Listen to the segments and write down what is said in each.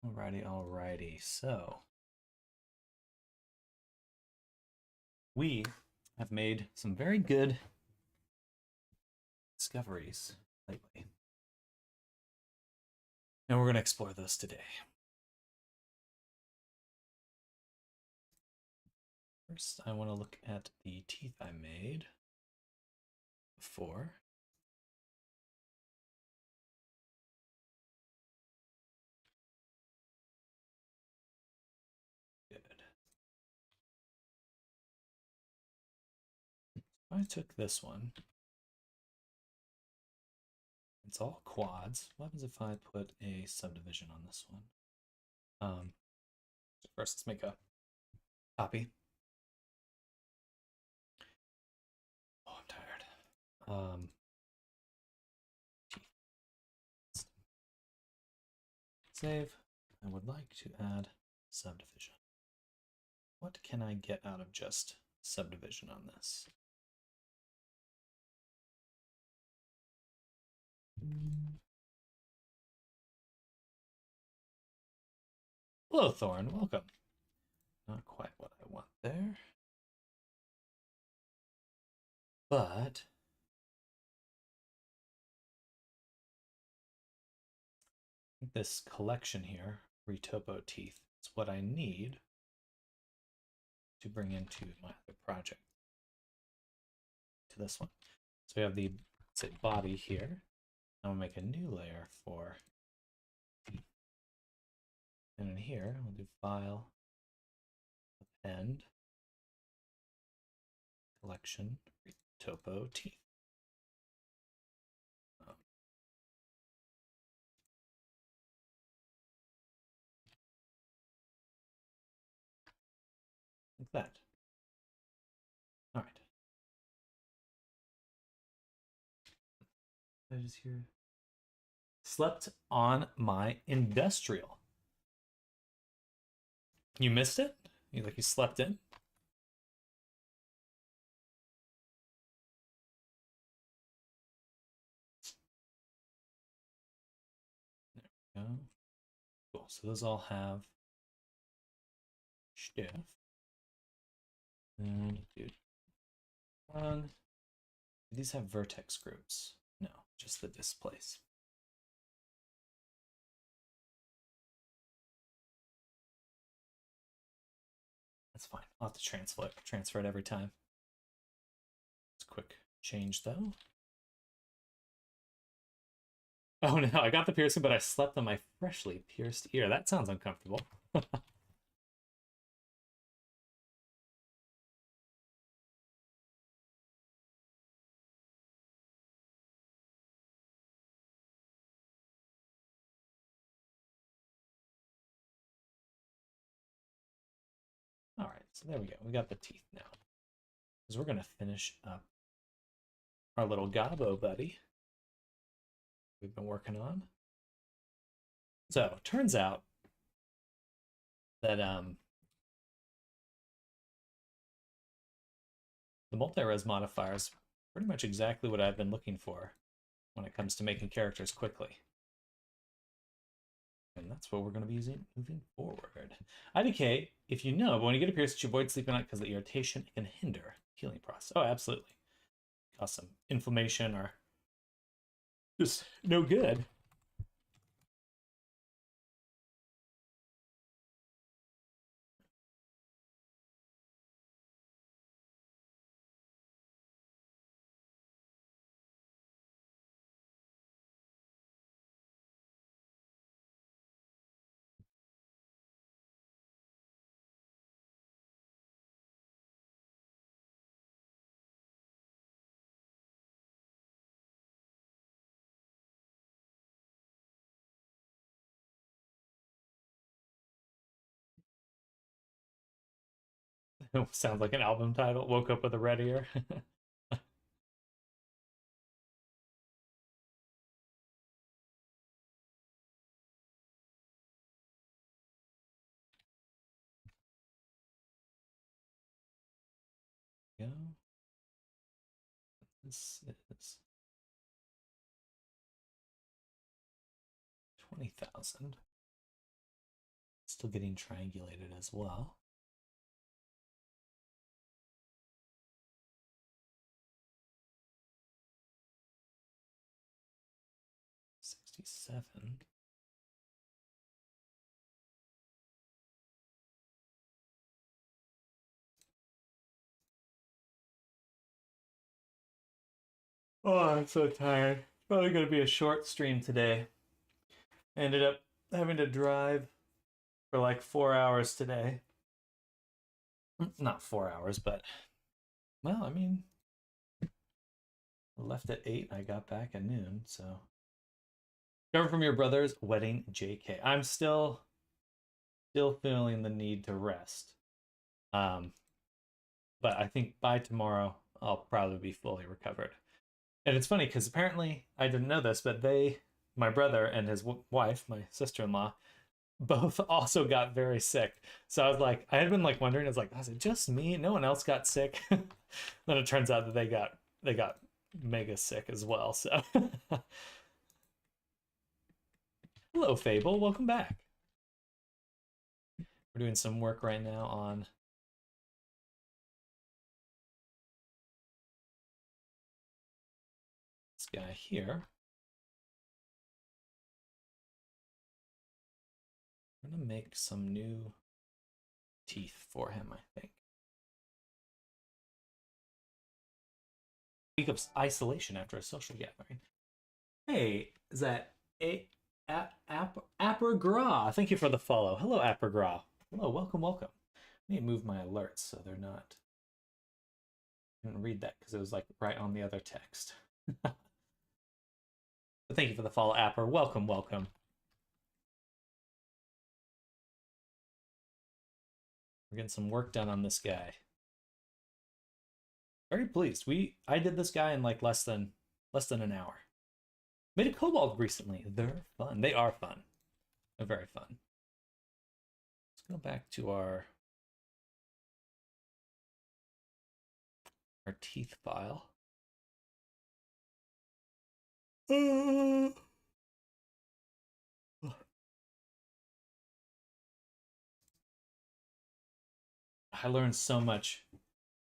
Alrighty. So we have made some very good discoveries lately, and we're going to explore those today. First, I want to look at the teeth I made before. Good. I took this one. It's all quads. What happens if I put a subdivision on this one? First, let's make a copy. Oh, I'm tired. Save. I would like to add subdivision. What can I get out of just subdivision on this? Hello, Thorn. Welcome. Not quite what I want there. But this collection here, Retopo Teeth, is what I need to bring into my other project. To this one. So we have the, say, body here. I'm gonna make a new layer for teeth. And in here, we'll do file, append, collection, Retopo Teeth. Like that. All right. I just hear slept on my industrial. You missed it? You slept in? There we go. Cool. So those all have stuff. And dude. Do these have vertex groups? No, just the displays. That's fine. I'll have to transfer it every time. It's a quick change though. Oh no, I got the piercing, but I slept on my freshly pierced ear. That sounds uncomfortable. All right, so there we go. We got the teeth now. Because we're going to finish up our little gobbo buddy we've been working on. So, turns out that the multi-res modifier is pretty much exactly what I've been looking for when it comes to making characters quickly. And that's what we're going to be using moving forward. IDK, if you know, but when you get a piercing, you avoid sleeping at because the irritation can hinder healing process. Oh, absolutely. Cause some inflammation or just no good. Sounds like an album title. Woke up with a red ear. Go. This is 20,000. Still getting triangulated as well. $67. Oh, I'm so tired. Probably going to be a short stream today. Ended up having to drive for like 4 hours today. Not 4 hours, but, well, I mean, I left at 8 and I got back at noon, so. Cover from your brother's wedding, JK. I'm still feeling the need to rest. But I think by tomorrow, I'll probably be fully recovered. And it's funny because apparently I didn't know this, but my brother and his wife, my sister-in-law, both also got very sick. So I was like, I had been like wondering, was it just me? No one else got sick. Then it turns out that they got mega sick as well. So hello, Fable, welcome back. We're doing some work right now on this guy here. I'm gonna make some new teeth for him, I think. Week of isolation after a social gathering. Hey, is that Apergra? Thank you for the follow. Hello, Apergra. Hello, welcome, welcome. I need to move my alerts so they're not. I didn't read that because it was like right on the other text. But thank you for the follow, Apper. Welcome, welcome. We're getting some work done on this guy. Very pleased. I did this guy in like less than an hour. Made a kobold recently. They're fun. They are fun. They're very fun. Let's go back to our teeth file. I learned so much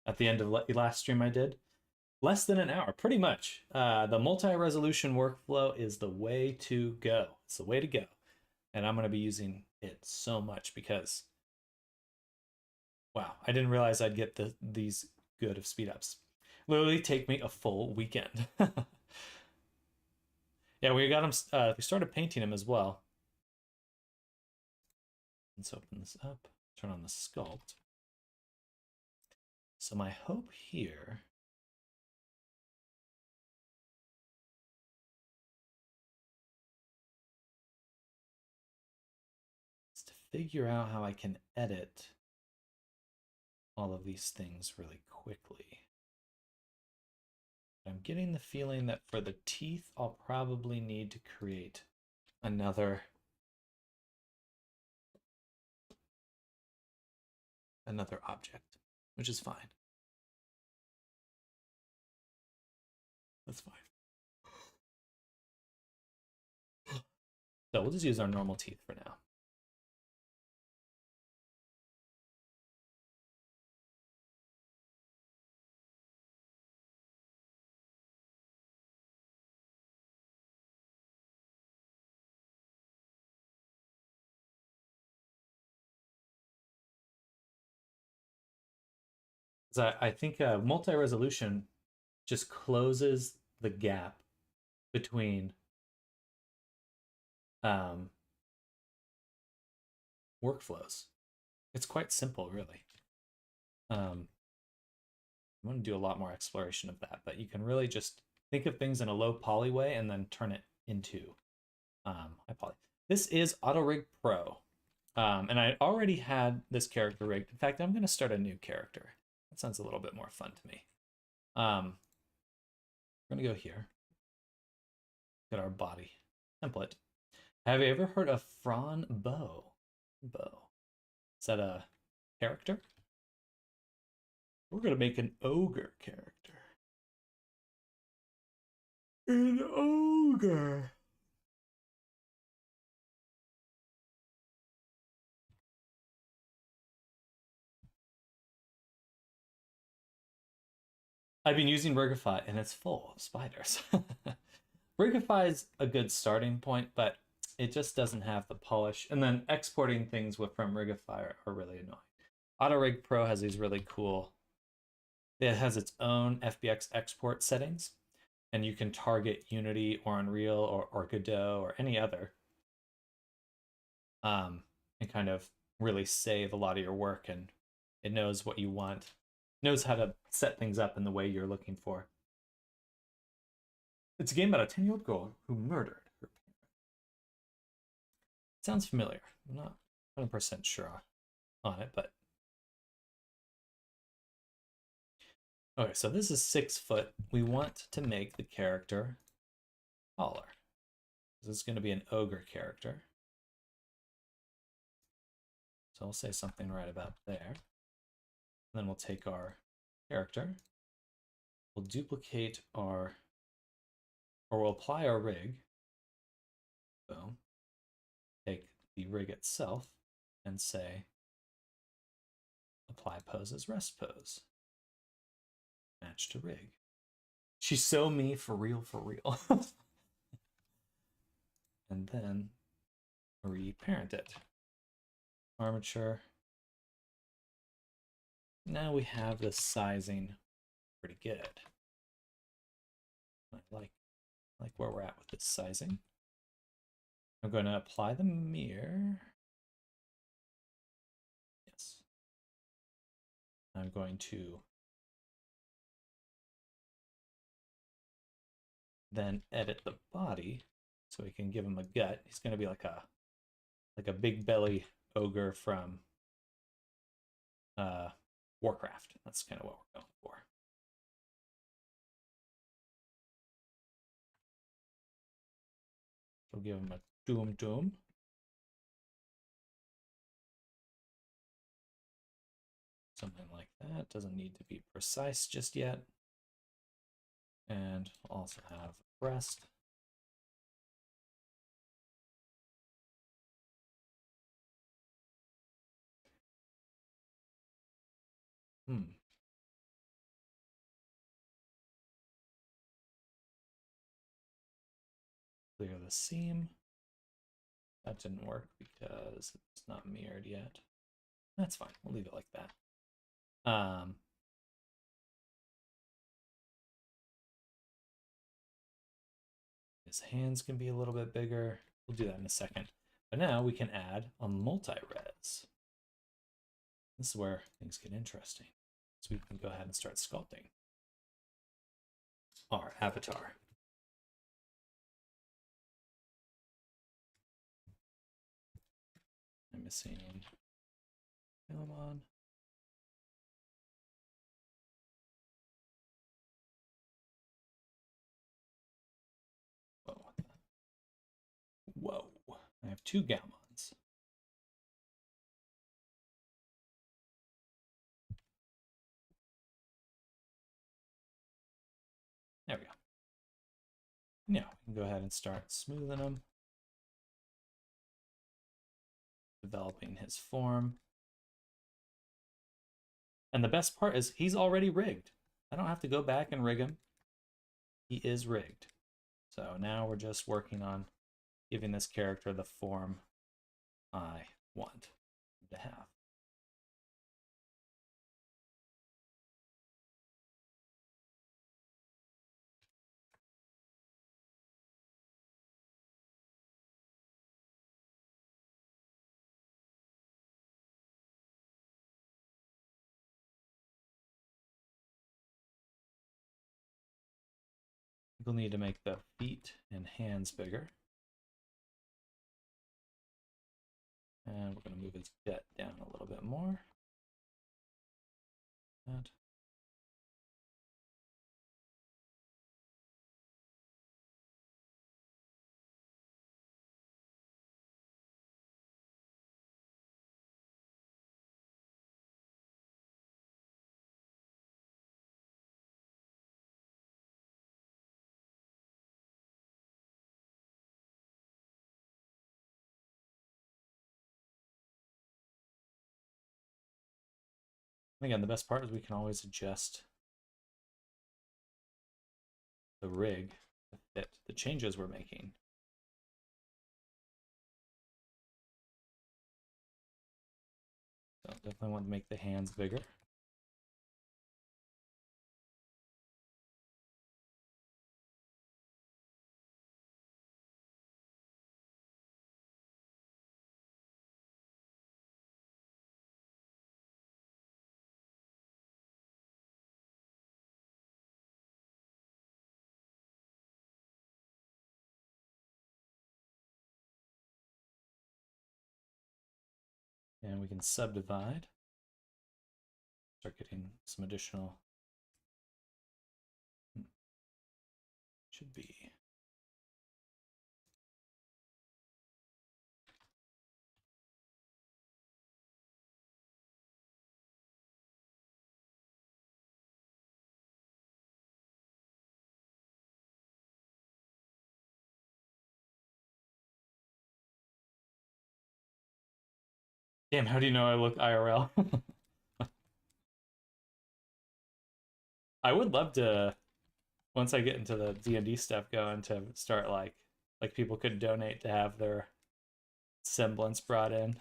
at the end of last stream I did. Less than an hour, pretty much. The multi-resolution workflow is the way to go. It's the way to go. And I'm going to be using it so much because, wow, I didn't realize I'd get these good of speed ups. Literally take me a full weekend. Yeah, we got him, we started painting him as well. Let's open this up, turn on the sculpt. So my hope here is to figure out how I can edit all of these things really quickly. I'm getting the feeling that for the teeth, I'll probably need to create another object, which is fine. That's fine. So we'll just use our normal teeth for now. I think multi-resolution just closes the gap between workflows. It's quite simple, really. I'm going to do a lot more exploration of that, but you can really just think of things in a low poly way and then turn it into high poly. This is AutoRig Pro, and I already had this character rigged. In fact, I'm going to start a new character. That sounds a little bit more fun to me. We're going to go here. Get our body template. Have you ever heard of Fran Bow? Is that a character? We're going to make an ogre character. An ogre. I've been using Rigify and it's full of spiders. Rigify is a good starting point, but it just doesn't have the polish. And then exporting things from Rigify are really annoying. AutoRig Pro has these really cool. It has its own FBX export settings, and you can target Unity or Unreal or Godot or any other, and kind of really save a lot of your work. And it knows what you want, knows how to set things up in the way you're looking for. It's a game about a 10-year-old girl who murdered her parents. Sounds familiar. I'm not 100% sure on it, but okay, so this is 6 foot. We want to make the character taller. This is going to be an ogre character. So I'll say something right about there. And then we'll take our character. We'll duplicate our, or we'll apply our rig. Boom. Take the rig itself and say, apply pose as rest pose. Match to rig. She's so me for real, for real. And then reparent it. Armature. Now we have this sizing pretty good. I like where we're at with this sizing. I'm going to apply the mirror. Yes. I'm going to then edit the body so we can give him a gut. He's going to be like a big belly ogre from Warcraft. That's kind of what we're going for. We'll give him a doom. Something like that. Doesn't need to be precise just yet. And also have breast. Clear the seam. That didn't work because it's not mirrored yet. That's fine. We'll leave it like that. His hands can be a little bit bigger. We'll do that in a second. But now we can add a multi-res. This is where things get interesting. So we can go ahead and start sculpting our avatar. I'm missing Elmon. Whoa. I have 2 Galmons. There we go. Now we can go ahead and start smoothing them. Developing his form. And the best part is he's already rigged. I don't have to go back and rig him. He is rigged. So now we're just working on giving this character the form I want to have. We'll need to make the feet and hands bigger. And we're going to move his gut down a little bit more. That. And again, the best part is we can always adjust the rig to fit the changes we're making. So definitely want to make the hands bigger. And we can subdivide. Start getting some additional. Should be. Damn, how do you know I look IRL? I would love to, once I get into the D&D stuff going, to start like people could donate to have their semblance brought in.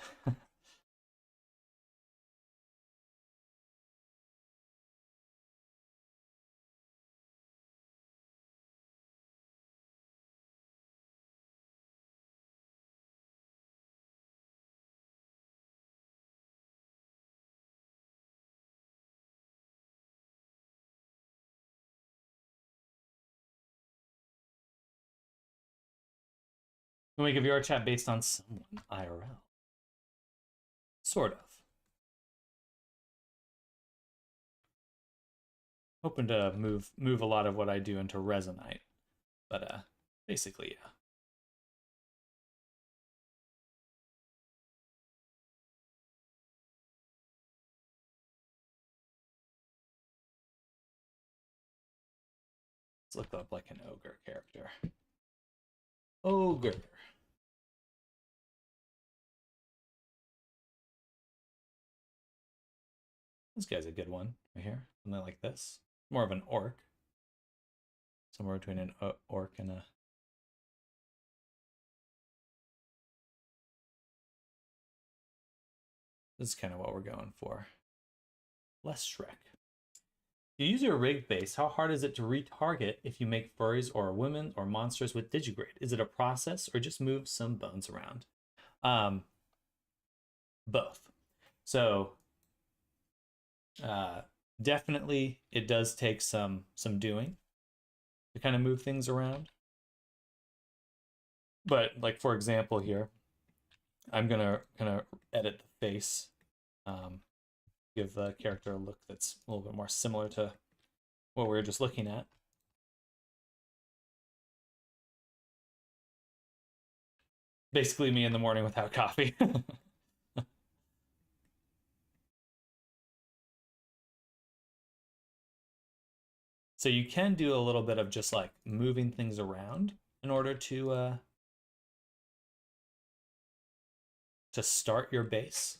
Can we give your chat based on someone IRL? Sort of. Hoping to move a lot of what I do into Resonite, but basically, yeah. Let's look up like an ogre character. Ogre. This guy's a good one right here. Something like this. More of an orc. Somewhere between an orc and a. This is kind of what we're going for. Less Shrek. You use your rig base. How hard is it to retarget if you make furries or women or monsters with digigrade? Is it a process or just move some bones around? Both. So definitely it does take some doing to kind of move things around. But like for example here, I'm gonna kind of edit the face, give the character a look that's a little bit more similar to what we were just looking at. Basically me in the morning without coffee. So you can do a little bit of just like moving things around in order to start your base.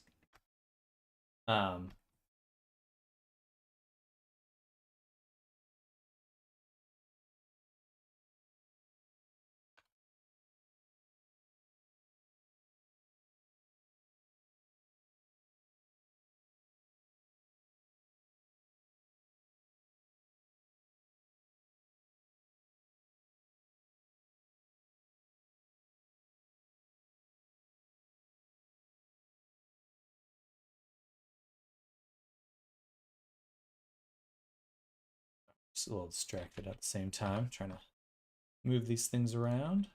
Just a little distracted at the same time, trying to move these things around.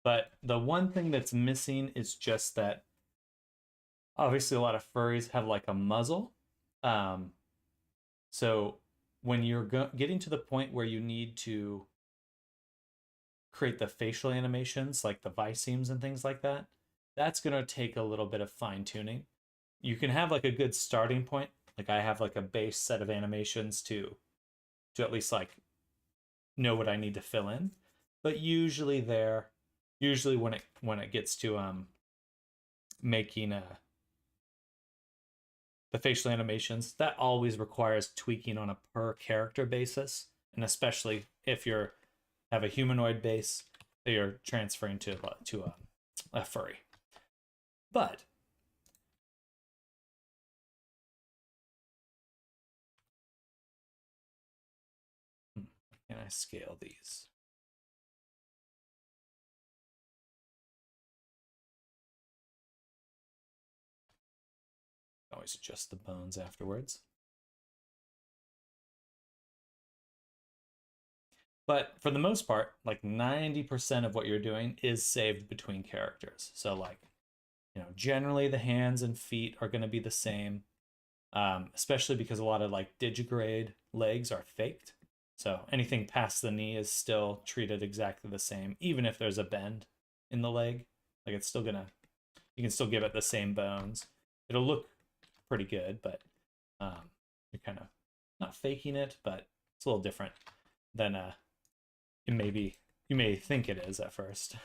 But the one thing that's missing is just that obviously a lot of furries have like a muzzle. So when you're getting to the point where you need to create the facial animations, like the vice seams and things like that, that's going to take a little bit of fine tuning. You can have like a good starting point. Like I have like a base set of animations to at least like know what I need to fill in. But usually there Usually when it gets to making the facial animations, that always requires tweaking on a per character basis, and especially if you're have a humanoid base that you're transferring to a furry. But can I scale these? Always adjust the bones afterwards. But for the most part, like 90% of what you're doing is saved between characters. So like, generally the hands and feet are going to be the same, especially because a lot of like digigrade legs are faked. So anything past the knee is still treated exactly the same, even if there's a bend in the leg. Like it's still gonna, you can still give it the same bones. It'll look pretty good, but you're kind of not faking it, but it's a little different than it may be. You may think it is at first.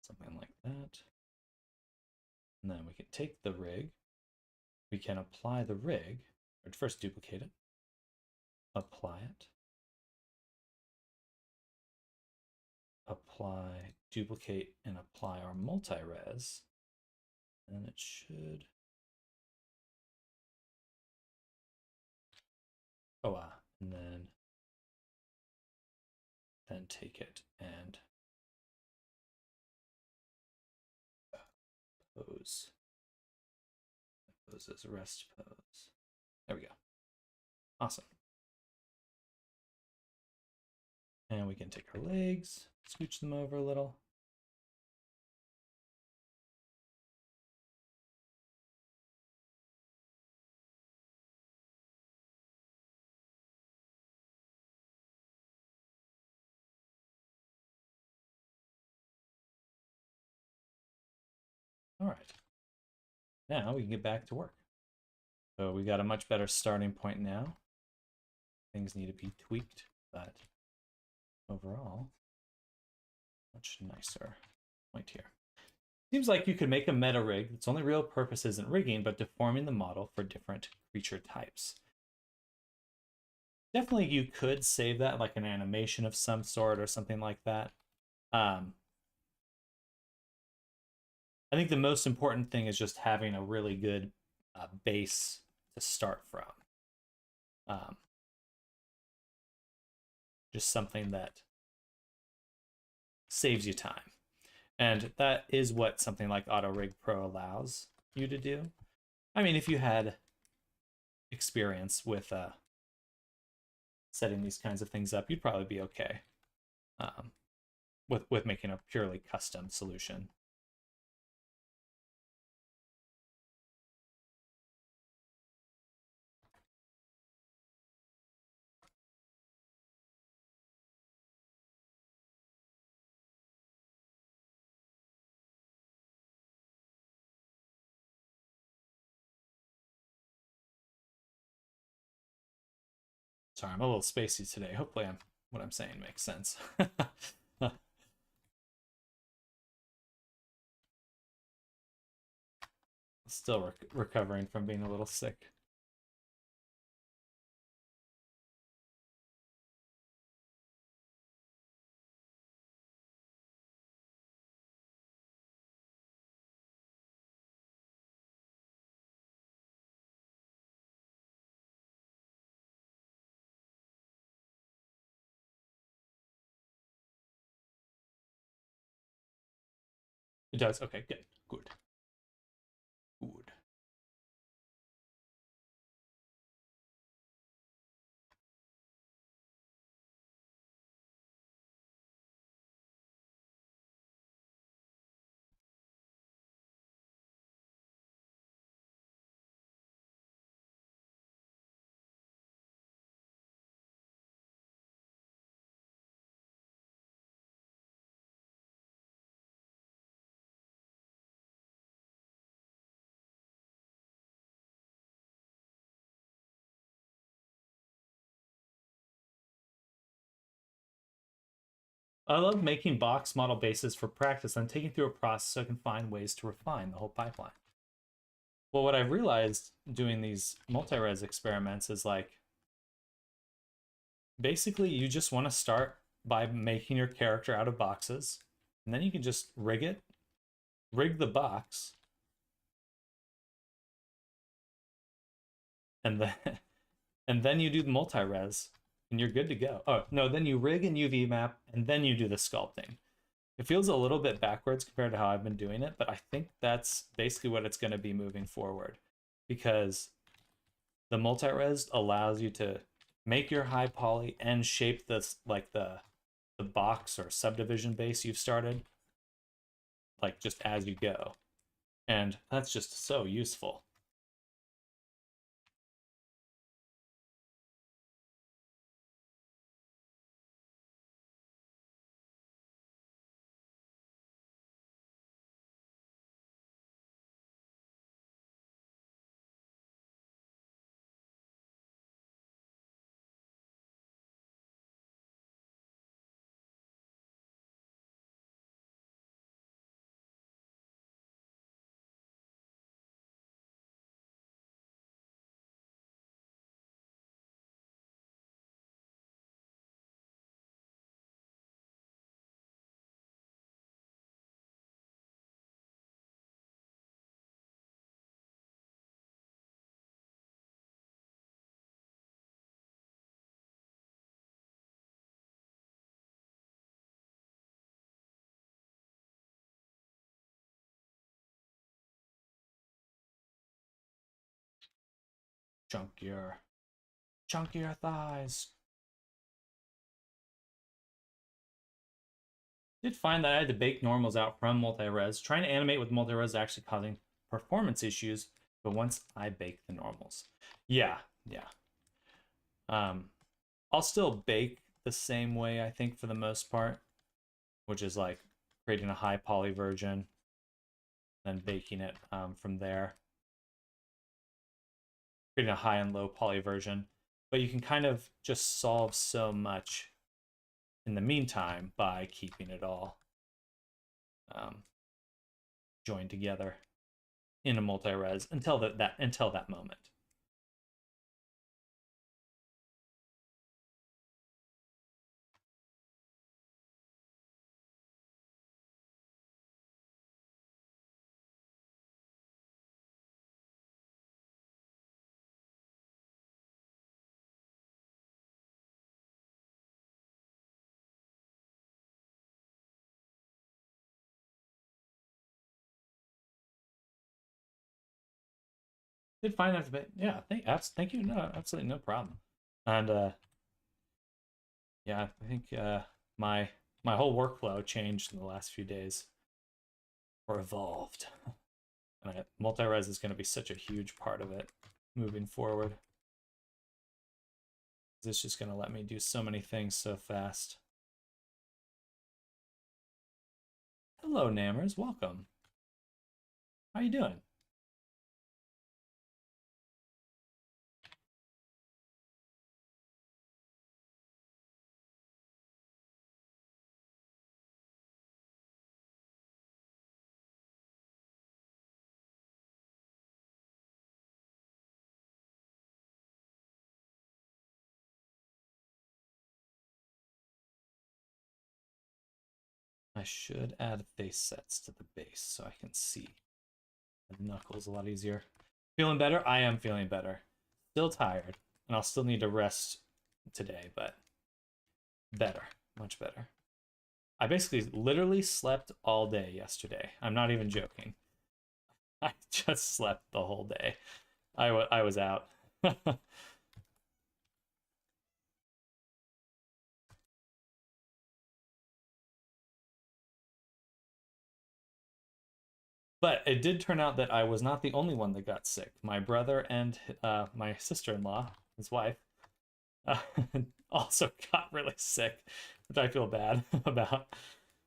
Something like that. And then we can take the rig. We can apply the rig, or first duplicate it, apply it, apply, duplicate, and apply our multi-res. And it should. Oh, and then take it and pose. Pose as rest pose. There we go. Awesome. And we can take our legs, scooch them over a little. All right. Now we can get back to work. So we got a much better starting point now. Things need to be tweaked, but overall, much nicer point here. Seems like you could make a meta rig. Its only real purpose isn't rigging, but deforming the model for different creature types. Definitely you could save that like an animation of some sort or something like that. I think the most important thing is just having a really good base to start from. Just something that saves you time. And that is what something like Auto Rig Pro allows you to do. I mean, if you had experience with setting these kinds of things up, you'd probably be okay with making a purely custom solution. Sorry, I'm a little spacey today. Hopefully what I'm saying makes sense. Still recovering from being a little sick. It does. Okay, good. Good. Good. I love making box model bases for practice and taking through a process so I can find ways to refine the whole pipeline. Well, what I've realized doing these multi-res experiments is like basically you just want to start by making your character out of boxes, and then you can just rig the box, and then and then you do the multi-res and you're good to go. Oh, no, then you rig and UV map and then you do the sculpting. It feels a little bit backwards compared to how I've been doing it, but I think that's basically what it's going to be moving forward, because the multi-res allows you to make your high poly and shape this like the box or subdivision base you've started like just as you go. And that's just so useful. Chunkier. Chunkier thighs. Did find that I had to bake normals out from multi-res. Trying to animate with multi-res is actually causing performance issues, but once I bake the normals. Yeah, yeah. I'll still bake the same way, I think, for the most part, which is like creating a high poly version, then baking it from there. Creating a high and low poly version. But you can kind of just solve so much in the meantime by keeping it all joined together in a multi-res until that moment. Did find that a bit, yeah. Thank you. No, absolutely no problem. And yeah, I think my my whole workflow changed in the last few days, or evolved. And multi-res is going to be such a huge part of it moving forward. It's just going to let me do so many things so fast. Hello, Nammers. Welcome. How you doing? I should add face sets to the base so I can see the knuckles a lot easier. Feeling better? I am feeling better. Still tired, and I'll still need to rest today, but better. Much better. I basically literally slept all day yesterday. I'm not even joking. I just slept the whole day. I was out. But it did turn out that I was not the only one that got sick. My brother and my sister-in-law, his wife, uh, also got really sick, which I feel bad about.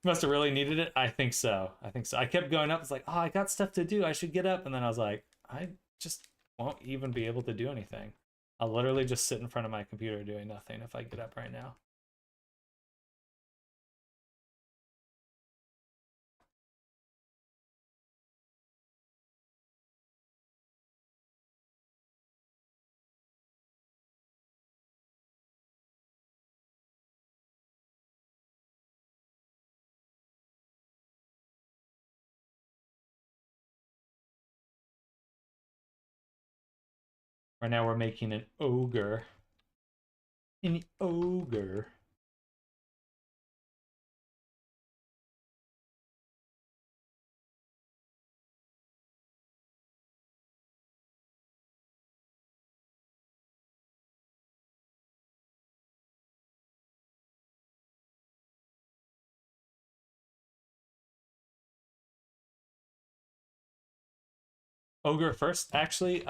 Must have really needed it. I think so. I think so. I kept going up. It's like, oh, I got stuff to do. I should get up. And then I was like, I just won't even be able to do anything. I'll literally just sit in front of my computer doing nothing if I get up right now. Right now we're making an ogre. An ogre. Ogre first. Actually,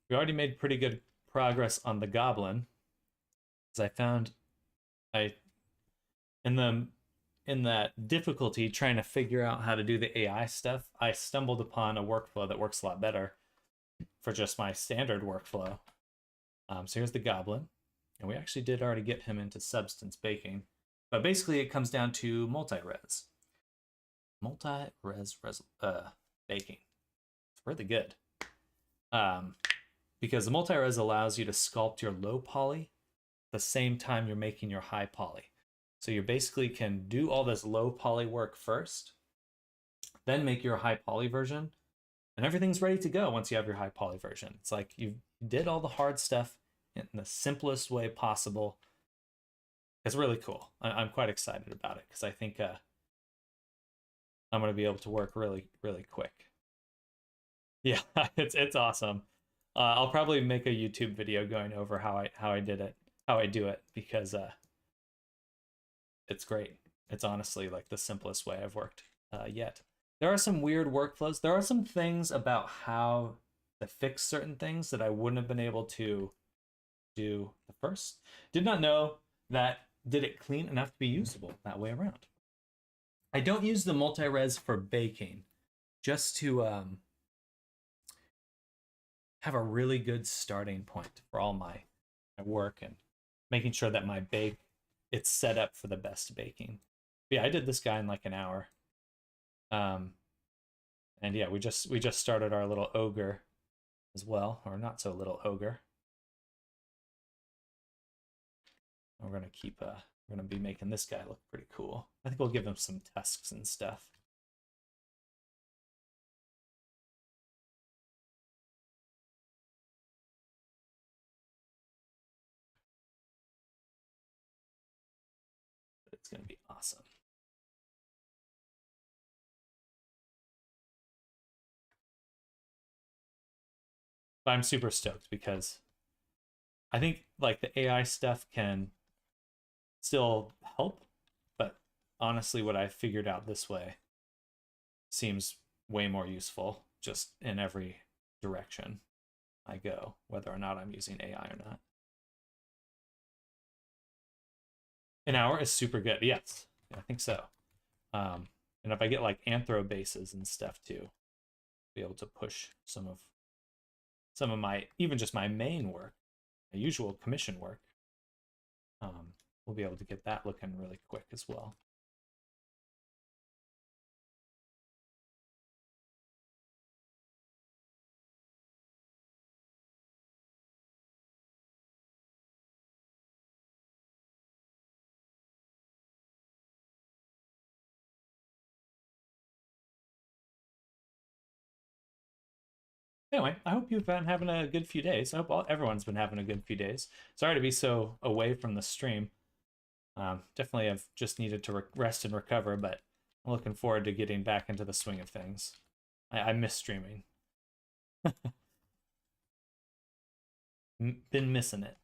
we already made pretty good progress on the goblin. As I found I in the in that difficulty trying to figure out how to do the AI stuff, I stumbled upon a workflow that works a lot better for just my standard workflow. So here's the goblin, and we actually did already get him into substance baking, but basically it comes down to multi-res, baking. It's really good, because the multi-res allows you to sculpt your low poly the same time you're making your high poly. So you basically can do all this low poly work first, then make your high poly version, and everything's ready to go once you have your high poly version. It's like you did all the hard stuff in the simplest way possible. It's really cool. I'm quite excited about it because I think I'm going to be able to work really, really quick. Yeah, it's awesome. I'll probably make a YouTube video going over how I did it, how I do it, because it's great. It's honestly like the simplest way I've worked yet. There are some weird workflows. There are some things about how to fix certain things that I wouldn't have been able to do the first. Did not know that did it clean enough to be usable that way around. I don't use the multi-res for baking, just to have a really good starting point for all my work and making sure that my bake it's set up for the best baking. But yeah, I did this guy in like an hour. And yeah, we just started our little ogre as well, or not so little ogre. We're gonna keep we're gonna be making this guy look pretty cool. I think we'll give him some tusks and stuff. But it's gonna be awesome. But I'm super stoked because I think like the AI stuff can still help, but honestly, what I figured out this way seems way more useful just in every direction I go, whether or not I'm using AI or not. An hour is super good. Yes, I think so. And if I get like anthro bases and stuff too, be able to push some of my even just my main work, my usual commission work. We'll be able to get that looking really quick as well. Anyway, I hope you've been having a good few days. I hope everyone's been having a good few days. Sorry to be so away from the stream. Definitely have just needed to rest and recover, but I'm looking forward to getting back into the swing of things. I miss streaming. Been missing it.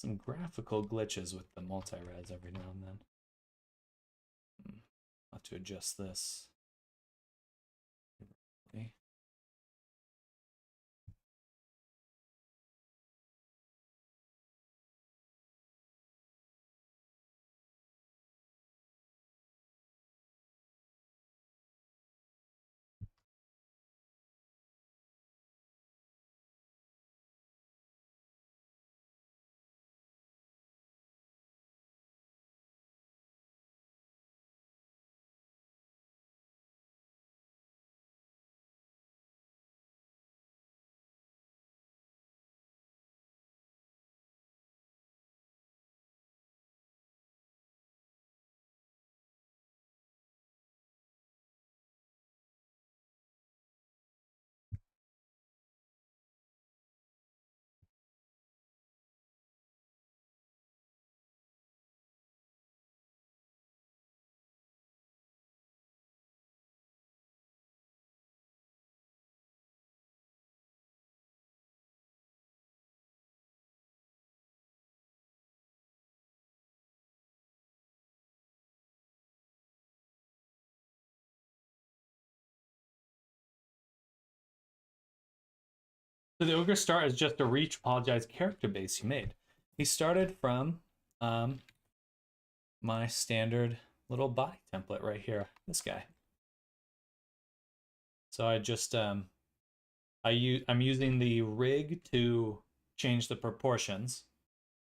Some graphical glitches with the multi-res every now and then. I'll have to adjust this. Okay. So the Ogre Star is just a retopologized character base you made. He started from my standard little body template right here, this guy. So I just I'm using the rig to change the proportions,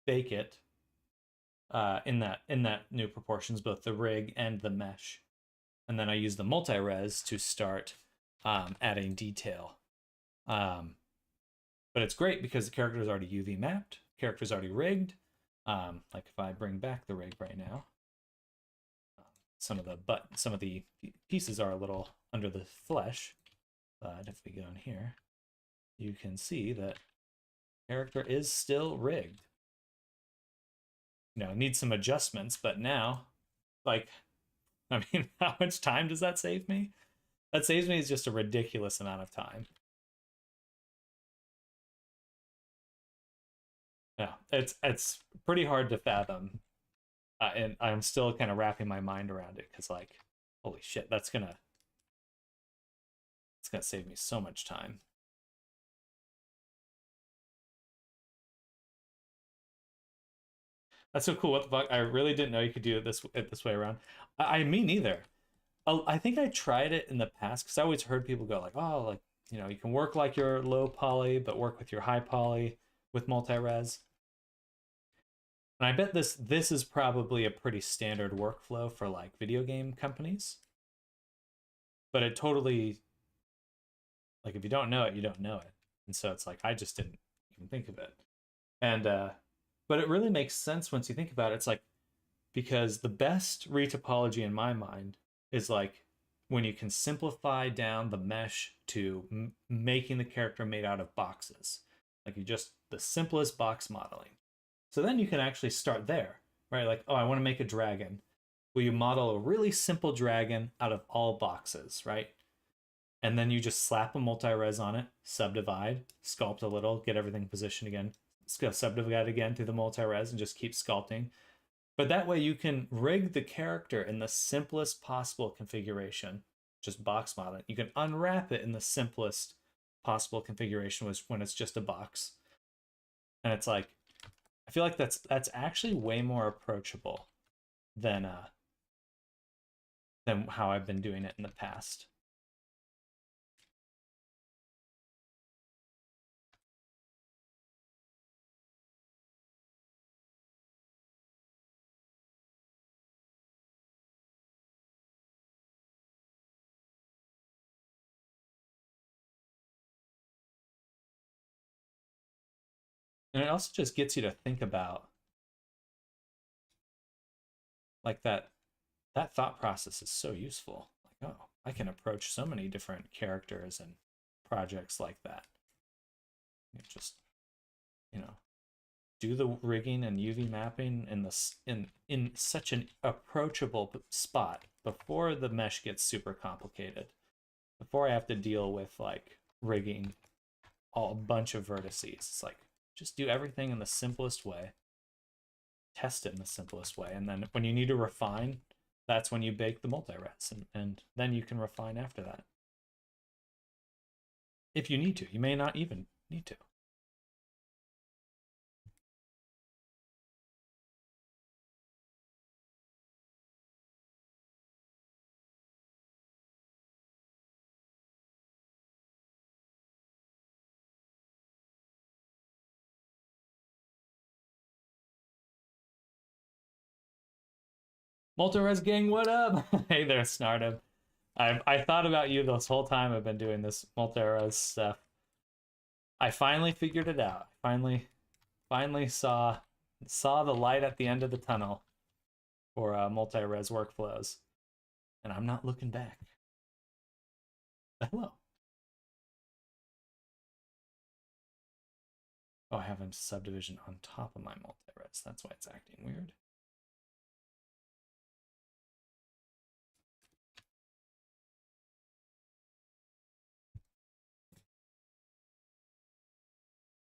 bake it in that new proportions, both the rig and the mesh, and then I use the multi-res to start adding detail. But it's great because the character is already UV mapped, character is already rigged. Like if I bring back the rig right now, some of the pieces are a little under the flesh, but if we go in here, you can see that character is still rigged. You know, it needs some adjustments, but now, like, I mean, how much time does that save me? That saves me just a ridiculous amount of time. Yeah, it's pretty hard to fathom, and I'm still kind of wrapping my mind around it because, like, holy shit, it's gonna save me so much time. That's so cool. What the fuck? I really didn't know you could do it this way around. Me neither. I think I tried it in the past because I always heard people go like, oh, like, you know, you can work like your low poly, but work with your high poly with multi-res. And I bet this is probably a pretty standard workflow for like video game companies. But it totally, like, if you don't know it, you don't know it. And so it's like I just didn't even think of it. And but it really makes sense once you think about it. It's like because the best retopology in my mind is like when you can simplify down the mesh to making the character made out of boxes, like you just the simplest box modeling. So then you can actually start there, right? Like, oh, I want to make a dragon. Well, you model a really simple dragon out of all boxes, right? And then you just slap a multi-res on it, subdivide, sculpt a little, get everything positioned again, subdivide again through the multi-res, and just keep sculpting. But that way you can rig the character in the simplest possible configuration, just box modeling. You can unwrap it in the simplest possible configuration when it's just a box. And it's like I feel like that's actually way more approachable than how I've been doing it in the past. And it also just gets you to think about like that thought process is so useful. Like, oh, I can approach so many different characters and projects like that. You just, you know, do the rigging and UV mapping in such an approachable spot before the mesh gets super complicated. Before I have to deal with like rigging a bunch of vertices. It's like just do everything in the simplest way. Test it in the simplest way, and then when you need to refine, that's when you bake the multi-res, and then you can refine after that. If you need to, you may not even need to. Multi-res gang, what up? Hey there, Snartum. I thought about you this whole time I've been doing this multi-res stuff. I finally figured it out. I finally saw the light at the end of the tunnel for multi-res workflows, and I'm not looking back. Hello. Oh, I have a subdivision on top of my multi-res. That's why it's acting weird.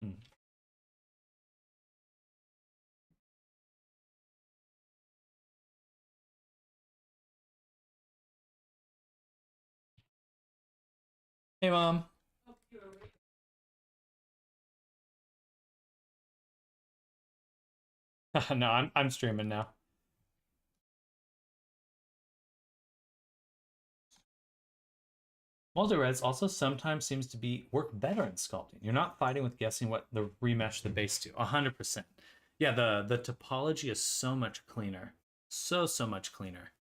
Hmm. Hey, Mom. No, I'm streaming now. Multi-res also sometimes seems to be work better in sculpting. You're not fighting with guessing what the remesh the base to. 100%. Yeah, the topology is so much cleaner, so much cleaner,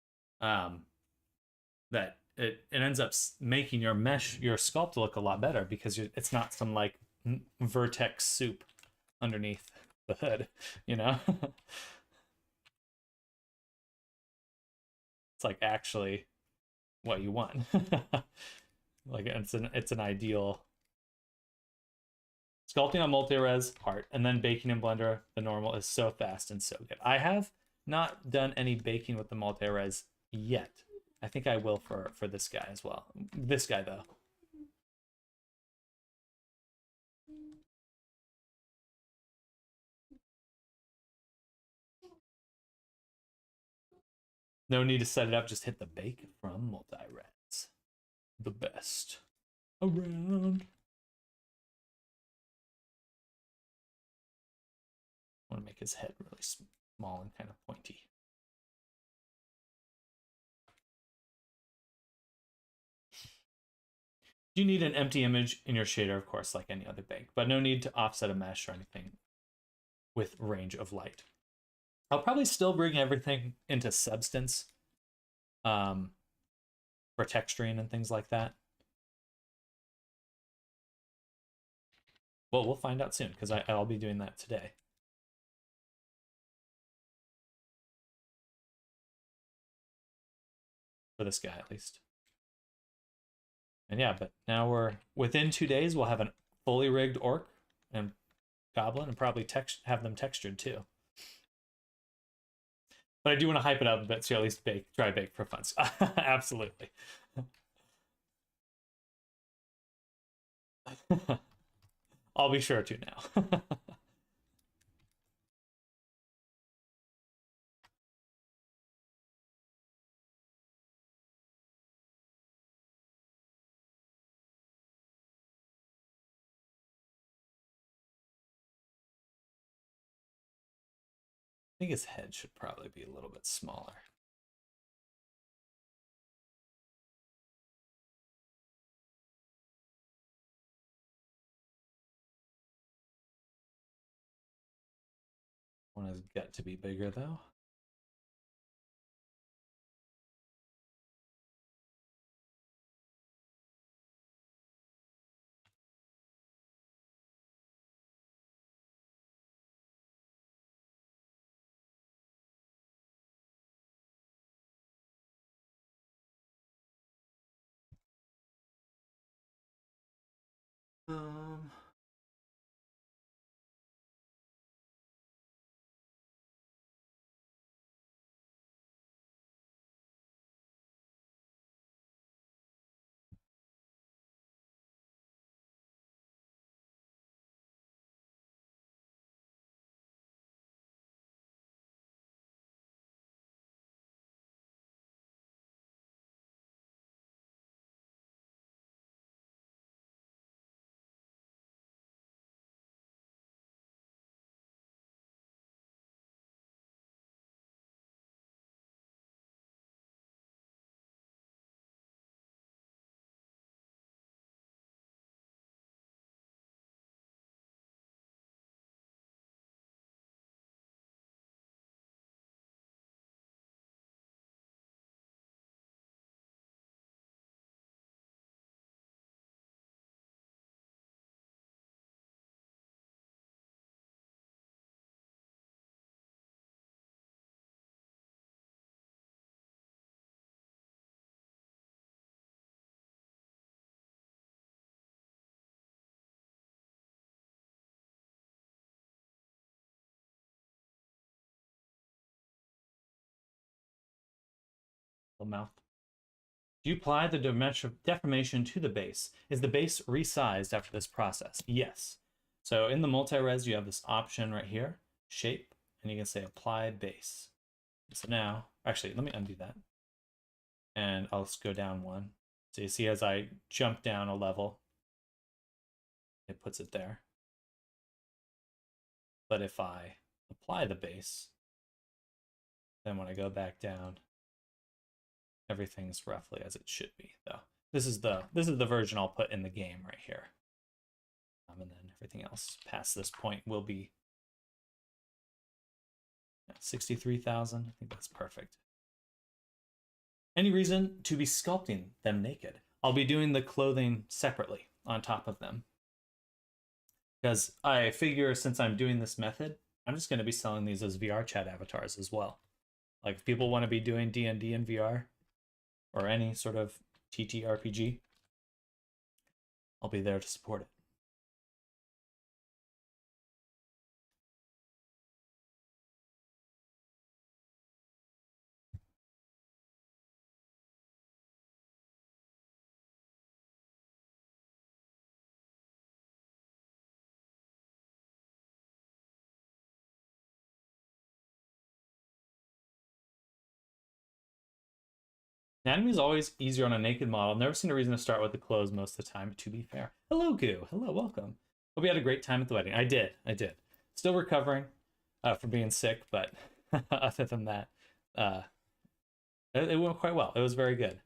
um, that it ends up making your mesh, your sculpt look a lot better because it's not some like vertex soup underneath the hood, you know. It's like actually what you want. Like it's an ideal. Sculpting on multi-res, hard, and then baking in Blender, the normal, is so fast and so good. I have not done any baking with the multi-res yet. I think I will for this guy as well. This guy though. No need to set it up, just hit the bake from multi-res. The best around. I want to make his head really small and kind of pointy. You need an empty image in your shader, of course, like any other bake, but no need to offset a mesh or anything with range of light. I'll probably still bring everything into Substance for texturing and things like that. Well, we'll find out soon because I'll be doing that today. For this guy, at least. And yeah, but now we're within 2 days, we'll have a fully rigged orc and goblin and probably have them textured too. But I do want to hype it up a bit so you at least try bake for fun. Absolutely. I'll be sure to now. I think his head should probably be a little bit smaller. I want his gut to be bigger though. Um, the mouth. Do you apply the deformation to the base? Is the base resized after this process? Yes. So in the multi-res, you have this option right here, shape, and you can say apply base. So now, actually, let me undo that. And I'll just go down one. So you see as I jump down a level, it puts it there. But if I apply the base, then when I go back down, everything's roughly as it should be, though. This is the version I'll put in the game right here. And then everything else past this point will be 63,000. I think that's perfect. Any reason to be sculpting them naked? I'll be doing the clothing separately on top of them. Because I figure since I'm doing this method, I'm just going to be selling these as VR chat avatars as well. Like if people want to be doing D&D in VR or any sort of TTRPG, I'll be there to support it. Anatomy is always easier on a naked model. Never seen a reason to start with the clothes most of the time, to be fair. Hello, Goo. Hello, welcome. Hope you had a great time at the wedding. I did. Still recovering from being sick, but other than that, it went quite well. It was very good.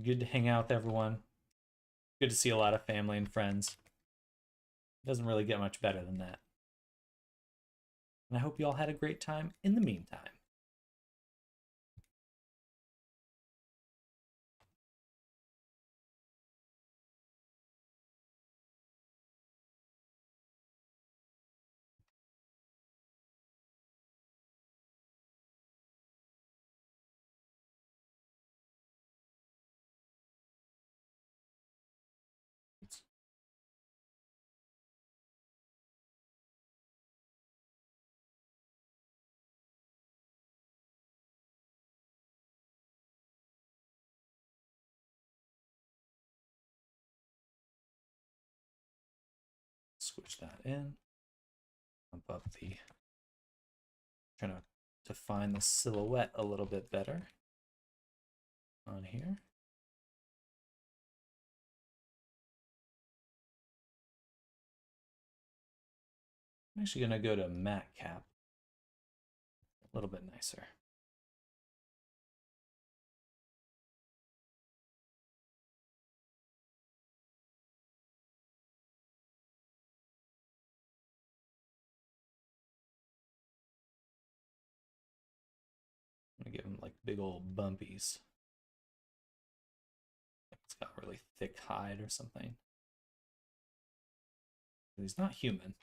Good to hang out with everyone. Good to see a lot of family and friends. It doesn't really get much better than that. And I hope you all had a great time in the meantime. Switch that in. Bump up the, trying to define the silhouette a little bit better on here. I'm actually going to go to matte cap. A little bit nicer. I'm going to give him like big old bumpies. It's got really thick hide or something. He's not human.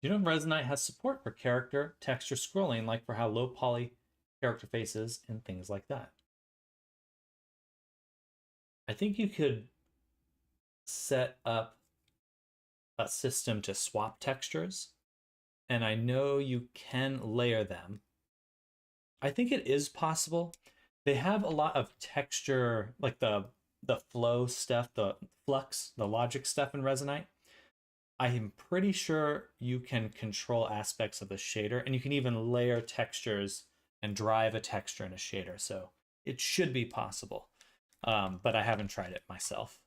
You know, Resonite has support for character texture scrolling, like for how low poly character faces and things like that. I think you could set up a system to swap textures, and I know you can layer them. I think it is possible. They have a lot of texture, like the flow stuff, the flux, the logic stuff in Resonite. I am pretty sure you can control aspects of the shader, and you can even layer textures and drive a texture in a shader. So it should be possible, but I haven't tried it myself.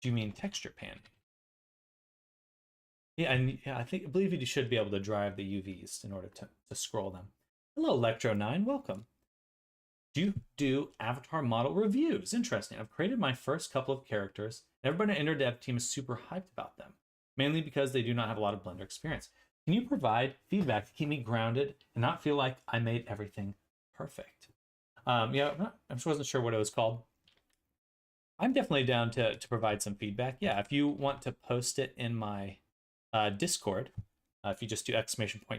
Do you mean texture pan? Yeah, and yeah, I believe you should be able to drive the UVs in order to scroll them. Hello, Electro9, welcome. Do you do avatar model reviews? Interesting. I've created my first couple of characters. Everybody in our dev team is super hyped about them, mainly because they do not have a lot of Blender experience. Can you provide feedback to keep me grounded and not feel like I made everything perfect? Yeah, I just wasn't sure what it was called. I'm definitely down to provide some feedback. Yeah, if you want to post it in my Discord, if you just do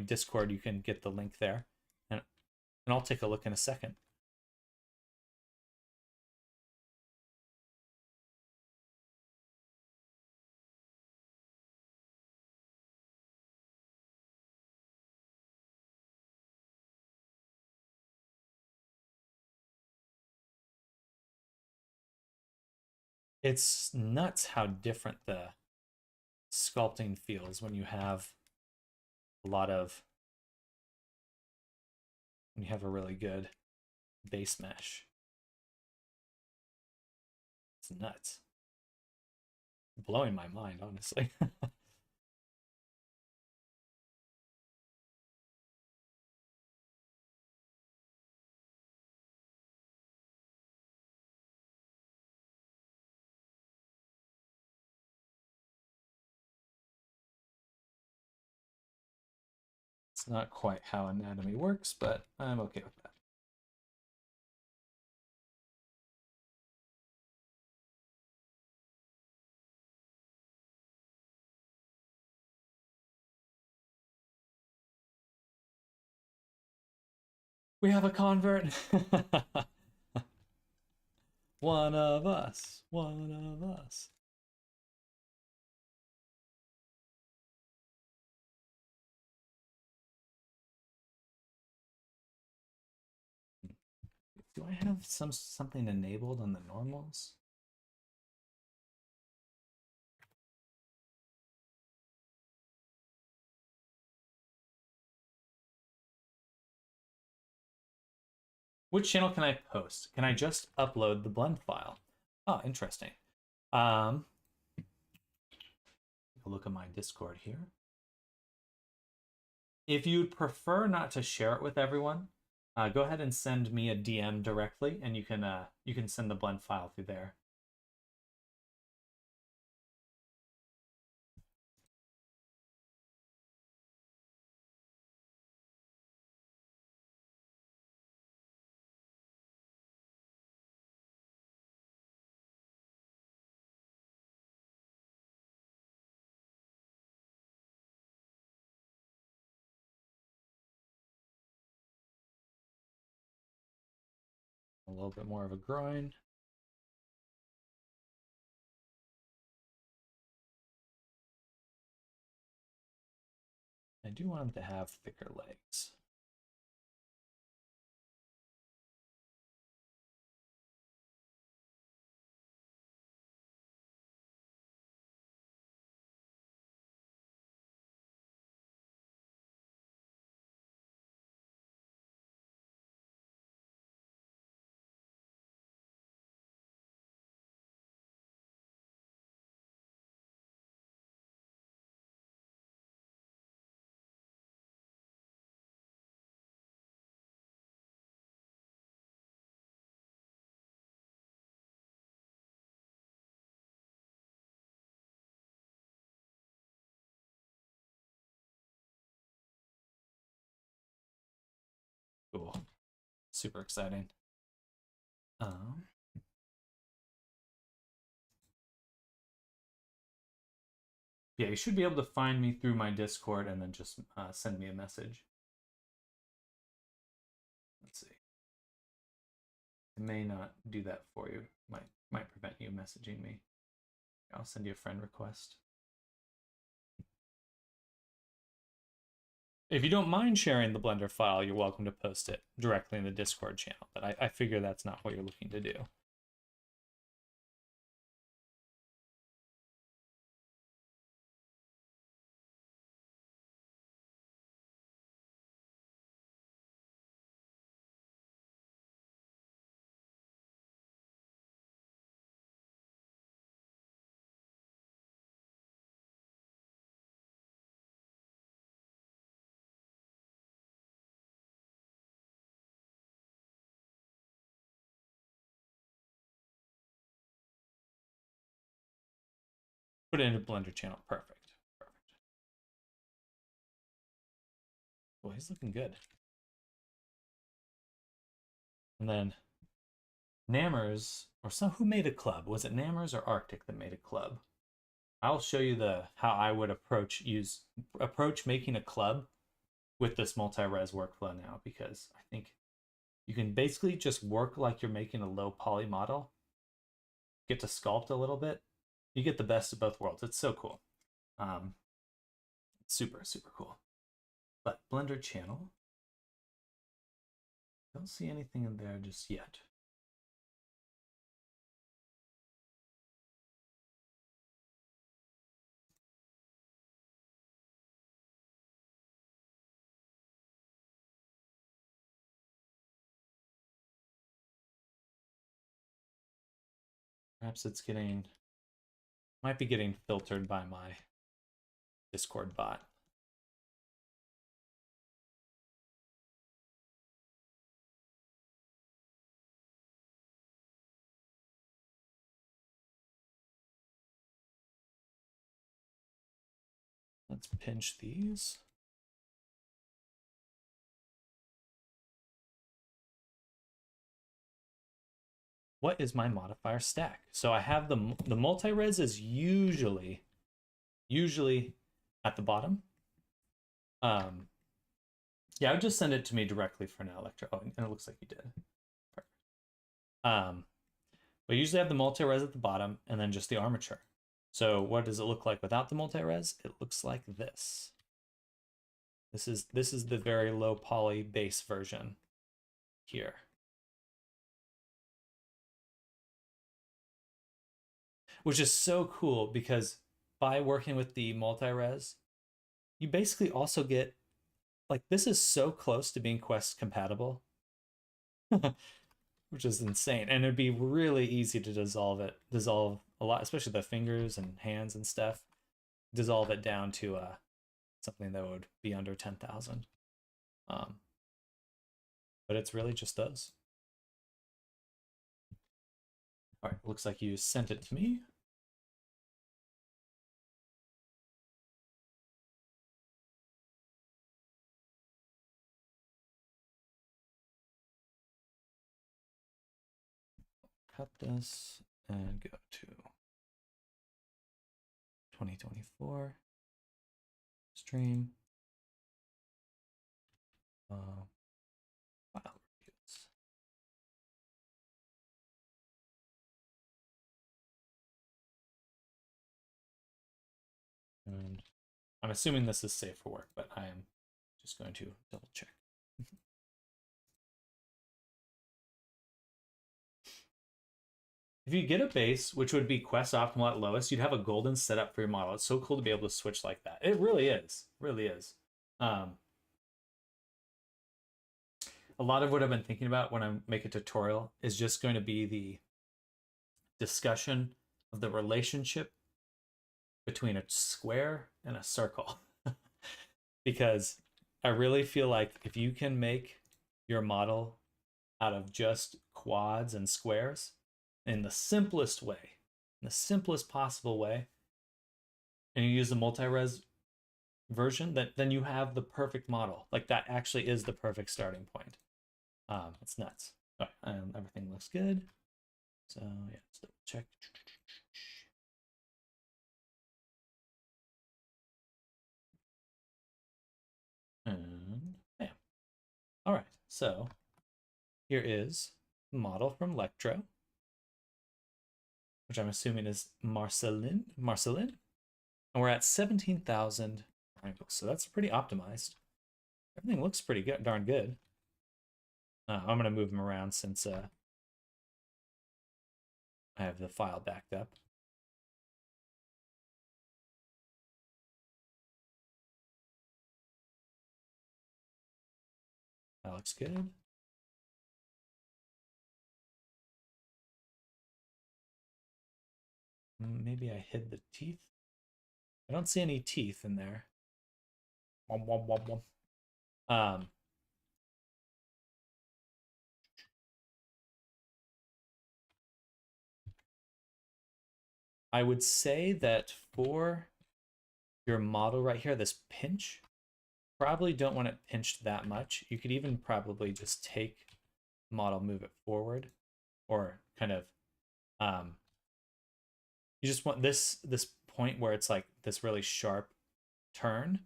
!Discord, you can get the link there, and I'll take a look in a second. It's nuts how different the sculpting feels when you have a lot of, when you have a really good base mesh. It's nuts. Blowing my mind, honestly. It's not quite how anatomy works, but I'm okay with that. We have a convert. One of us. One of us. Do I have something enabled on the normals? Which channel can I post? Can I just upload the blend file? Oh, interesting. Look at my Discord here. If you'd prefer not to share it with everyone, go ahead and send me a DM directly, and you can send the blend file through there. A little bit more of a groin. I do want him to have thicker legs. Cool. Super exciting. Yeah, you should be able to find me through my Discord and then just send me a message. Let's see. It may not do that for you. Might prevent you messaging me. I'll send you a friend request. If you don't mind sharing the Blender file, you're welcome to post it directly in the Discord channel, but I figure that's not what you're looking to do. Put it into Blender channel. Perfect. Perfect. Well, he's looking good. And then Nammers, or some who made a club? Was it Nammers or Arctic that made a club? I'll show you how I would approach making a club with this multi-res workflow now, because I think you can basically just work like you're making a low poly model, get to sculpt a little bit. You get the best of both worlds. It's so cool. Super, super cool. But Blender channel, don't see anything in there just yet. Perhaps it's getting, might be getting filtered by my Discord bot. Let's pinch these. What is my modifier stack? So I have the multi-res is usually at the bottom. Yeah, I would just send it to me directly for now, Electro. Oh, and it looks like you did. Perfect. But usually have the multi-res at the bottom and then just the armature. So what does it look like without the multi-res? It looks like this. This is the very low poly base version here. Which is so cool because by working with the multi-res, you basically also get, like, this is so close to being Quest compatible, which is insane. And it'd be really easy to dissolve a lot, especially the fingers and hands and stuff. Dissolve it down to something that would be under 10,000. But it's really just those. All right, looks like you sent it to me. Cut this and go to 2024 stream. File reviews. And I'm assuming this is safe for work, but I am just going to double check. If you get a base, which would be Quest optimal at lowest, you'd have a golden setup for your model. It's so cool to be able to switch like that. It really is. Really is. A lot of what I've been thinking about when I make a tutorial is just going to be the discussion of the relationship between a square and a circle. Because I really feel like if you can make your model out of just quads and squares in the simplest way, in the simplest possible way, and you use the multi-res version, then you have the perfect model. Like, that actually is the perfect starting point. It's nuts. All right, everything looks good. So yeah, let's double check. And bam. All right, so here is model from Electro, which I'm assuming is Marcelin. And we're at 17,000 triangles, so that's pretty optimized. Everything looks pretty good, darn good. I'm gonna move them around since I have the file backed up. That looks good. Maybe I hid the teeth. I don't see any teeth in there. I would say that for your model right here, this pinch, probably don't want it pinched that much. You could even probably just take the model, move it forward, or kind of you just want this point where it's like this really sharp turn.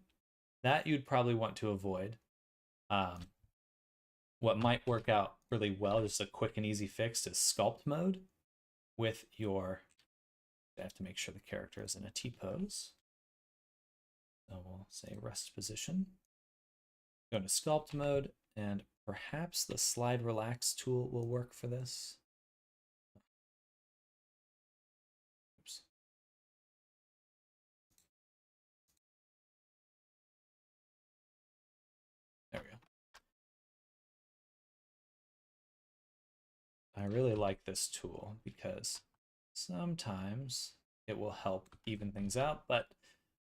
That you'd probably want to avoid. What might work out really well, just a quick and easy fix, is sculpt mode with your, I have to make sure the character is in a T-pose. So we'll say rest position. Go to sculpt mode, and perhaps the slide relax tool will work for this. Oops. There we go. I really like this tool because sometimes it will help even things out, but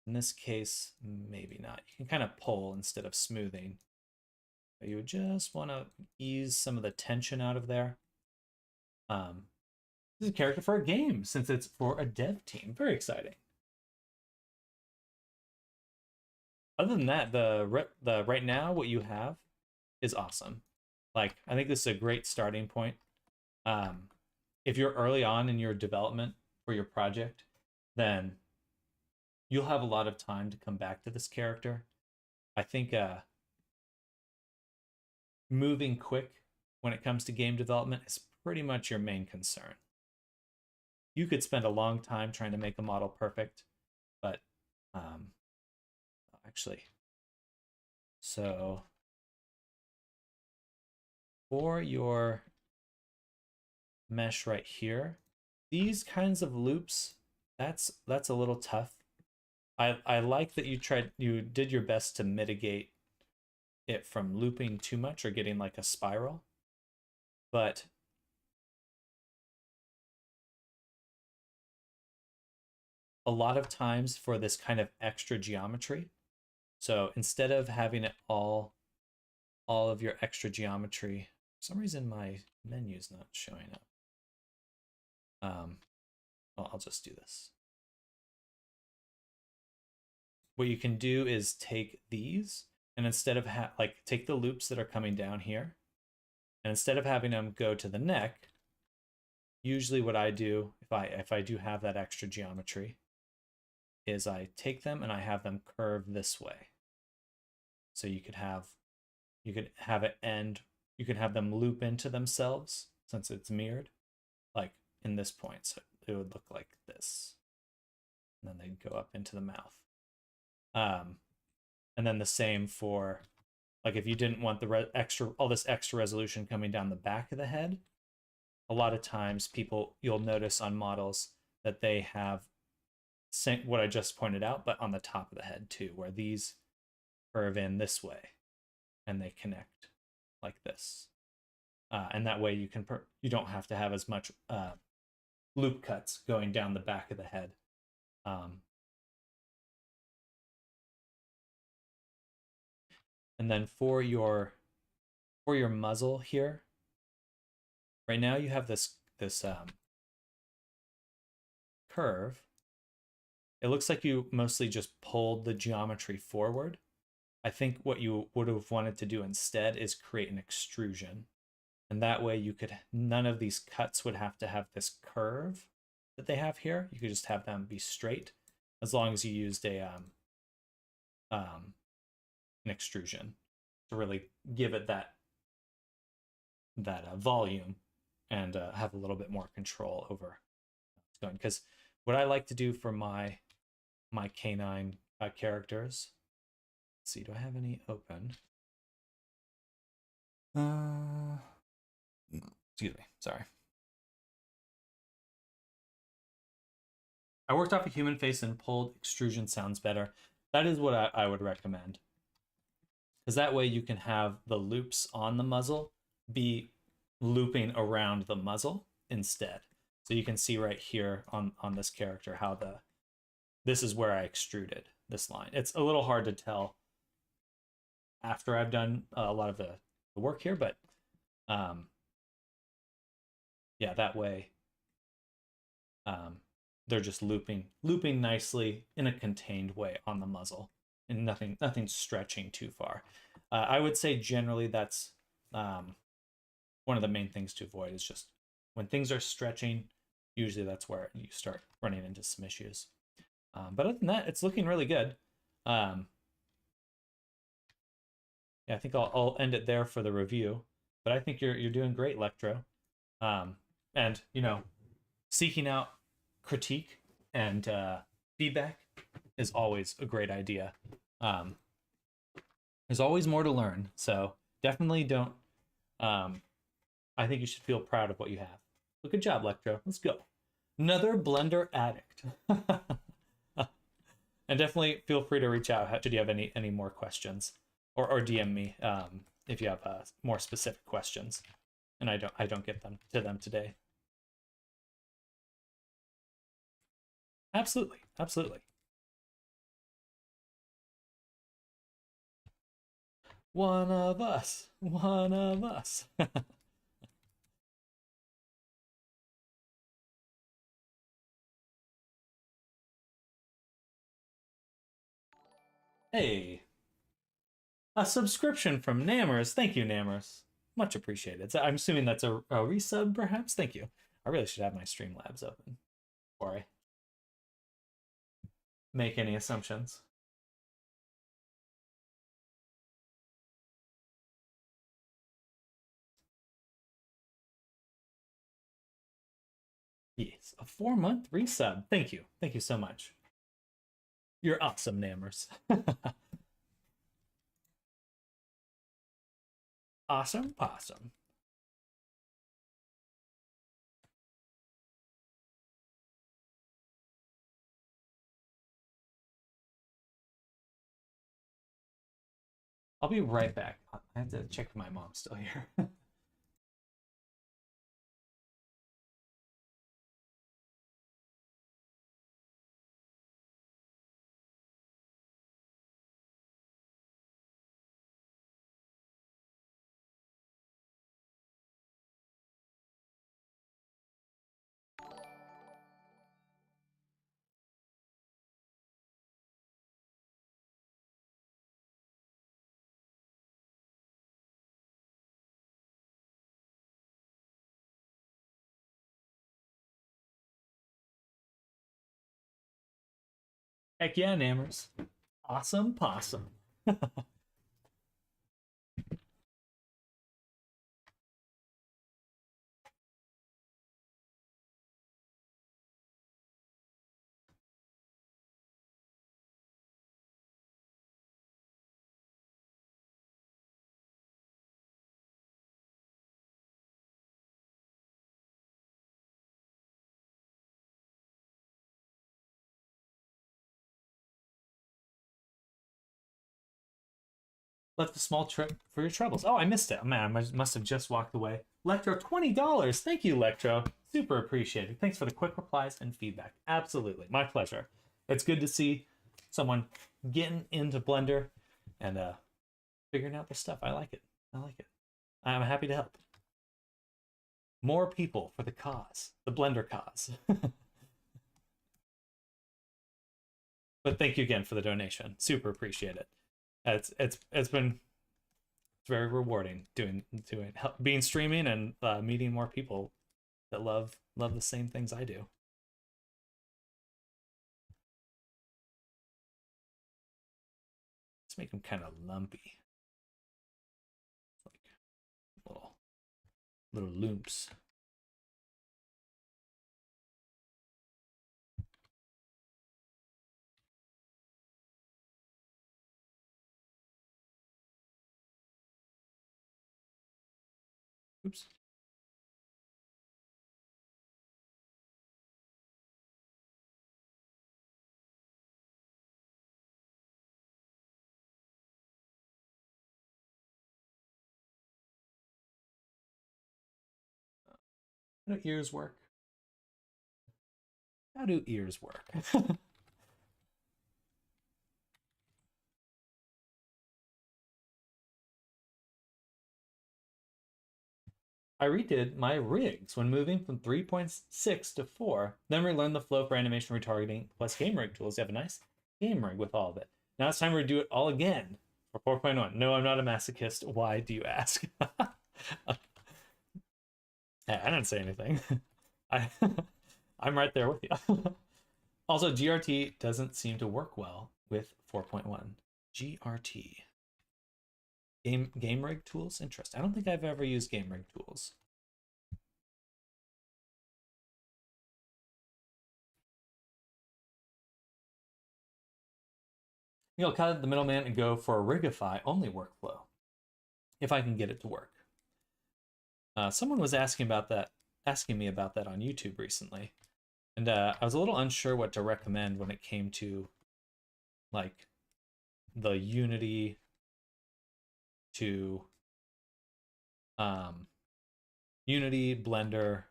in this case, maybe not. You can kind of pull instead of smoothing. But you would just want to ease some of the tension out of there. This is a character for a game since it's for a dev team. Very exciting. Other than that, the right now what you have is awesome. Like, I think this is a great starting point. If you're early on in your development for your project, then you'll have a lot of time to come back to this character. I think moving quick when it comes to game development is pretty much your main concern. You could spend a long time trying to make a model perfect, but actually, so for your mesh right here, these kinds of loops, that's a little tough. I like that you did your best to mitigate it from looping too much or getting like a spiral, but a lot of times for this kind of extra geometry, so instead of having it all of your extra geometry, for some reason my menu's not showing up. Well, I'll just do this. What you can do is take these, and instead of like take the loops that are coming down here, and instead of having them go to the neck, usually what I do if I do have that extra geometry is I take them and I have them curve this way. So you could have it end, you can have them loop into themselves since it's mirrored, like in this point. So it would look like this. And then they'd go up into the mouth. And then the same for, like, if you didn't want the all this extra resolution coming down the back of the head, a lot of times you'll notice on models that they have what I just pointed out, but on the top of the head too, where these curve in this way and they connect like this. And that way you don't have to have as much loop cuts going down the back of the head. And then for your muzzle here, right now you have this curve. It looks like you mostly just pulled the geometry forward. I think what you would have wanted to do instead is create an extrusion. And that way none of these cuts would have to have this curve that they have here. You could just have them be straight as long as you used an extrusion to really give it that volume and have a little bit more control over what's going. Because what I like to do for my canine characters, let's see, do I have any open? Excuse me, sorry. I worked off a human face and pulled extrusion sounds better. That is what I would recommend. Because that way you can have the loops on the muzzle be looping around the muzzle instead. So you can see right here on this character how this is where I extruded this line. It's a little hard to tell after I've done a lot of the work here, but yeah, that way they're just looping nicely in a contained way on the muzzle, and nothing stretching too far. I would say generally that's one of the main things to avoid, is just when things are stretching, usually that's where you start running into some issues. But other than that, it's looking really good. Yeah, I think I'll end it there for the review. But I think you're doing great, Lectro. And seeking out critique and feedback is always a great idea. There's always more to learn, so definitely don't. I think you should feel proud of what you have. But good job, Lectro. Let's go. Another Blender addict. And definitely feel free to reach out should you have any more questions, or DM me if you have more specific questions, and I don't get to them today. Absolutely. Absolutely. One of us. One of us. Hey, a subscription from Namers. Thank you, Namers. Much appreciated. So I'm assuming that's a resub, perhaps? Thank you. I really should have my Streamlabs open before I make any assumptions. Yes, a 4-month resub. Thank you. Thank you so much. You're awesome, Namers. Awesome possum. I'll be right back. I have to check if my mom's still here. Heck yeah, Namers. Awesome possum. Left a small trip for your troubles. Oh, I missed it. Oh, man, I must have just walked away. Lectro, $20. Thank you, Lectro. Super appreciated. Thanks for the quick replies and feedback. Absolutely. My pleasure. It's good to see someone getting into Blender and figuring out the stuff. I like it. I like it. I'm happy to help. More people for the cause, the Blender cause. But thank you again for the donation. Super appreciate it. It's been very rewarding doing being streaming and meeting more people that love the same things I do. Let's make them kind of lumpy, like little loops. Oops. How do ears work? How do ears work? I redid my rigs when moving from 3.6 to 4, then relearned the flow for animation retargeting plus game rig tools. You have a nice game rig with all of it. Now it's time to do it all again for 4.1. No, I'm not a masochist. Why do you ask? I didn't say anything. I, I'm right there with you. Also, GRT doesn't seem to work well with 4.1. GRT. Game rig tools? Interesting. I don't think I've ever used game rig tools. I'll cut the middleman and go for a Rigify only workflow if I can get it to work. Someone was asking me about that on YouTube recently, and I was a little unsure what to recommend when it came to like the Unity to Unity Blender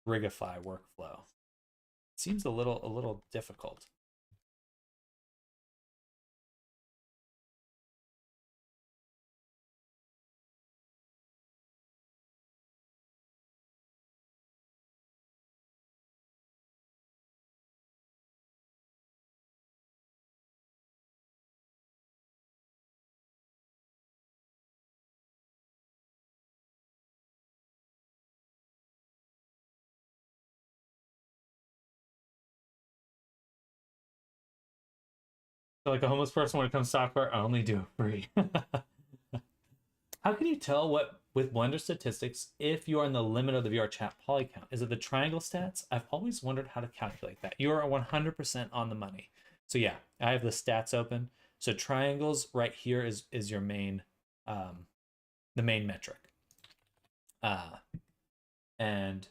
Rigify workflow. seems a little difficult. So like a homeless person when it comes to software, I only do it free. How can you tell what with Blender statistics if you are in the limit of the VR chat poly count? Is it the triangle stats? I've always wondered how to calculate that. You are 100% on the money. So yeah, I have the stats open. So triangles right here is your main the main metric. And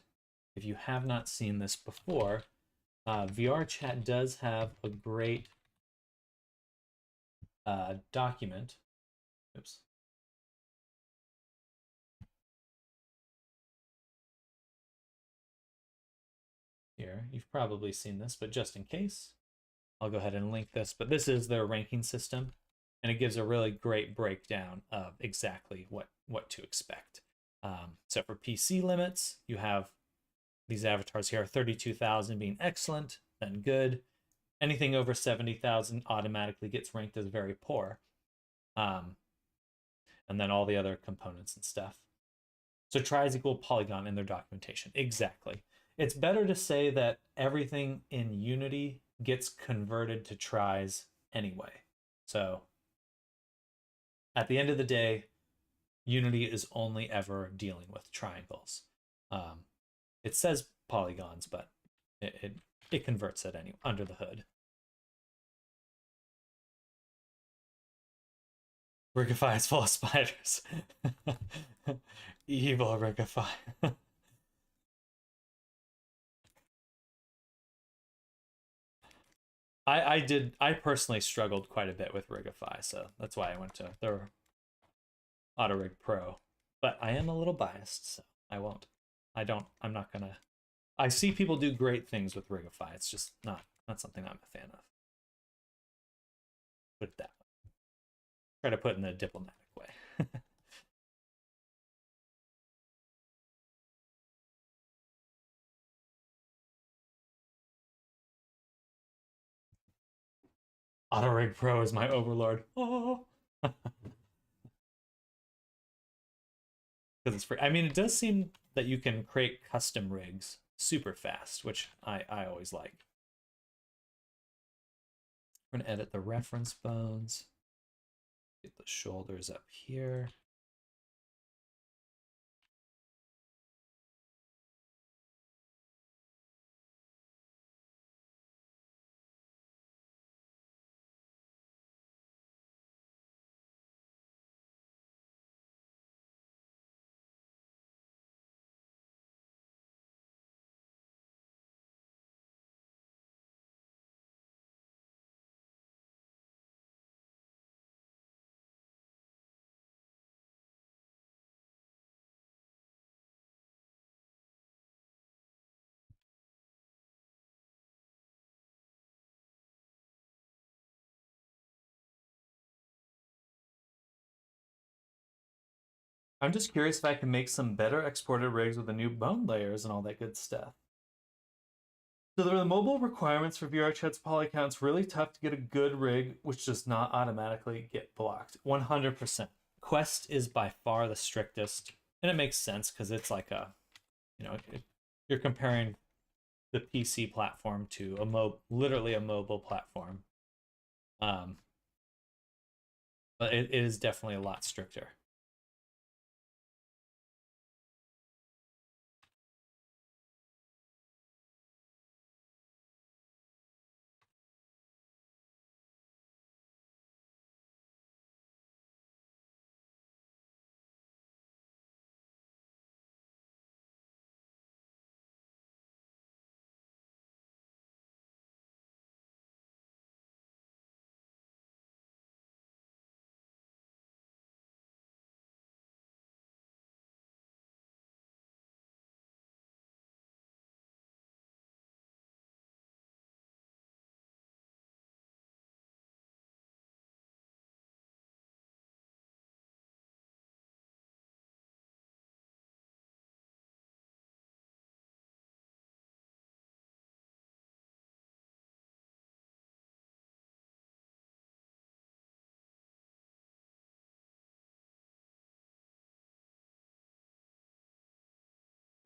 if you have not seen this before, VR chat does have a great document. Oops. Here, you've probably seen this, but just in case, I'll go ahead and link this. But this is their ranking system, and it gives a really great breakdown of exactly what to expect. So for PC limits, you have these avatars here, 32,000 being excellent, then good. Anything over 70,000 automatically gets ranked as very poor. And then all the other components and stuff. So tries equal polygon in their documentation. Exactly. It's better to say that everything in Unity gets converted to tries anyway. So at the end of the day, Unity is only ever dealing with triangles. It says polygons, but it converts it anyway under the hood. Rigify is full of spiders. Evil Rigify. I personally struggled quite a bit with Rigify, so that's why I went to their Autorig Pro. But I am a little biased, so I won't. I'm not gonna. I see people do great things with Rigify. It's just not something I'm a fan of. Put it that way. Try to put it in a diplomatic way. Autorig Pro is my overlord. Oh. Because it's free. I mean, it does seem that you can create custom rigs super fast, which I always like. We're gonna edit the reference bones. Get the shoulders up here. I'm just curious if I can make some better exported rigs with the new bone layers and all that good stuff. So the mobile requirements for VRChat's polycount's really tough to get a good rig which does not automatically get blocked. 100%. Quest is by far the strictest, and it makes sense because it's like a, you're comparing the PC platform to literally a mobile platform. But it is definitely a lot stricter.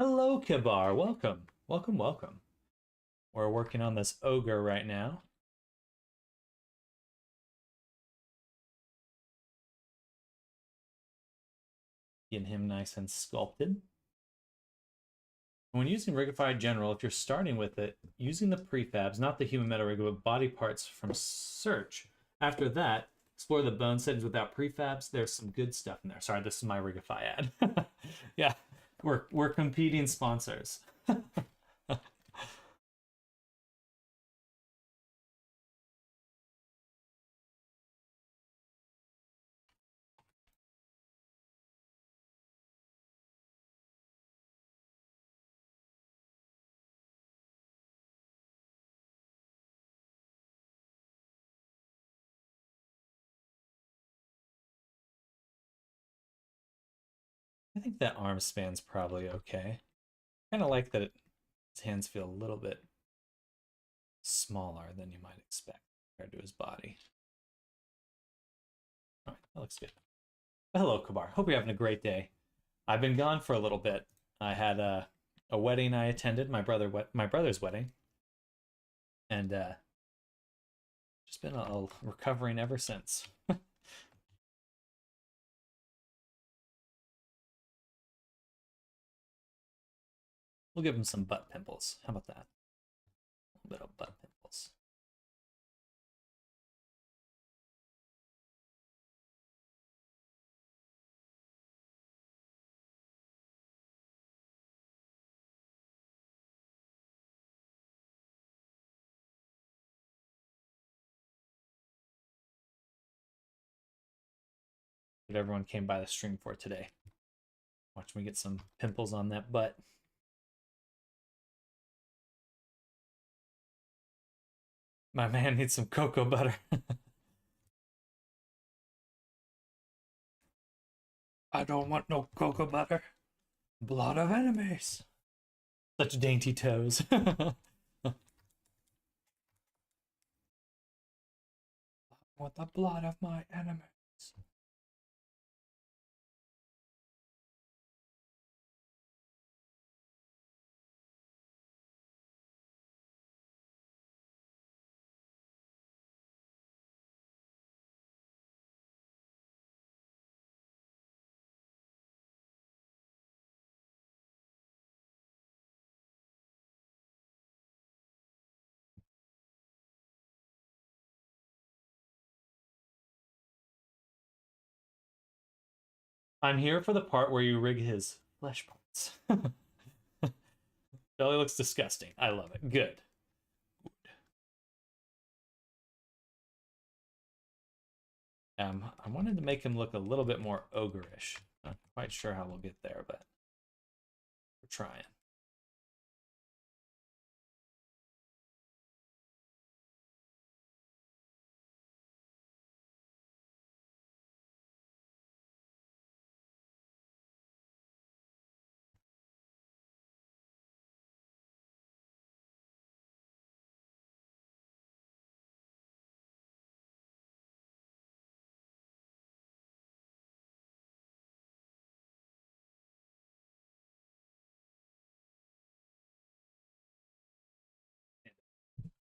Hello, Kibar. Welcome. Welcome, welcome. We're working on this ogre right now. Getting him nice and sculpted. When using Rigified General, if you're starting with it, using the prefabs, not the human metal rig, but body parts from search. After that, explore the bone settings without prefabs. There's some good stuff in there. Sorry, this is my Rigify ad. Yeah, we're competing sponsors. I think that arm span's probably okay. Kind of like that his hands feel a little bit smaller than you might expect compared to his body. All right, that looks good. Hello, Kabar. Hope you're having a great day. I've been gone for a little bit. I had a wedding I attended, my brother's wedding, and just been recovering ever since. We'll give him some butt pimples. How about that? A little bit of butt pimples. What everyone came by the stream for today. Watch me get some pimples on that butt. My man needs some cocoa butter. I don't want no cocoa butter. Blood of enemies. Such dainty toes. Want the blood of my enemies. I'm here for the part where you rig his flesh points. Belly looks disgusting. I love it. Good. I wanted to make him look a little bit more ogreish. Not quite sure how we'll get there, but we're trying.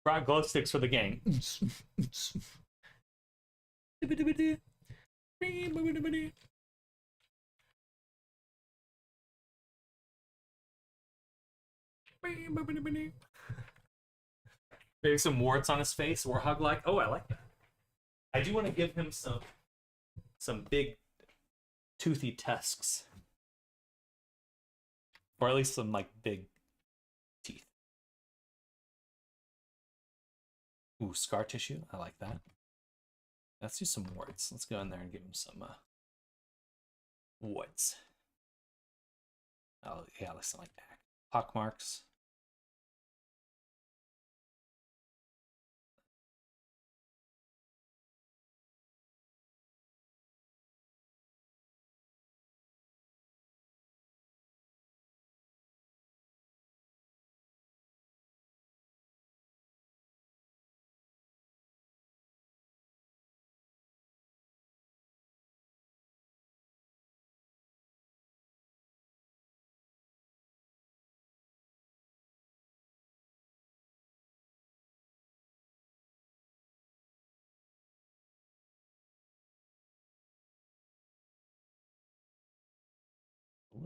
Brought glow sticks for the gang. Maybe some warts on his face, warhog like. Oh, I like that. I do want to give him some big toothy tusks. Or at least some like big teeth. Ooh, scar tissue. I like that. Let's do some warts. Let's go in there and give him some warts. Oh, yeah, looks like that. Pock marks.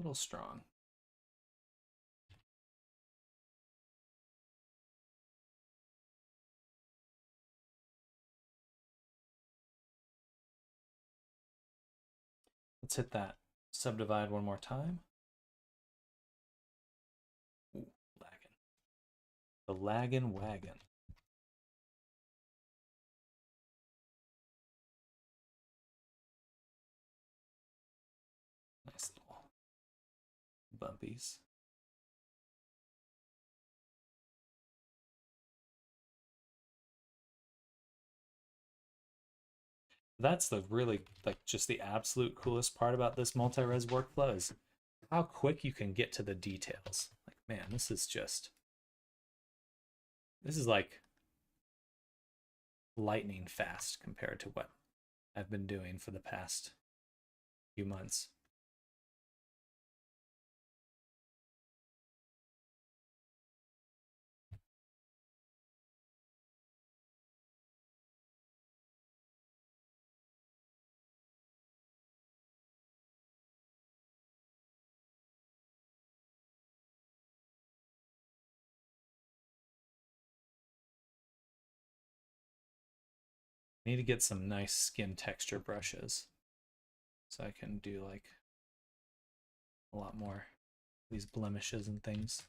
little strong. Let's hit that subdivide one more time. Ooh, lagging. The lagging wagon. Nice little bumpies. That's the really, like, just the absolute coolest part about this multi-res workflow is how quick you can get to the details. Like, man, this is like lightning fast compared to what I've been doing for the past few months. Need to get some nice skin texture brushes so I can do like a lot more these blemishes and things.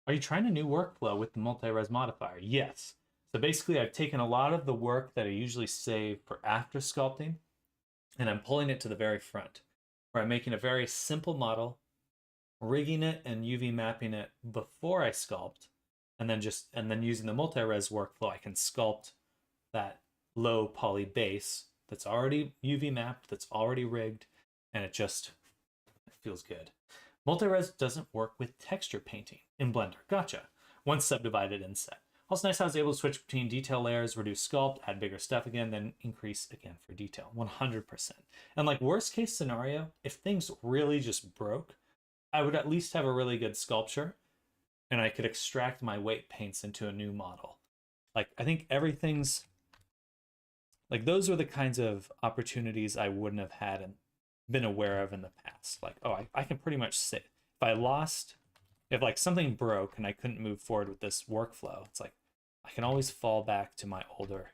Are you trying a new workflow with the multi-res modifier? Yes. So basically I've taken a lot of the work that I usually save for after sculpting and I'm pulling it to the very front where I'm making a very simple model, rigging it and UV mapping it before I sculpt, and then using the multi-res workflow, I can sculpt that low poly base that's already UV mapped, that's already rigged, and it feels good. Multi-res doesn't work with texture painting in Blender. Gotcha. Once subdivided and set. Also nice I was able to switch between detail layers, reduce sculpt, add bigger stuff again, then increase again for detail. 100%. And like worst case scenario, if things really just broke, I would at least have a really good sculpture and I could extract my weight paints into a new model. Like I think everything's like those are the kinds of opportunities I wouldn't have had and been aware of in the past. Like, oh, I can pretty much say if like something broke and I couldn't move forward with this workflow, it's like I can always fall back to my older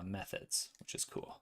methods, which is cool.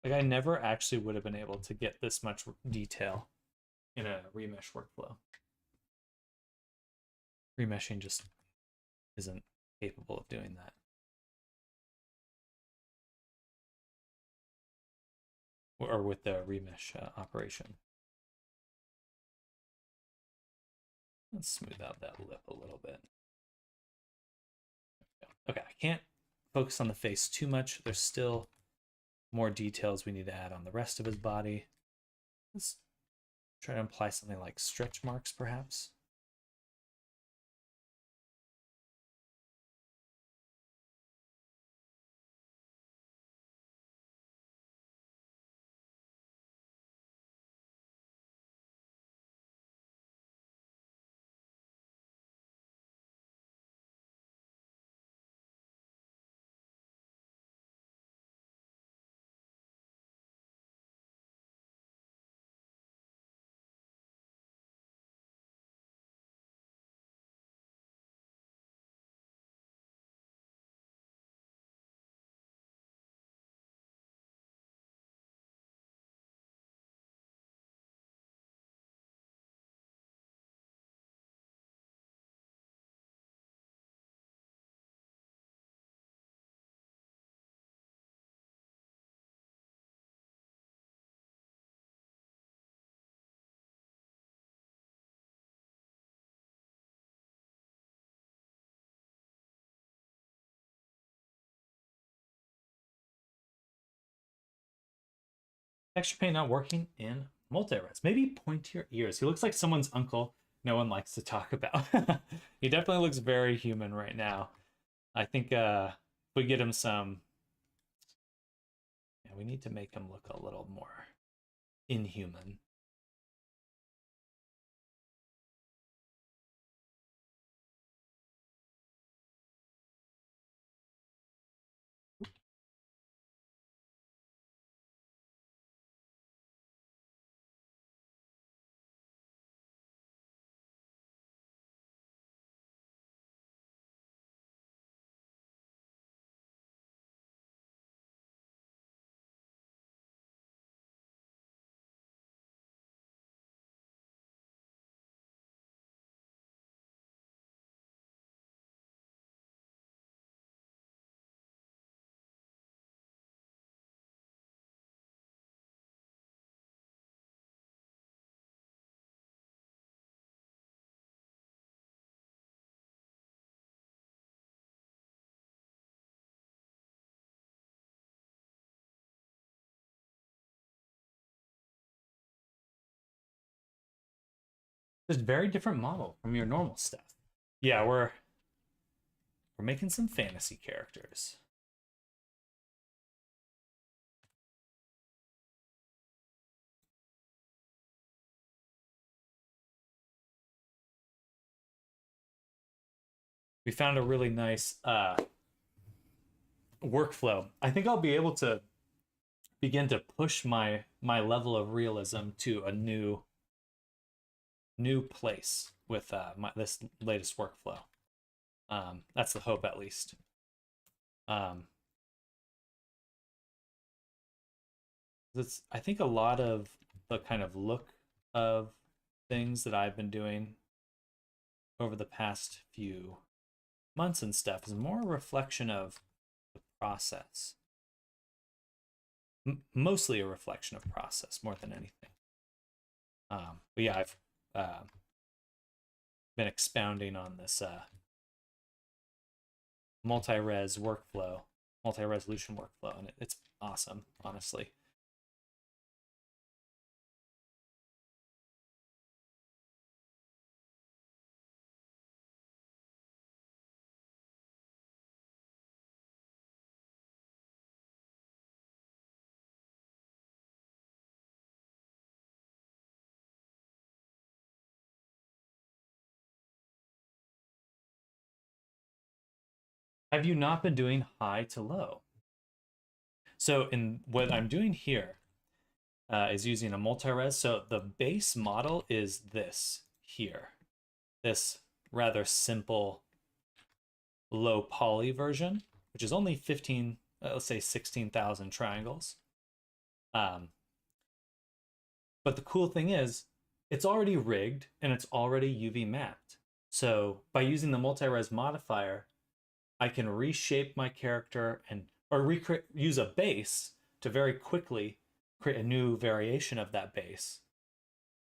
Like I never actually would have been able to get this much detail in a remesh workflow. Remeshing just isn't capable of doing that. Or with the remesh operation. Let's smooth out that lip a little bit. Okay, I can't focus on the face too much. There's still more details we need to add on the rest of his body. Let's try to imply something like stretch marks, perhaps. Texture paint not working in multi-res. Maybe pointier ears. He looks like someone's uncle no one likes to talk about. He definitely looks very human right now. I think if we get him some, yeah, we need to make him look a little more inhuman. Just very different model from your normal stuff. Yeah, we're making some fantasy characters. We found a really nice workflow. I think I'll be able to begin to push my level of realism to a new place with this latest workflow. That's the hope, at least. Um, I think a lot of the kind of look of things that I've been doing over the past few months and stuff is more a reflection of the process. Mostly a reflection of process more than anything. But yeah, I've been expounding on this multi-res workflow, multi-resolution workflow, and it's awesome, honestly. Have you not been doing high to low? So in what I'm doing here is using a multi-res. So the base model is this here, this rather simple low poly version, which is only 15, let's say 16,000 triangles. But the cool thing is it's already rigged and it's already UV mapped. So by using the multi-res modifier, I can reshape my character and or recreate use a base to very quickly create a new variation of that base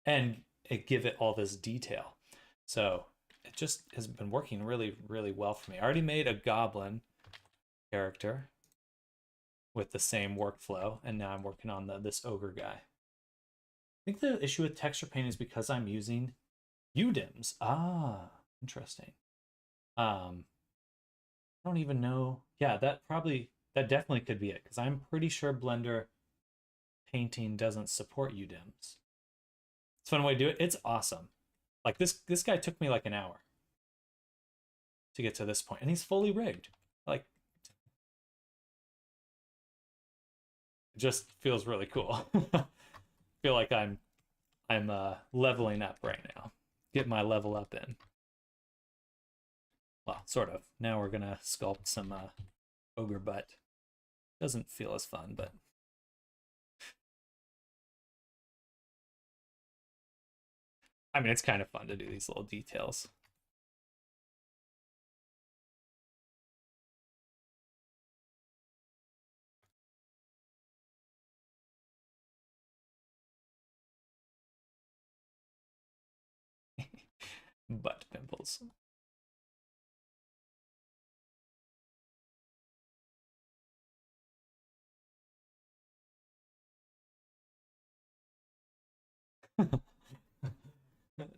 and give it all this detail. So it just has been working really, really well for me. I already made a goblin character with the same workflow, and now I'm working on this ogre guy. I think the issue with texture paint is because I'm using UDIMs. Ah, interesting. I don't even know. Yeah, that definitely could be it because I'm pretty sure Blender painting doesn't support UDIMs. It's a fun way to do it. It's awesome. Like this guy took me like an hour to get to this point, and he's fully rigged. Like, it just feels really cool. Feel like I'm leveling up right now. Get my level up in. Well, sort of. Now we're gonna sculpt some ogre butt. Doesn't feel as fun, but I mean it's kind of fun to do these little details. Butt pimples.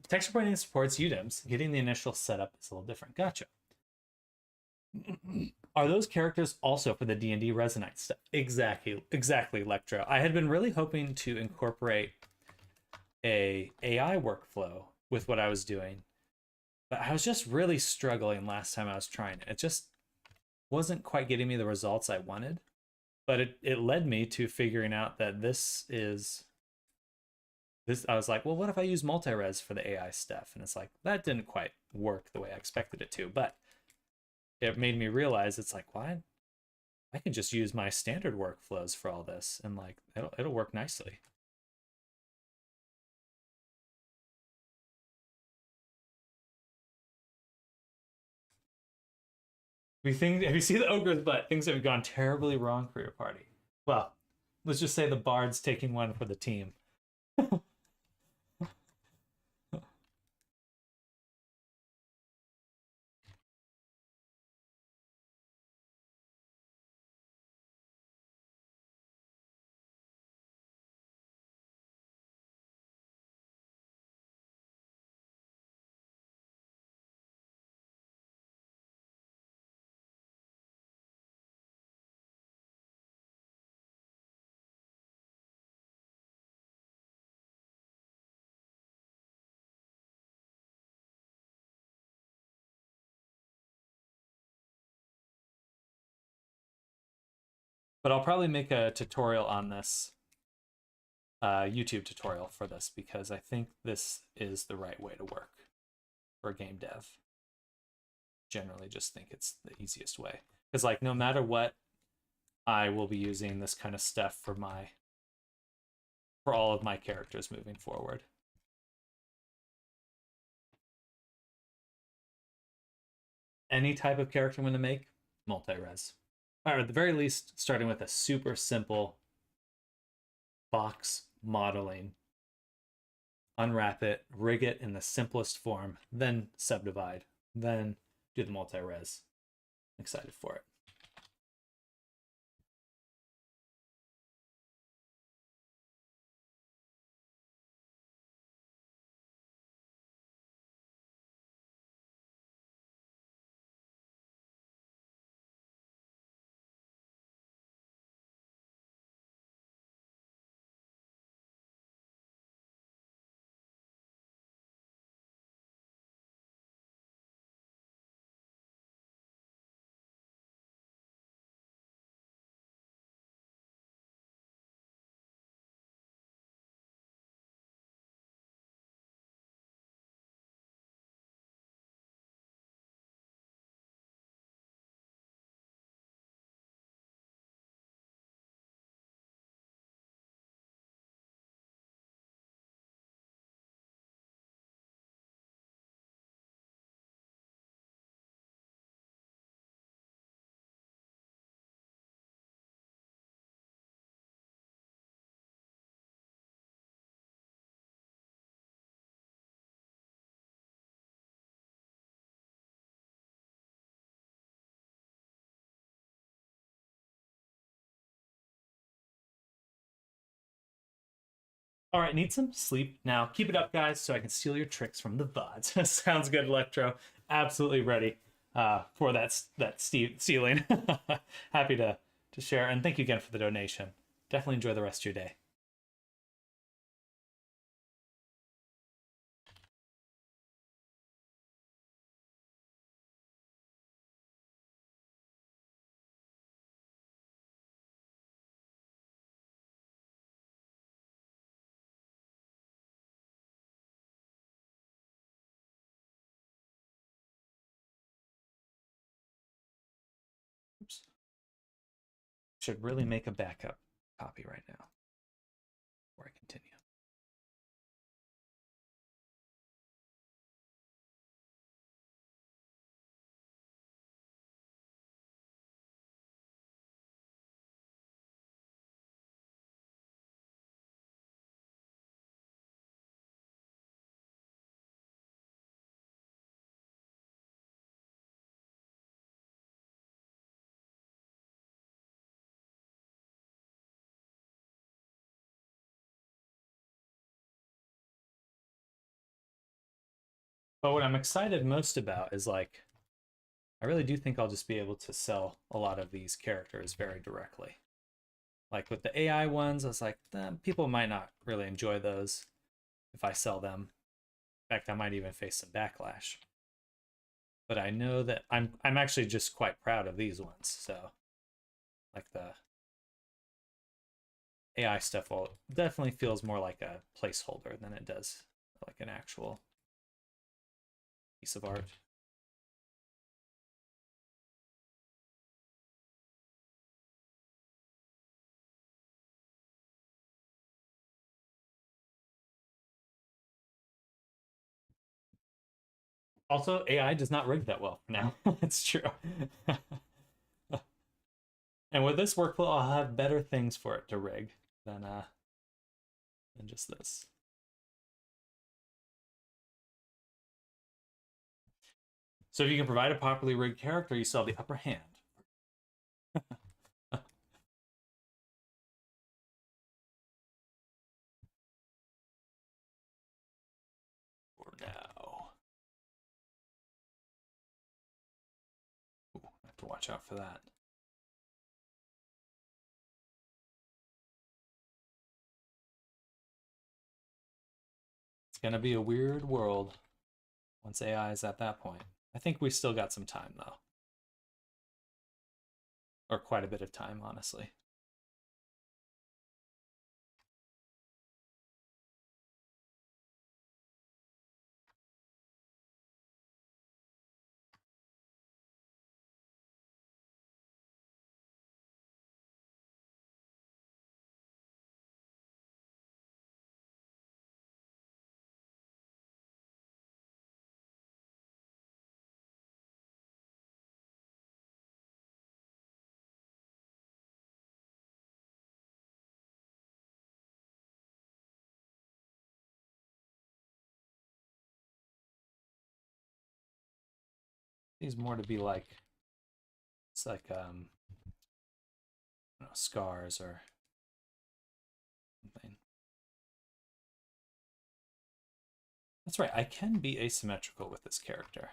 Texture pointing supports UDIMs. Getting the initial setup is a little different. Gotcha. Are those characters also for the D&D Resonite stuff? Exactly, Electro. I had been really hoping to incorporate a AI workflow with what I was doing, but I was just really struggling last time I was trying it. It just wasn't quite getting me the results I wanted, but it led me to figuring out that this. I was like, well, what if I use multi-res for the AI stuff? And it's like, that didn't quite work the way I expected it to, but it made me realize it's like, why? I can just use my standard workflows for all this, and like it'll work nicely. Have you seen the ogre's butt? Things have gone terribly wrong for your party. Well, let's just say the bard's taking one for the team. But I'll probably make a tutorial on this, YouTube tutorial for this, because I think this is the right way to work for game dev. Generally, just think it's the easiest way, because like no matter what, I will be using this kind of stuff for all of my characters moving forward. Any type of character I'm going to make, multi-res. Or at the very least, starting with a super simple box modeling. Unwrap it, rig it in the simplest form, then subdivide, then do the multi-res. Excited for it. All right, need some sleep now. Keep it up, guys, so I can steal your tricks from the VODs. Sounds good, Electro. Absolutely ready for that stealing. Happy to share, and thank you again for the donation. Definitely enjoy the rest of your day. Oops. Should really make a backup copy right now before I continue. But what I'm excited most about is like, I really do think I'll just be able to sell a lot of these characters very directly. Like with the AI ones, I was like, people might not really enjoy those if I sell them. In fact, I might even face some backlash. But I know that I'm actually just quite proud of these ones. So like the AI stuff will definitely feels more like a placeholder than it does like an actual piece of art. Also, AI does not rig that well now. It's true. And with this workflow, I'll have better things for it to rig than just this. So if you can provide a properly rigged character, you still have the upper hand. For now. Ooh, I have to watch out for that. It's gonna be a weird world once AI is at that point. I think we still got some time though. Or quite a bit of time, honestly. Needs more to be like it's like I don't know, scars or something. That's right, I can be asymmetrical with this character.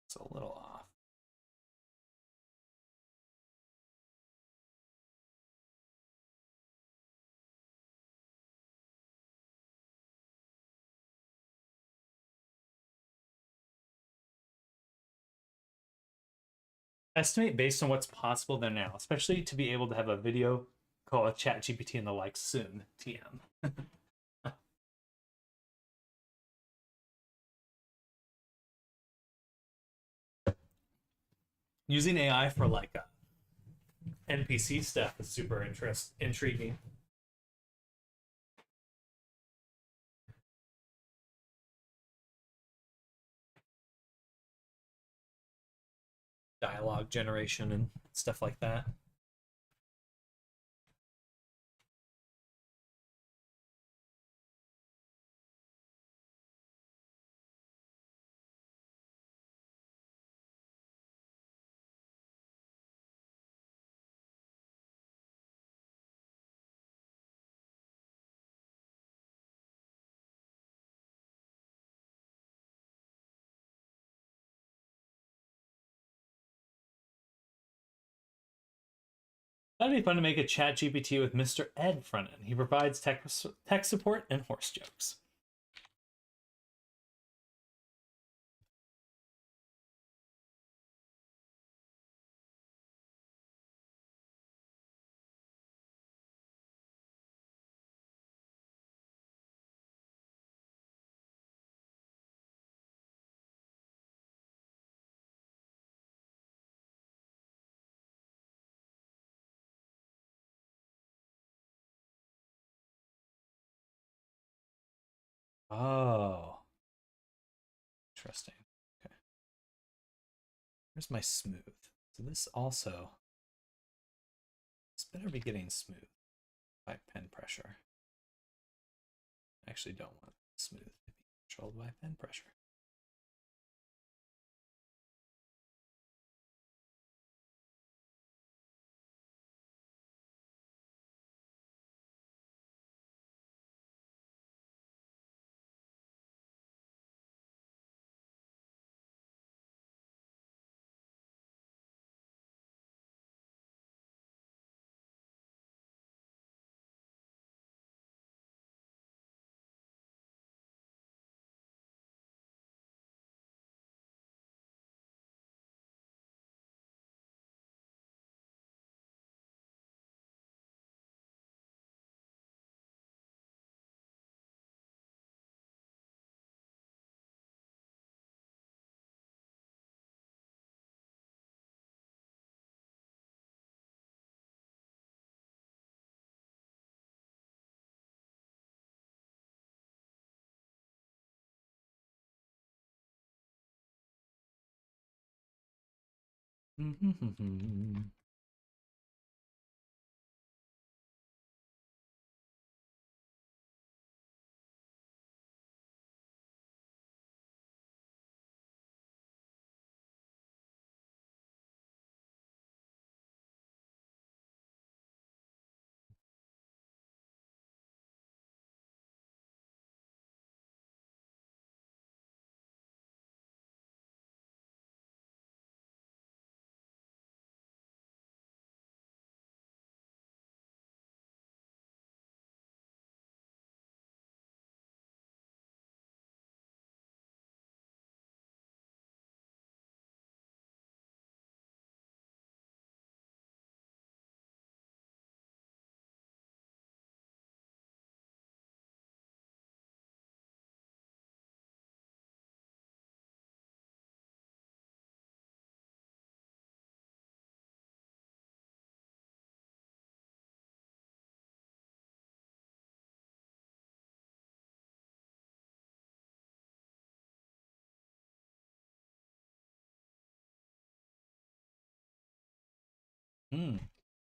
It's a little off. Estimate based on what's possible there now, especially to be able to have a video call a chat GPT and the like soon. TM. Using AI for like NPC stuff is super intriguing. Dialogue generation and stuff like that. That'd be fun to make a chat GPT with Mr. Ed front end. He provides tech support and horse jokes. Oh, interesting. Okay. Where's my smooth? So this also, this better be getting smooth by pen pressure. I actually don't want smooth to be controlled by pen pressure.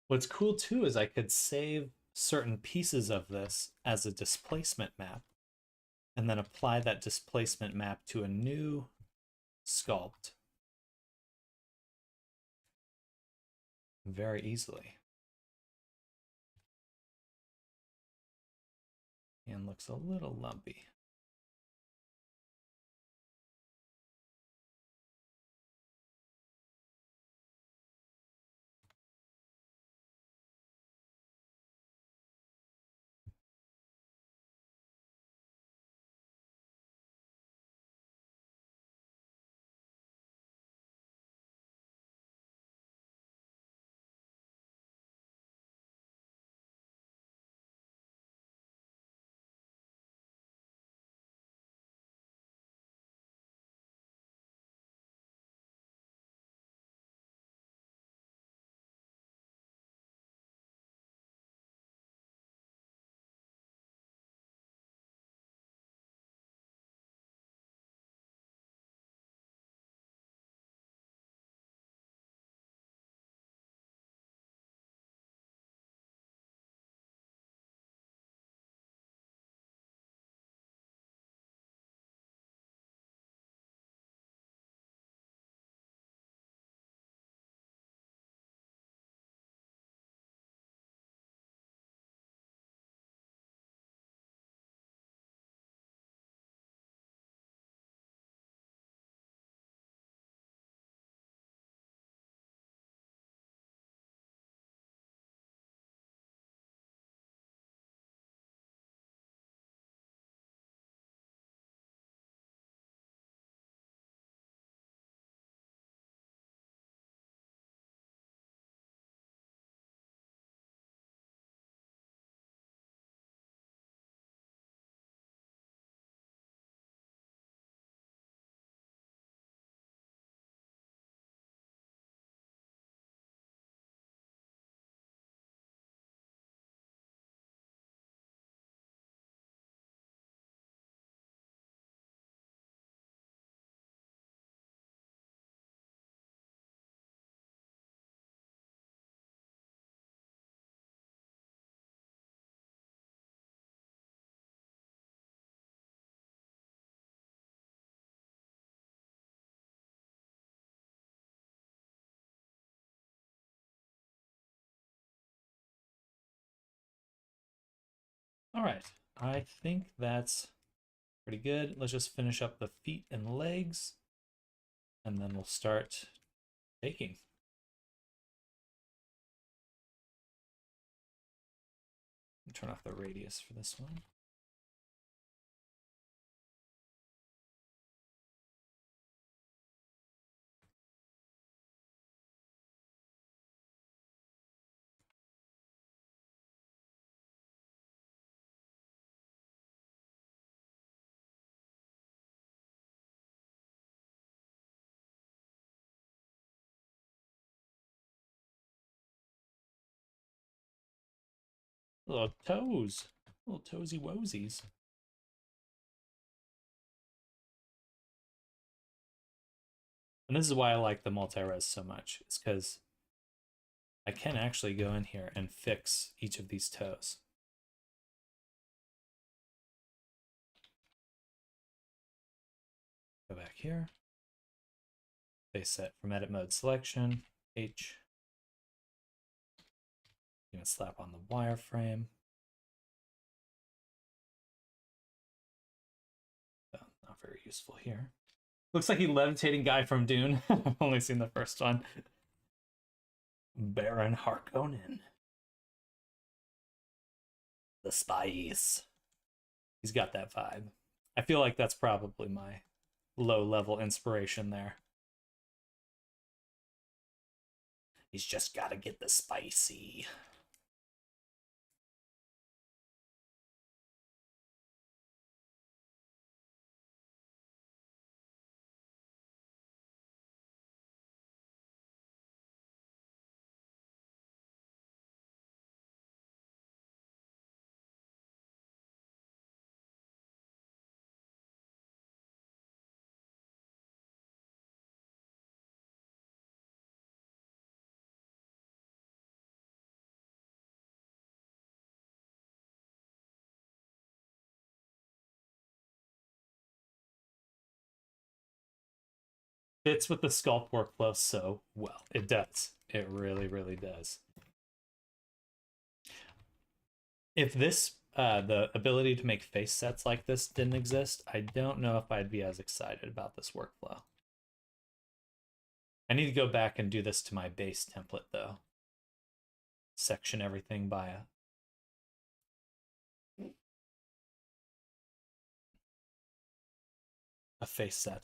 What's cool too is I could save certain pieces of this as a displacement map and then apply that displacement map to a new sculpt very easily. And looks a little lumpy. All right, I think that's pretty good. Let's just finish up the feet and legs, and then we'll start baking. Turn off the radius for this one. Little toes. Little toesy woesies. And this is why I like the multi-res so much. It's because I can actually go in here and fix each of these toes. Go back here. Face set from edit mode selection. H. I'm gonna slap on the wireframe. Oh, not very useful here. Looks like a levitating guy from Dune. I've only seen the first one. Baron Harkonnen. The spice. He's got that vibe. I feel like that's probably my low-level inspiration there. He's just gotta get the spicy. Fits with the sculpt workflow so well. It does. It really, really does. If this, the ability to make face sets like this didn't exist, I don't know if I'd be as excited about this workflow. I need to go back and do this to my base template though. Section everything by a face set.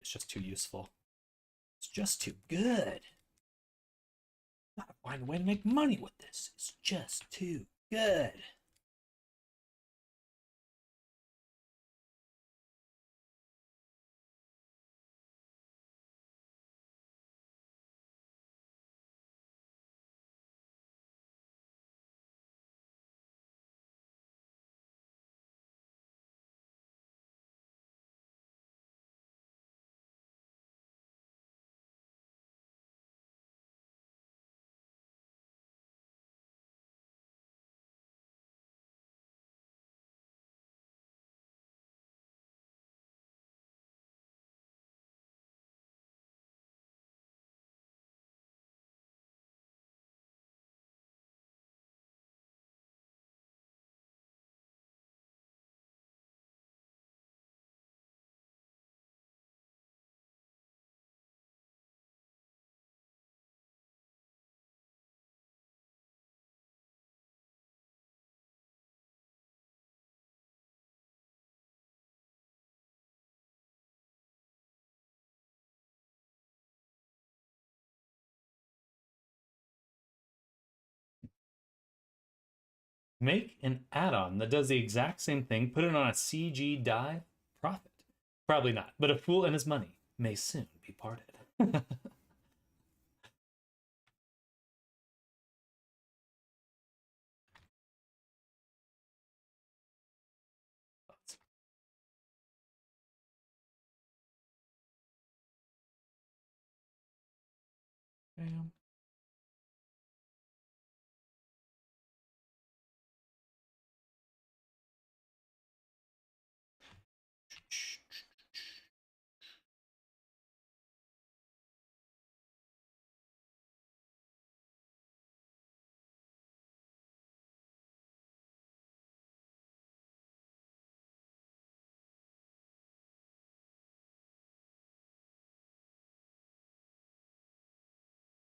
It's just too useful. It's just too good. Gotta find a way to make money with this. It's just too good. Make an add-on that does the exact same thing, put it on a CG die, profit. Probably not, but a fool and his money may soon be parted. Bam.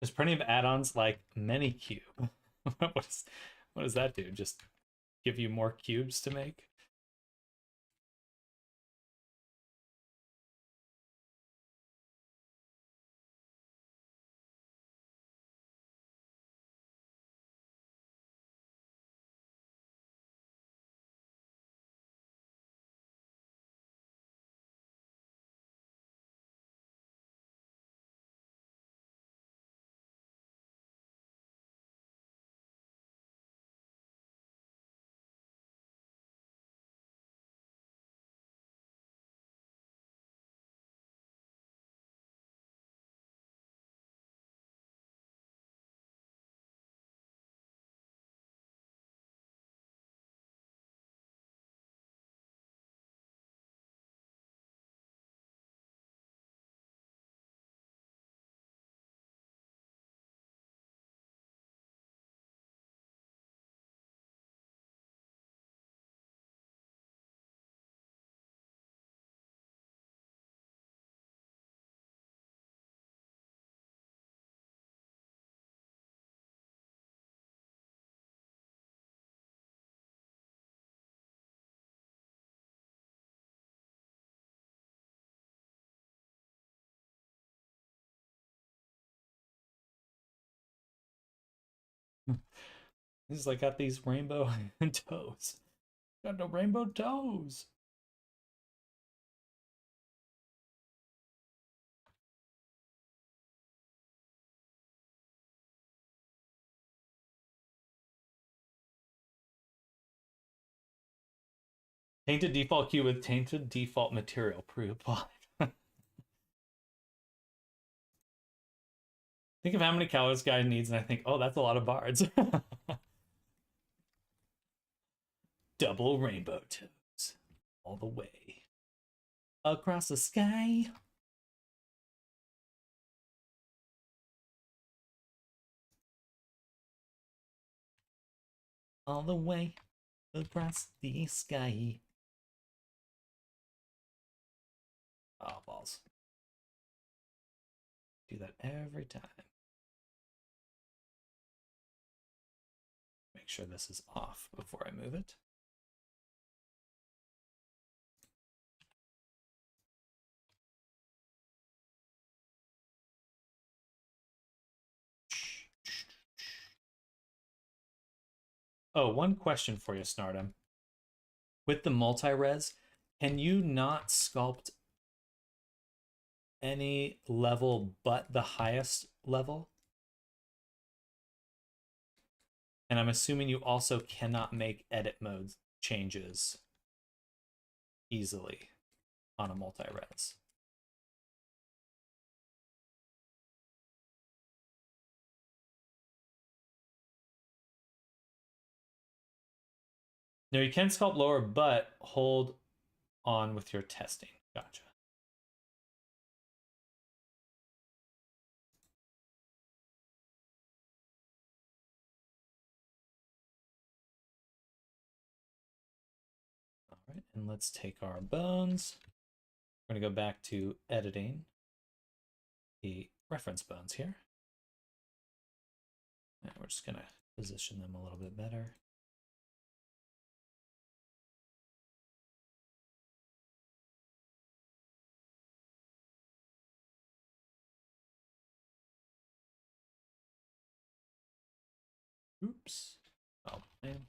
There's plenty of add-ons like Manycube. What does that do? Just give you more cubes to make? This is like got these rainbow toes. Got no rainbow toes. Tainted default cube with tainted default material pre-applied. Think of how many calories guy needs, and I think, oh, that's a lot of bards. Double rainbow toes. All the way. Across the sky. All the way across the sky. Oh, balls. Do that every time. Make sure this is off before I move it. Oh, one question for you, Snardum. With the multi-res, can you not sculpt any level but the highest level? And I'm assuming you also cannot make edit mode changes easily on a multi-res. No, you can sculpt lower, but hold on with your testing. Gotcha. All right, and let's take our bones. We're going to go back to editing the reference bones here. And we're just going to position them a little bit better. Oops. Oh, man.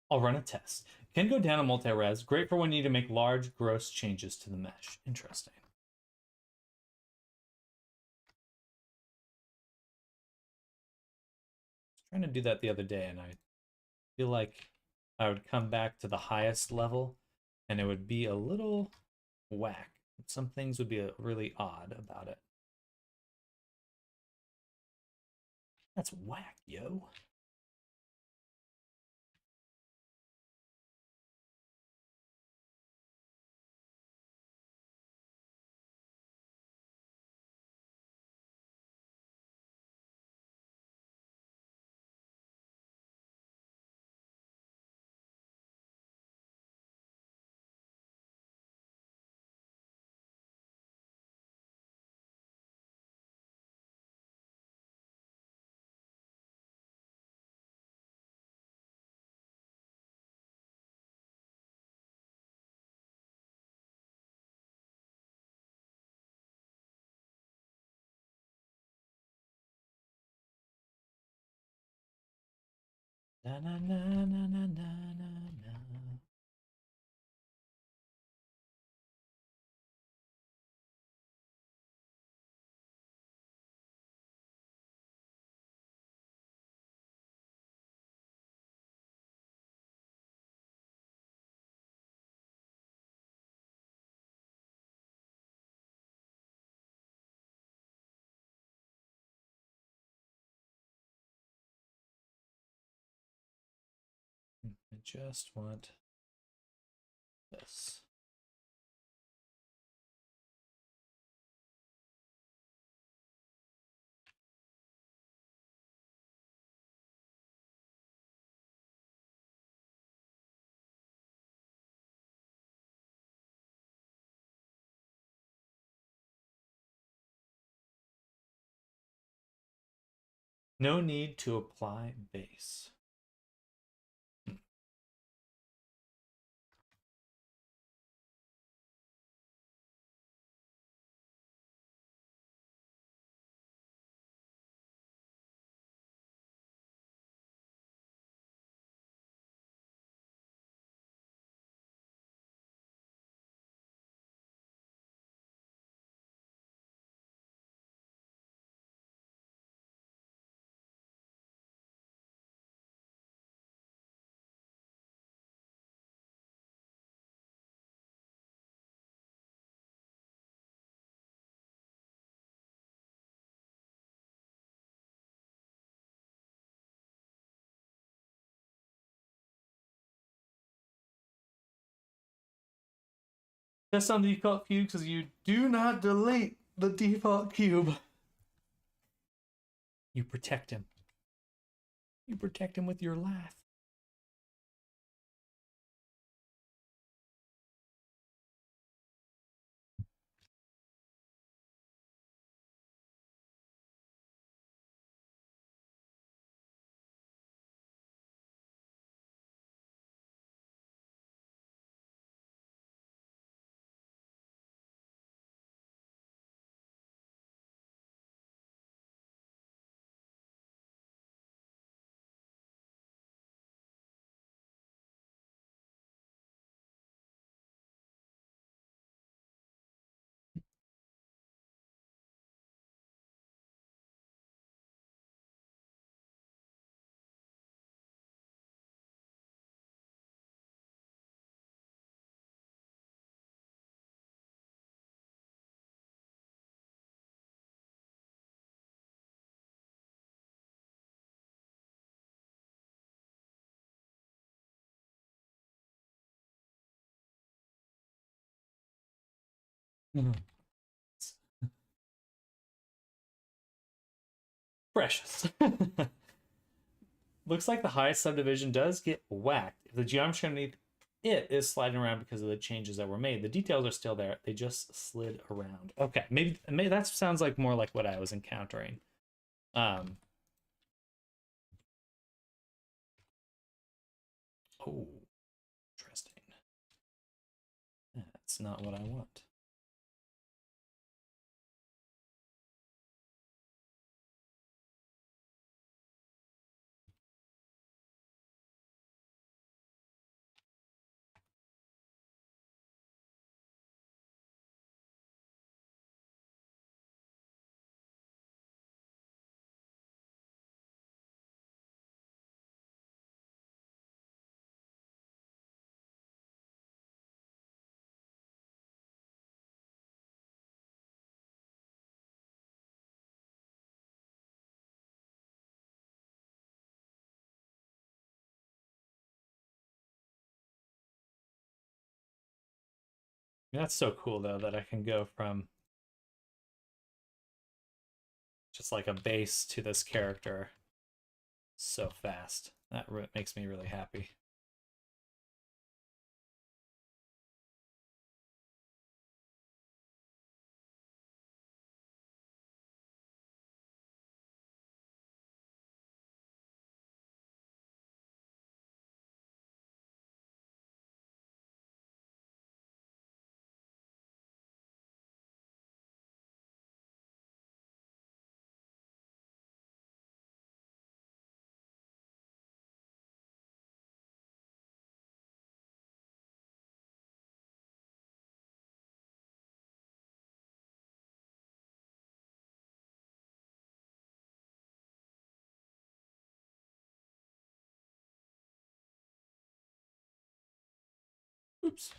I'll run a test. Can go down a multi-res. Great for when you need to make large, gross changes to the mesh. Interesting. I was trying to do that the other day, and I feel like I would come back to the highest level, and it would be a little whack. Some things would be really odd about it. That's whack, yo. Na na na na na na na na. I just want this. No need to apply base. Just on the default cube because you do not delete the default cube. You protect him. You protect him with your laugh. Precious. Looks like the highest subdivision does get whacked. If the geometry underneath it is sliding around because of the changes that were made, the details are still there. They just slid around. Okay, maybe that sounds like more like what I was encountering. Oh, interesting. That's not what I want. That's so cool though that I can go from just like a base to this character so fast. That makes me really happy. Oops.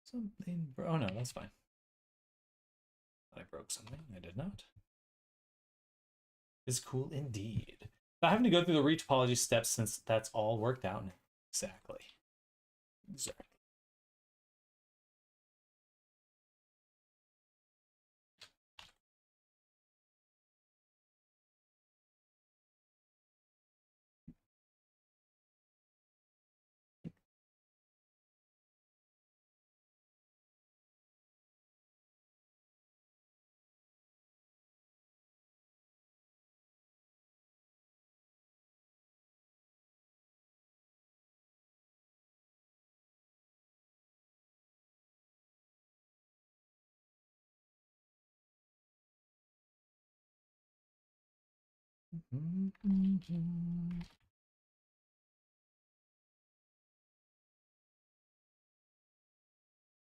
Something. Oh no, that's fine. I broke something. I did not. Is cool indeed. Not having to go through the reach topology steps since that's all worked out now. Exactly. Exactly.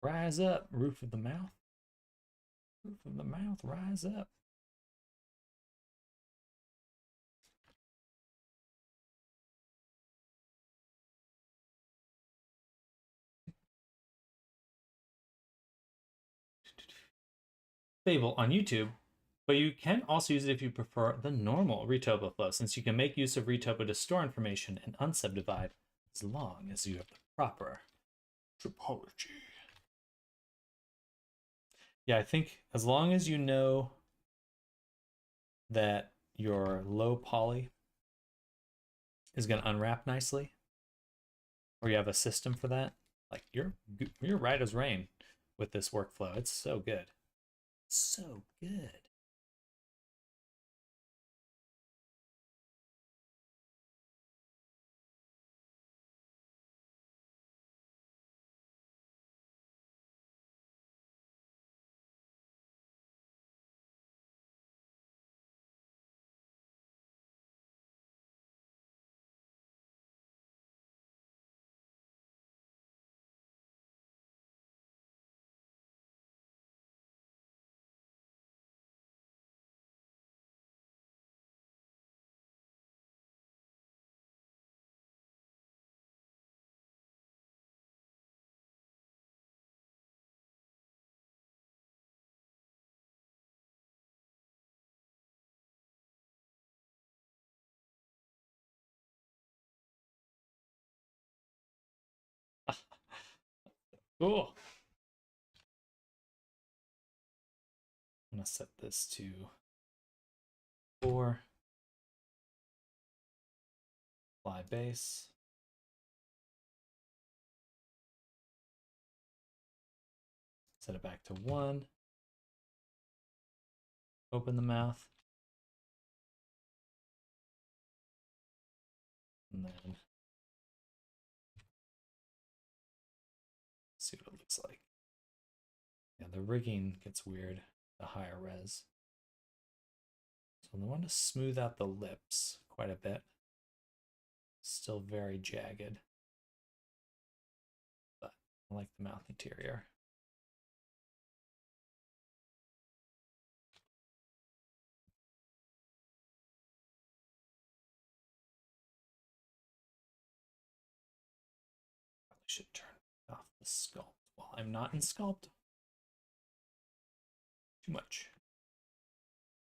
Rise up, roof of the mouth. Roof of the mouth, rise up. Stable on YouTube, but you can also use it if you prefer the normal retopo flow, since you can make use of retopo to store information and unsubdivide as long as you have the proper topology. Yeah, I think as long as you know that your low poly is going to unwrap nicely, or you have a system for that, like you're right as rain with this workflow. It's so good. So good. Cool. I'm going to set this to 4. Apply base. Set it back to 1. Open the mouth. And then see what it looks like. Yeah, the rigging gets weird, the higher res. So I want to smooth out the lips quite a bit. Still very jagged, but I like the mouth interior. Probably should turn off the sculpt while I'm not in sculpt. Too much.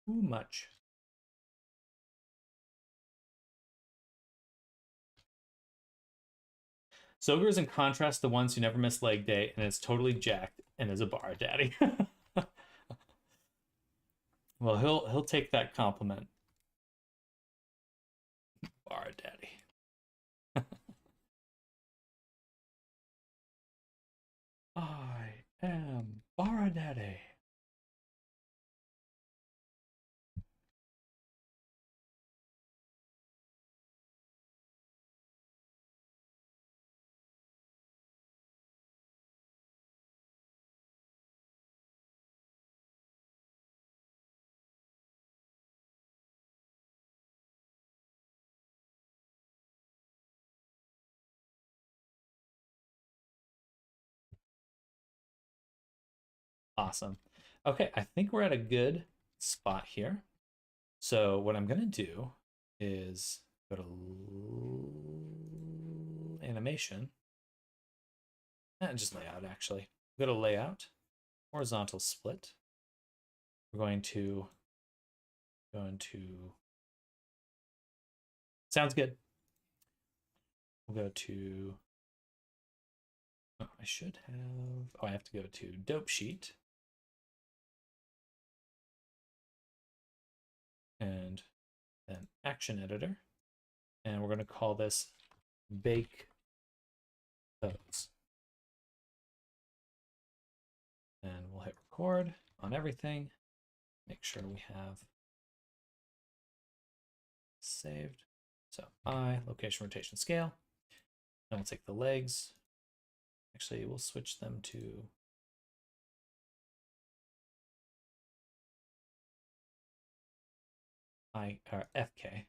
Too much. Soger is in contrast to ones who never miss leg day and is totally jacked and is a bar daddy. Well, he'll take that compliment. Bar daddy. I am bar daddy. Awesome. Okay, I think we're at a good spot here. So what I'm gonna do is go to animation Just layout, actually. Go to layout, horizontal split. We're going to go into, sounds good. We'll go to, oh, I should have, oh, I have to go to dope sheet. And then action editor. And we're going to call this bake those. And we'll hit record on everything. Make sure we have saved. So location, rotation, scale. Then we'll take the legs. Actually, we'll switch them to or FK.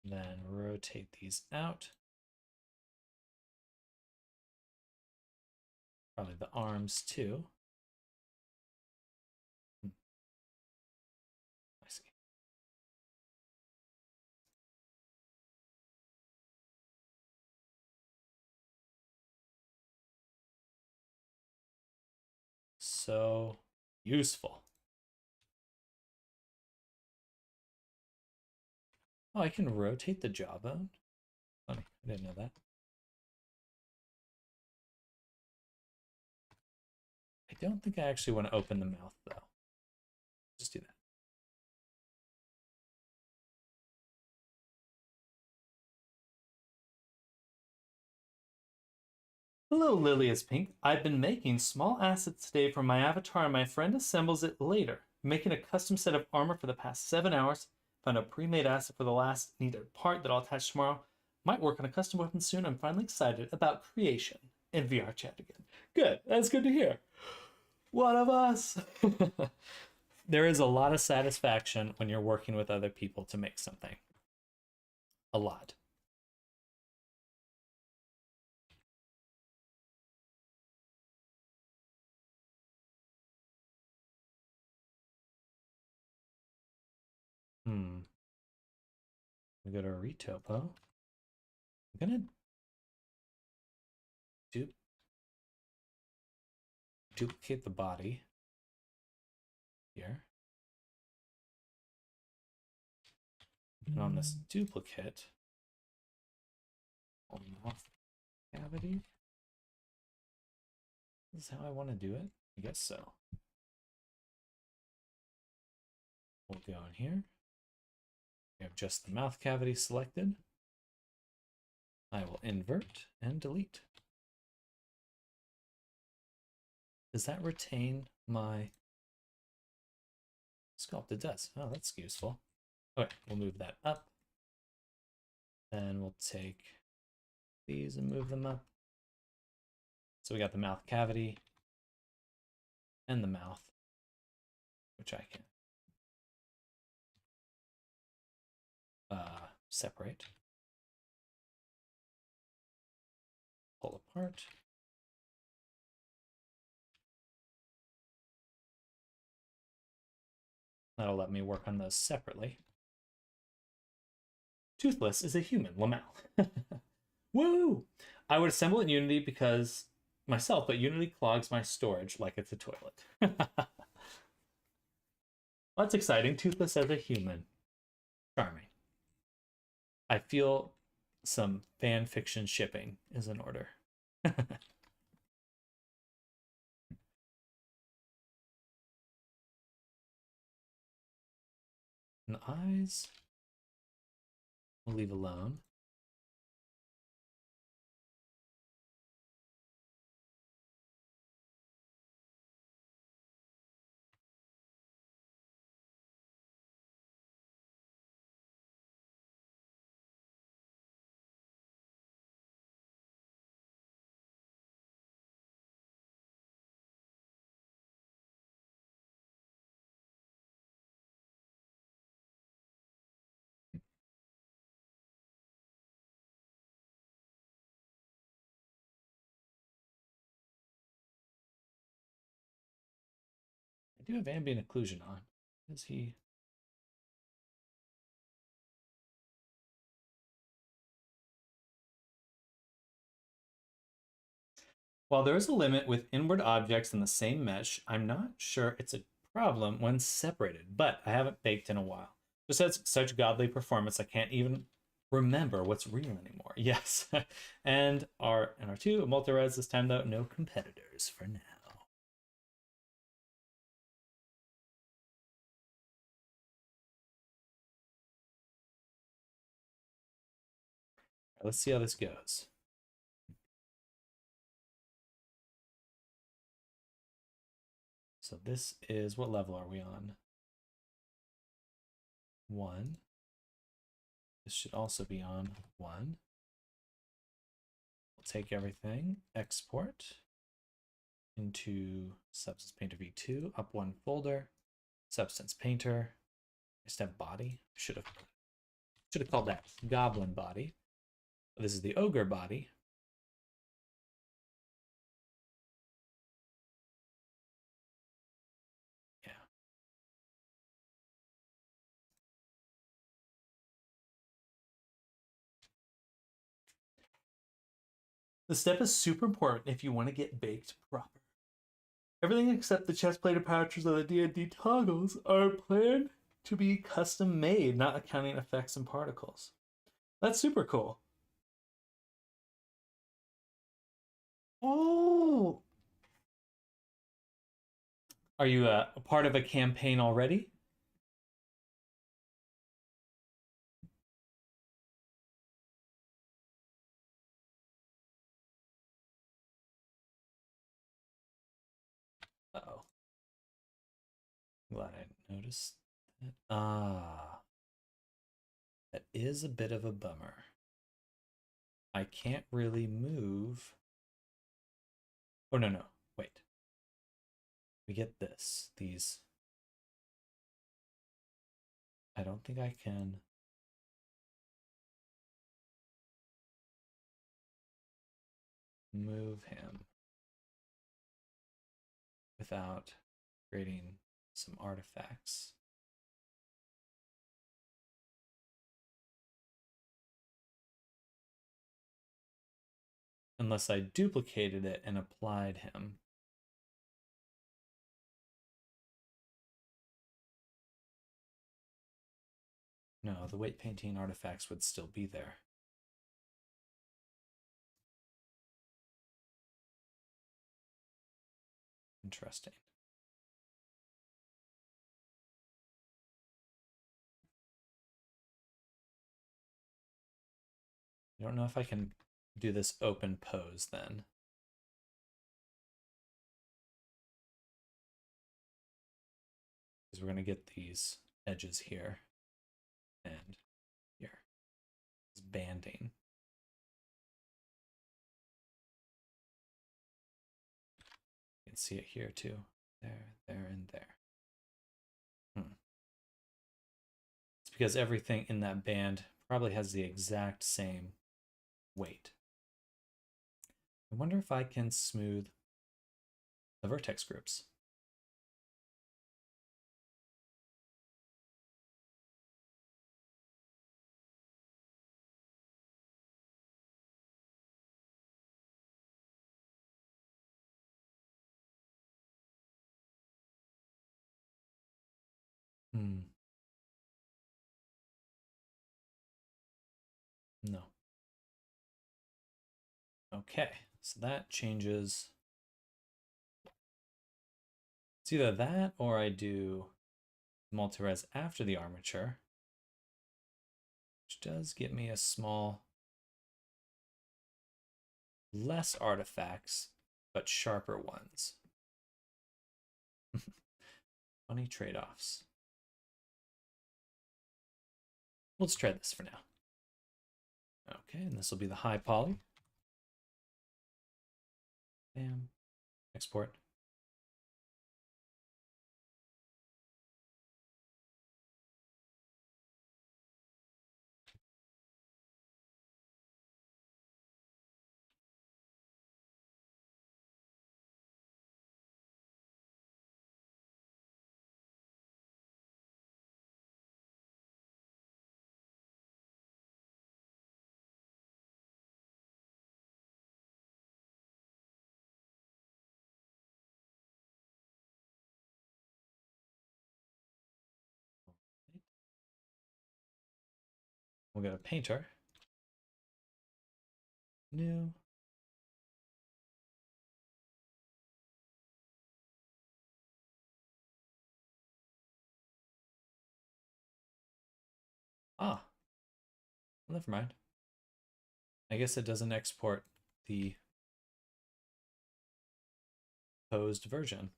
Then rotate these out. Probably the arms too. I see. So useful. Oh, I can rotate the jawbone? Funny, I didn't know that. I don't think I actually want to open the mouth though. Just do that. Hello, Lily is Pink. I've been making small assets today for my avatar and my friend assembles it later. Making a custom set of armor for the past 7 hours. Found a pre-made asset for the last needed part that I'll attach tomorrow. Might work on a custom weapon soon. I'm finally excited about creation. In VR chat again. Good. That's good to hear. One of us. There is a lot of satisfaction when you're working with other people to make something. A lot. We go to retopo. I'm gonna duplicate the body here. And on this duplicate, mouth cavity. This is how I want to do it. I guess so. We'll go in here. We have just the mouth cavity selected. I will invert and delete. Does that retain my sculpt? It does. Oh, that's useful. Okay, we'll move that up. Then we'll take these and move them up. So we got the mouth cavity and the mouth, which I can separate, pull apart. That'll let me work on those separately. Toothless is a human, Lamau. Woo! I would assemble in Unity because myself, but Unity clogs my storage like it's a toilet. That's exciting. Toothless as a human. Charming. I feel some fan fiction shipping is in order. And the eyes, we'll leave alone. I do have ambient occlusion on. Is he? While there is a limit with inward objects in the same mesh, I'm not sure it's a problem when separated, but I haven't baked in a while. Just has such godly performance, I can't even remember what's real anymore. Yes. And R2, multi-res this time though, no competitors for now. Right, let's see how this goes. So this is, what level are we on? 1. This should also be on 1. We'll take everything, export into Substance Painter v2, up 1 folder, Substance Painter. I just have body. Should have called that Goblin body. This is the Ogre body. Yeah. The step is super important if you want to get baked proper. Everything except the chest plated pouches of the D&D toggles are planned to be custom made, not accounting effects and particles. That's super cool. Oh! Are you a part of a campaign already? Uh-oh. Glad I noticed that. Ah. That is a bit of a bummer. I can't really move. Oh, no, no. Wait. We get this. These. I don't think I can move him without creating some artifacts. Unless I duplicated it and applied him. No, the weight painting artifacts would still be there. Interesting. I don't know if I can do this open pose then. Because we're going to get these edges here and here. It's banding. You can see it here too. There, there, and there. It's because everything in that band probably has the exact same weight. I wonder if I can smooth the vertex groups. No. Okay, so that changes. It's either that or I do multi-res after the armature, which does get me a small, less artifacts, but sharper ones. Funny trade-offs. Let's try this for now. Okay, and this will be the high poly. Bam. Export. we'll go to Painter. New. Ah, never mind. I guess it doesn't export the posed version.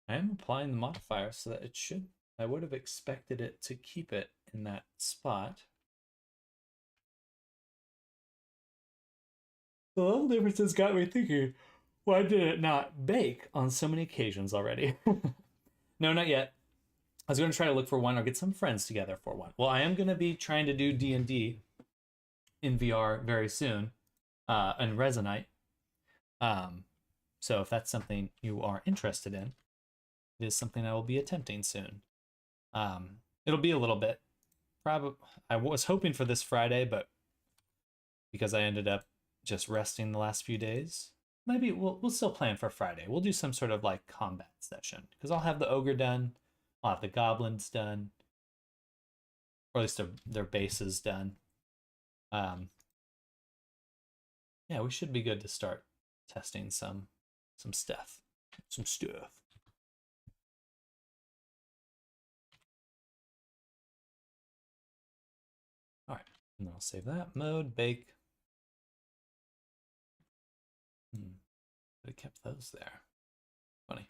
I am applying the modifier so that it should, I would have expected it to keep it in that spot. The little differences got me thinking, why did it not bake on so many occasions already? No, not yet. I was going to try to look for one or get some friends together for one. Well, I am going to be trying to do D&D in VR very soon, and Resonite. So if that's something you are interested in, it is something I will be attempting soon. It'll be a little bit. Probably, I was hoping for this Friday, but because I ended up just resting the last few days, maybe we'll still plan for Friday. We'll do some sort of like combat session because I'll have the ogre done, I'll have the goblins done, or at least their bases done. Yeah, we should be good to start testing some stuff. Some stuff. All right, and I'll save that. Mode, bake. But it kept those there. Funny.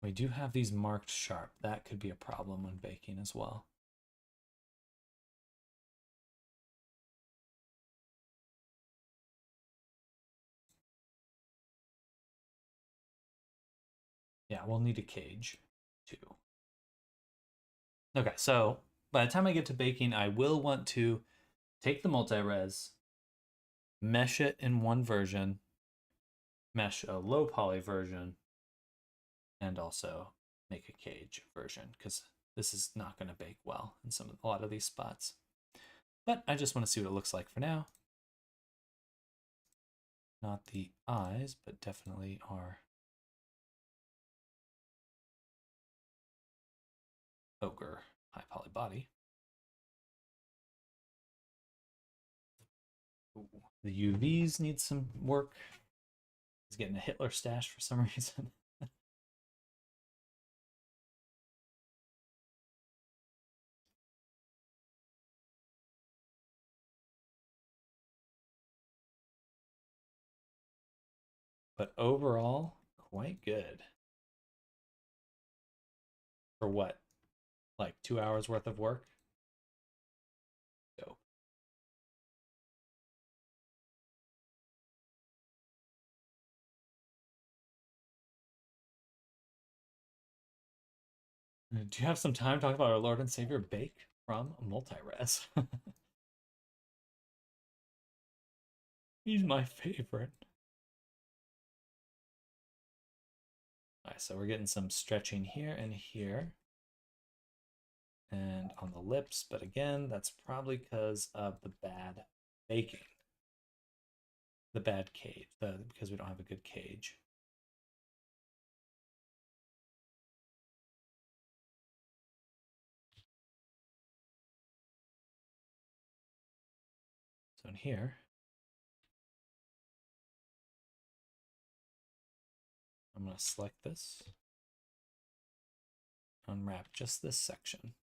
We do have these marked sharp. That could be a problem when baking as well. Yeah, we'll need a cage too. Okay, so by the time I get to baking, I will want to take the multi-res, mesh it in one version, mesh a low poly version, and also make a cage version because this is not going to bake well in a lot of these spots. But I just want to see what it looks like for now. Not the eyes, but definitely our ogre high poly body. Ooh, the UVs need some work. He's getting a Hitler stash for some reason. But overall, quite good. For what? Like 2 hours worth of work? Dope. Do you have some time to talk about our Lord and Savior Bake from Multires? He's my favorite. Alright, so we're getting some stretching here and here. And on the lips, but again, that's probably because of the bad baking. The bad cage, because we don't have a good cage. So in here, I'm going to select this, unwrap just this section.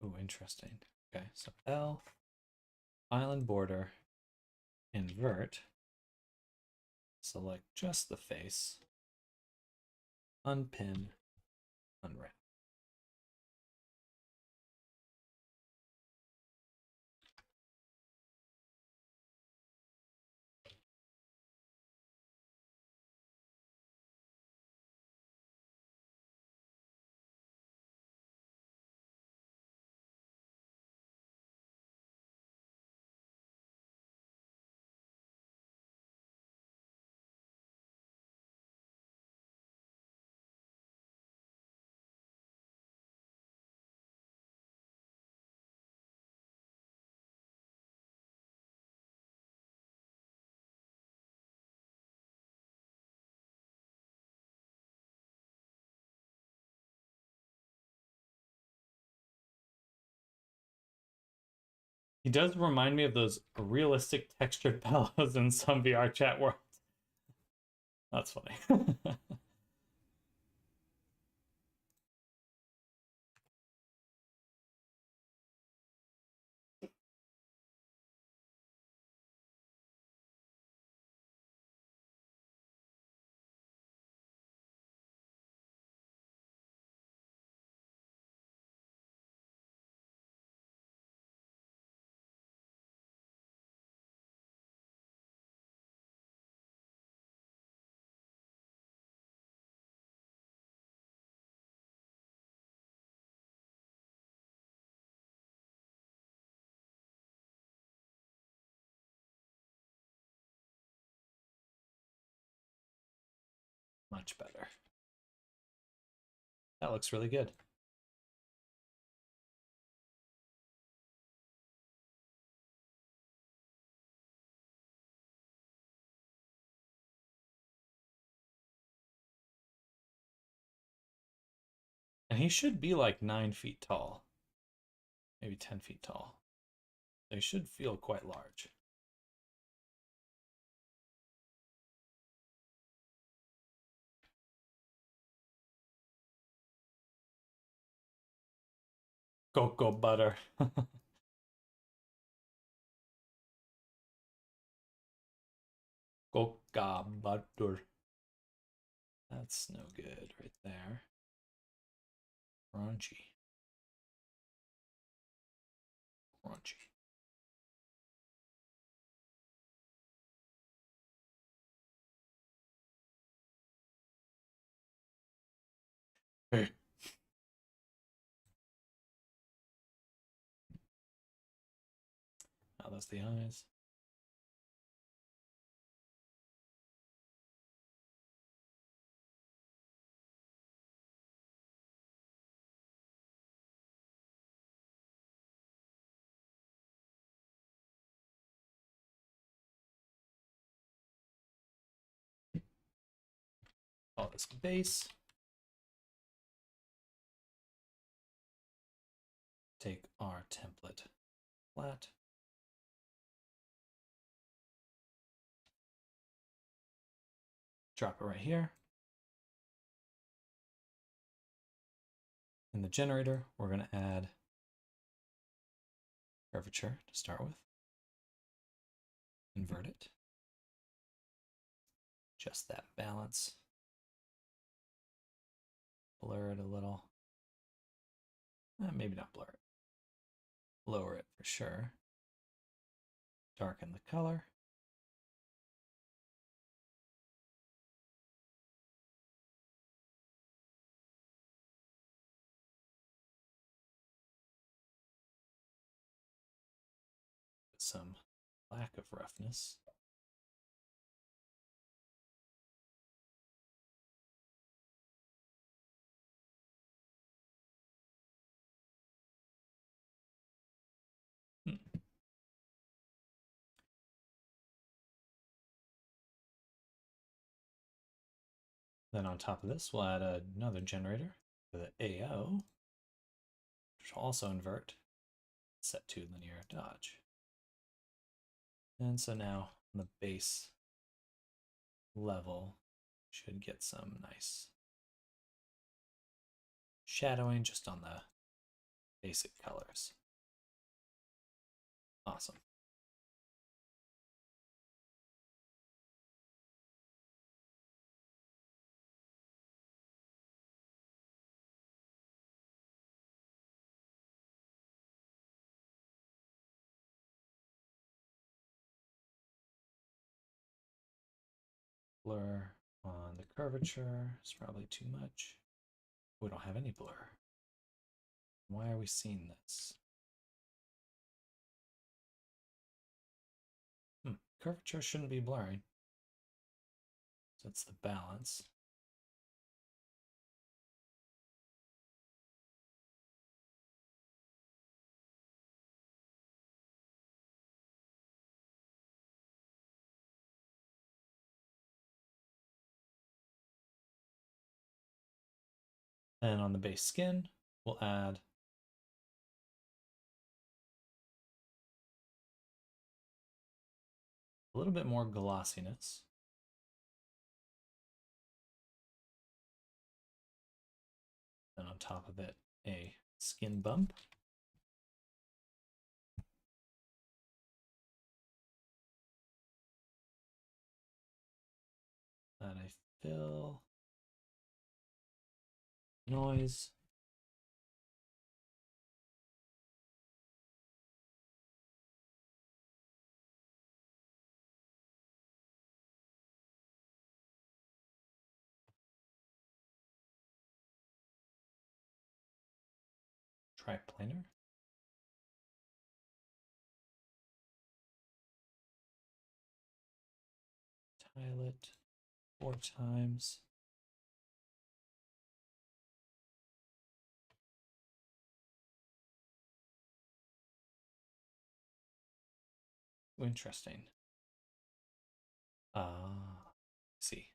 Oh, interesting. Okay, so L, island border, invert, select just the face, unpin, unwrap. He does remind me of those realistic textured pillows in some VR chat worlds. That's funny. Much better. That looks really good. And he should be like 9 feet tall, maybe 10 feet tall. They should feel quite large. Cocoa butter. Cocoa butter. That's no good right there. Crunchy. Crunchy. Hey. Oh, that's the eyes. Call this base. Take our template flat. Drop it right here. In the generator, we're going to add curvature to start with. Invert it. Just that balance. Blur it a little. Maybe not blur it. Lower it for sure. Darken the color. Put some lack of roughness. Then on top of this, we'll add another generator with an AO, which will also invert, set to linear dodge. And so now on the base level, should get some nice shadowing just on the basic colors. Awesome. Blur on the curvature is probably too much. We don't have any blur. Why are we seeing this? Curvature shouldn't be blurring. So that's the balance. And on the base skin, we'll add a little bit more glossiness. And on top of it, a skin bump. That I fill. Noise. Triplanar. Tile it 4 times. Interesting. See.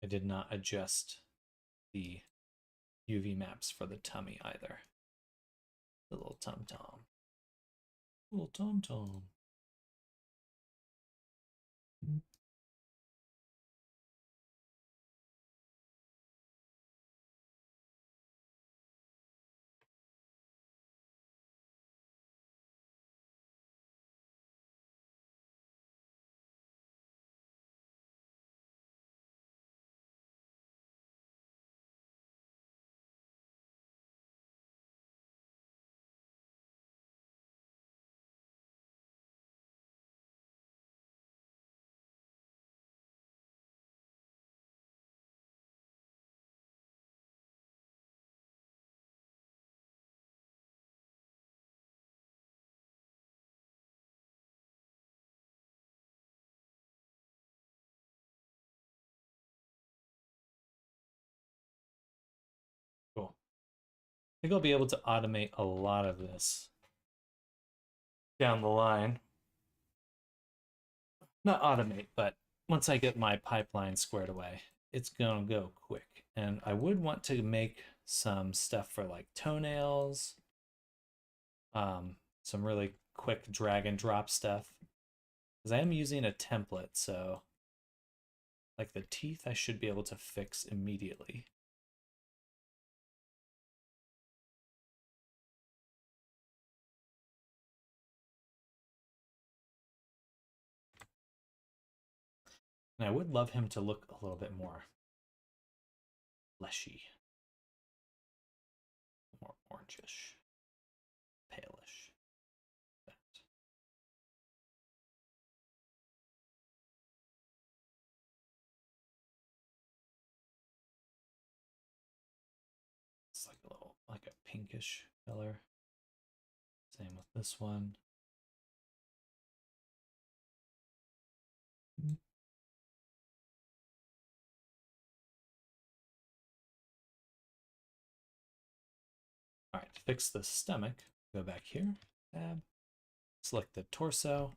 I did not adjust the UV maps for the tummy either. The little tum-tum. Little tum-tum. Cool. I think I'll be able to automate a lot of this down the line. Not automate, but once I get my pipeline squared away, it's gonna go quick. And I would want to make some stuff for like toenails, some really quick drag and drop stuff. Because I am using a template, so like the teeth I should be able to fix immediately. And I would love him to look a little bit more fleshy, more orangish, palish. That. It's like a little, like a pinkish color. Same with this one. All right, to fix the stomach, go back here, tab, select the torso.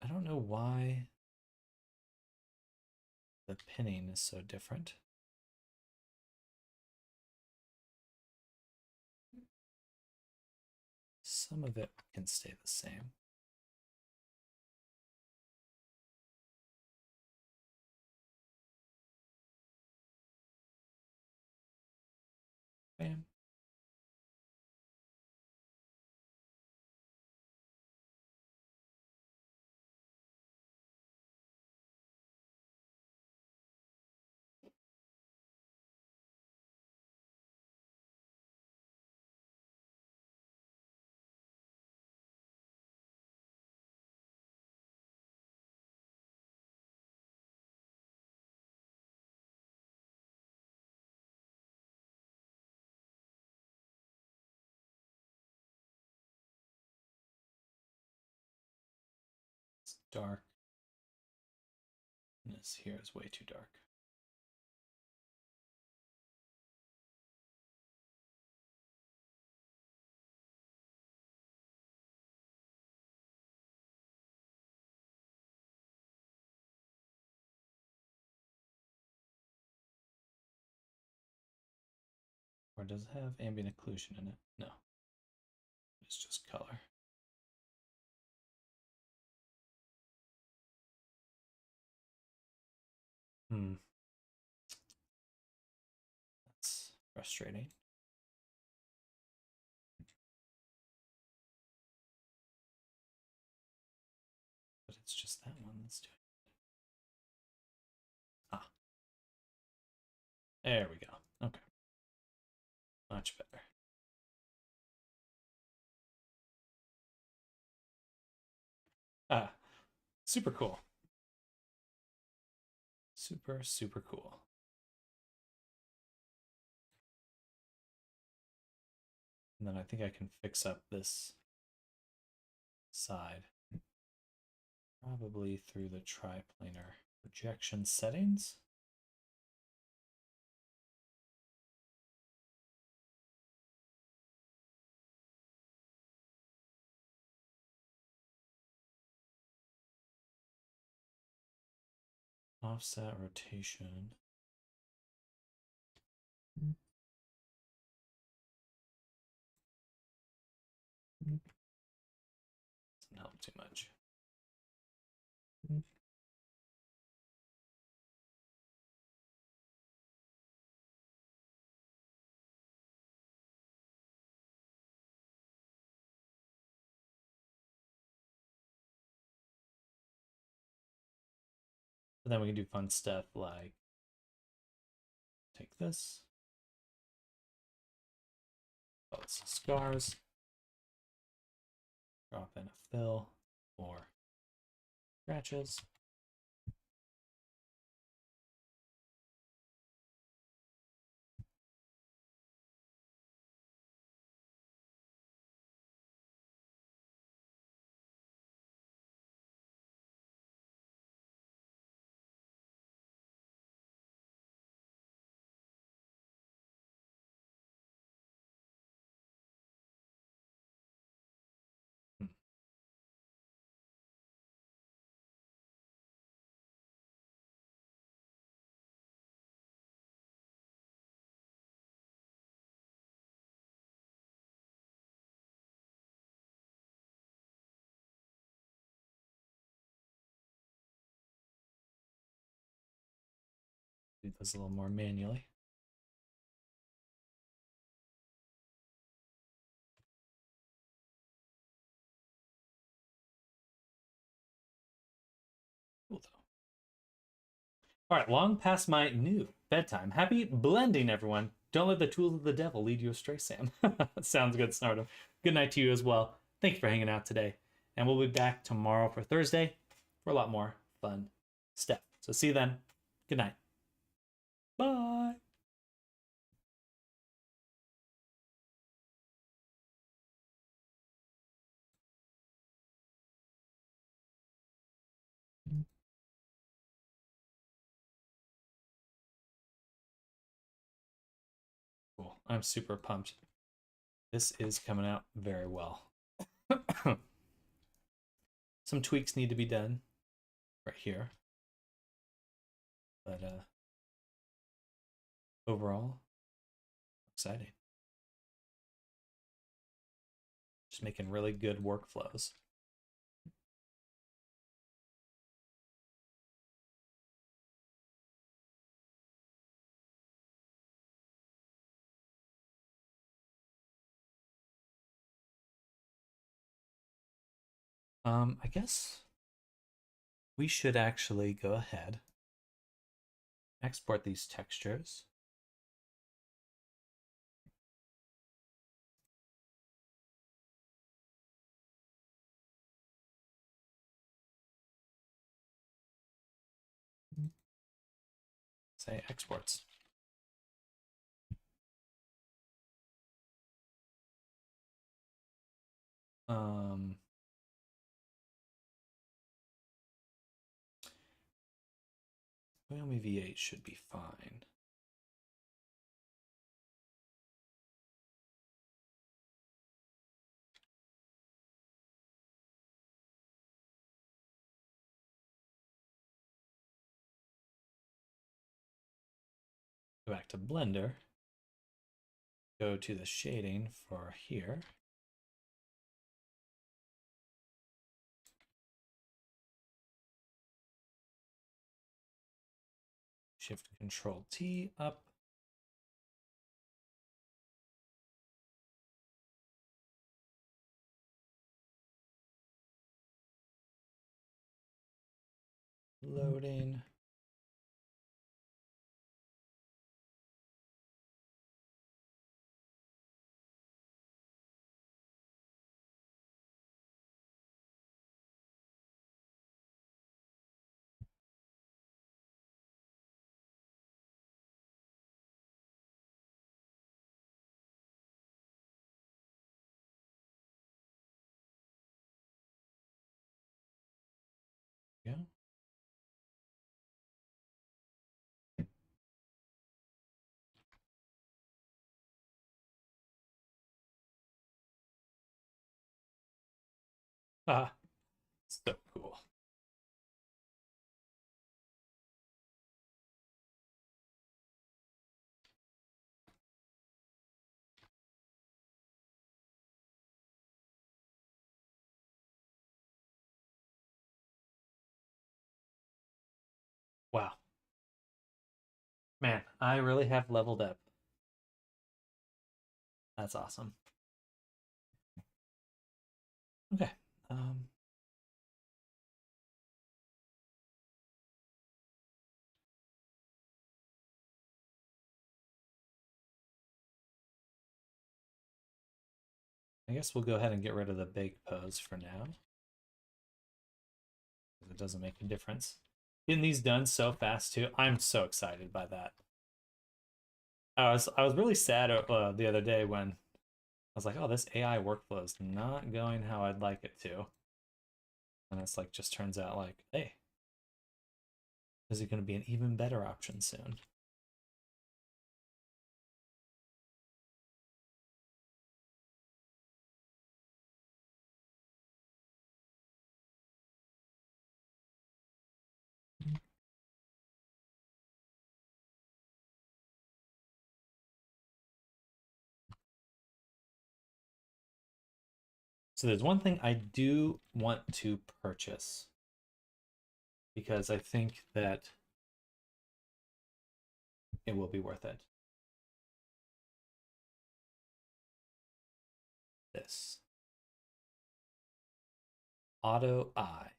I don't know why the pinning is so different. Some of it can stay the same. Bam. It's dark. And this here is way too dark. Or does it have ambient occlusion in it? No. It's just color. Hmm. That's frustrating. But it's just that one that's doing it. Ah, there we go. Okay. Much better. Ah, super cool. Super, super cool. And then I think I can fix up this side. Probably through the triplanar projection settings. Offset rotation. Doesn't help too much. But then we can do fun stuff like take this. Oh, it's scars. Drop in a fill or scratches. Hmm. Do this a little more manually. Cool though. All right, long past my new bedtime. Happy blending, everyone. Don't let the tools of the devil lead you astray, Sam. Sounds good, Snardo. Good night to you as well. Thank you for hanging out today. And we'll be back tomorrow for Thursday for a lot more fun stuff. So see you then. Good night. Bye. Cool. I'm super pumped. This is coming out very well. Some tweaks need to be done right here. But overall, exciting. Just making really good workflows. I guess we should actually go ahead, export these textures. Say exports. Um, Wyoming V8 should be fine. Go back to Blender. Go to the shading for here. Shift Control T up. Loading. Yeah. Ah, so cool. Wow. Man, I really have leveled up. That's awesome. Okay. I guess we'll go ahead and get rid of the big pose for now, because it doesn't make a difference. Getting these done so fast too. I'm so excited by that. I was really sad the other day when I was like, oh, this AI workflow is not going how I'd like it to. And it's like, just turns out like, hey, is it going to be an even better option soon? So there's one thing I do want to purchase, because I think that it will be worth it. This Auto Eye.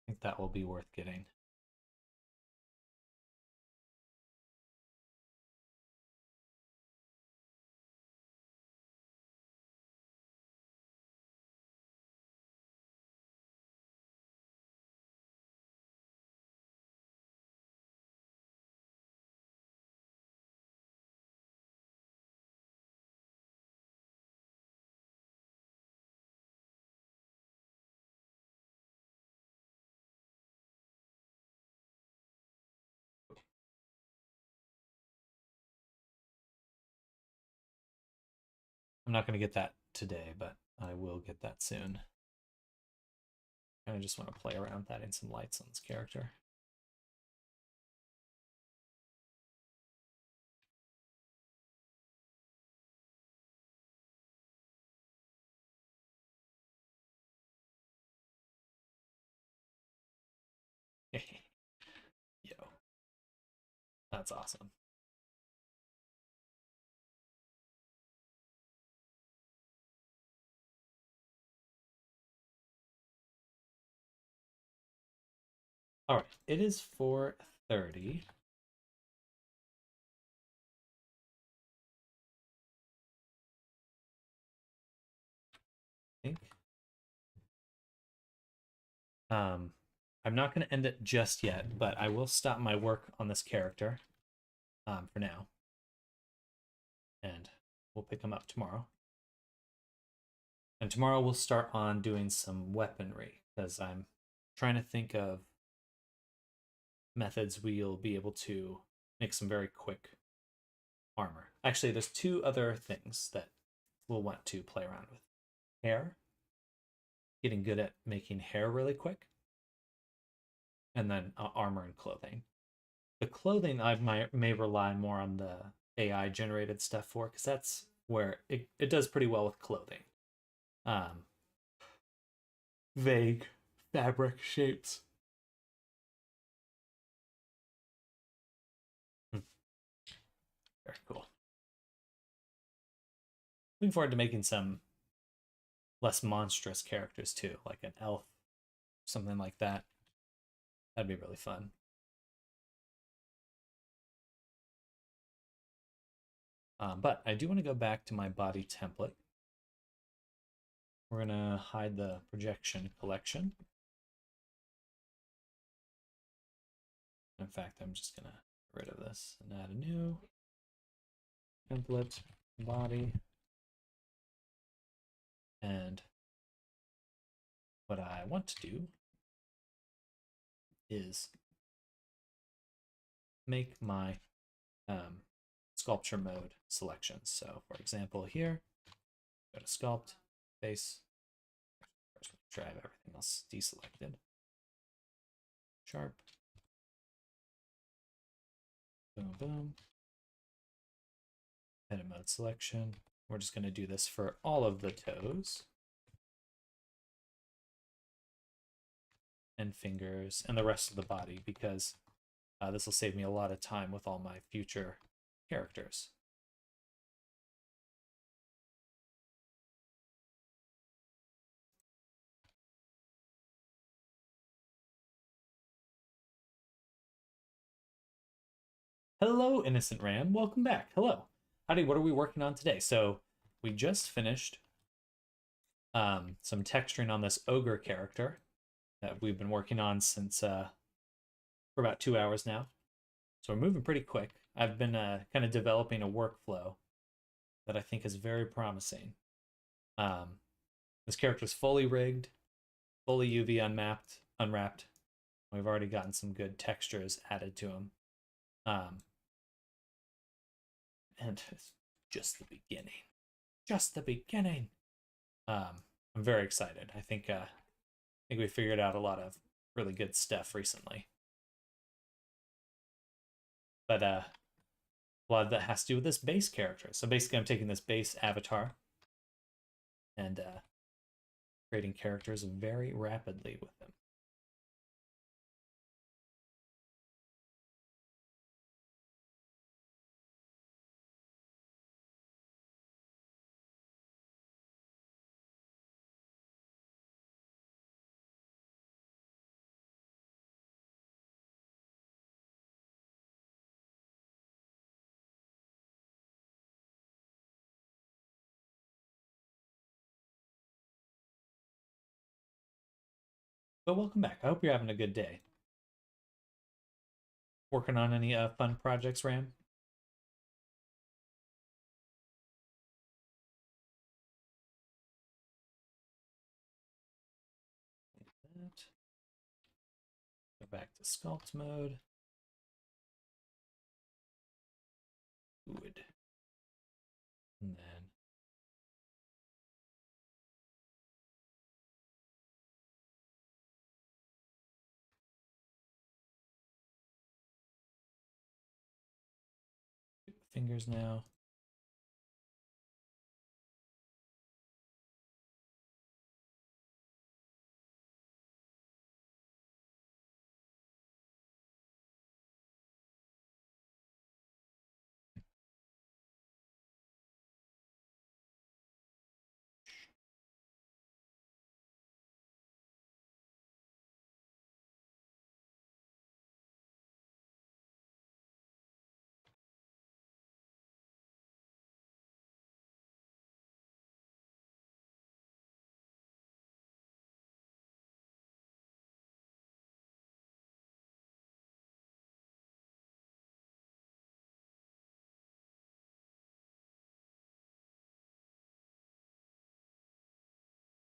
I think that will be worth getting. I'm not going to get that today, but I will get that soon. I just want to play around with adding some lights on this character. Yo, that's awesome. All right, it is 4:30. I think. I'm not going to end it just yet, but I will stop my work on this character for now. And we'll pick him up tomorrow. And tomorrow we'll start on doing some weaponry, because I'm trying to think of methods we'll be able to make some very quick armor. Actually, there's two other things that we'll want to play around with. Hair. Getting good at making hair really quick. and then armor and clothing. The clothing I may rely more on the AI generated stuff for, because that's where it does pretty well with clothing. Vague fabric shapes. Very cool. Looking forward to making some less monstrous characters too, like an elf, something like that. That'd be really fun. But I do want to go back to my body template. We're gonna hide the projection collection. In fact, I'm just gonna get rid of this and add a new template body. And what I want to do is make my sculpture mode selections. So for example, here, go to sculpt, face, try have everything else deselected. Sharp. Boom, boom. Edit mode selection. We're just going to do this for all of the toes and fingers and the rest of the body, because this will save me a lot of time with all my future characters. Hello, Innocent Ram. Welcome back. Hello. Howdy, what are we working on today? So we just finished some texturing on this ogre character that we've been working on since for about 2 hours now. So we're moving pretty quick. I've been kind of developing a workflow that I think is very promising. This character is fully rigged, fully UV unwrapped. We've already gotten some good textures added to him. And it's just the beginning. Just the beginning. I'm very excited. I think we figured out a lot of really good stuff recently. But a lot of that has to do with this base character. So basically I'm taking this base avatar and creating characters very rapidly with them. But welcome back. I hope you're having a good day. Working on any fun projects, Ram? That. Go back to sculpt mode. Good. And then fingers now.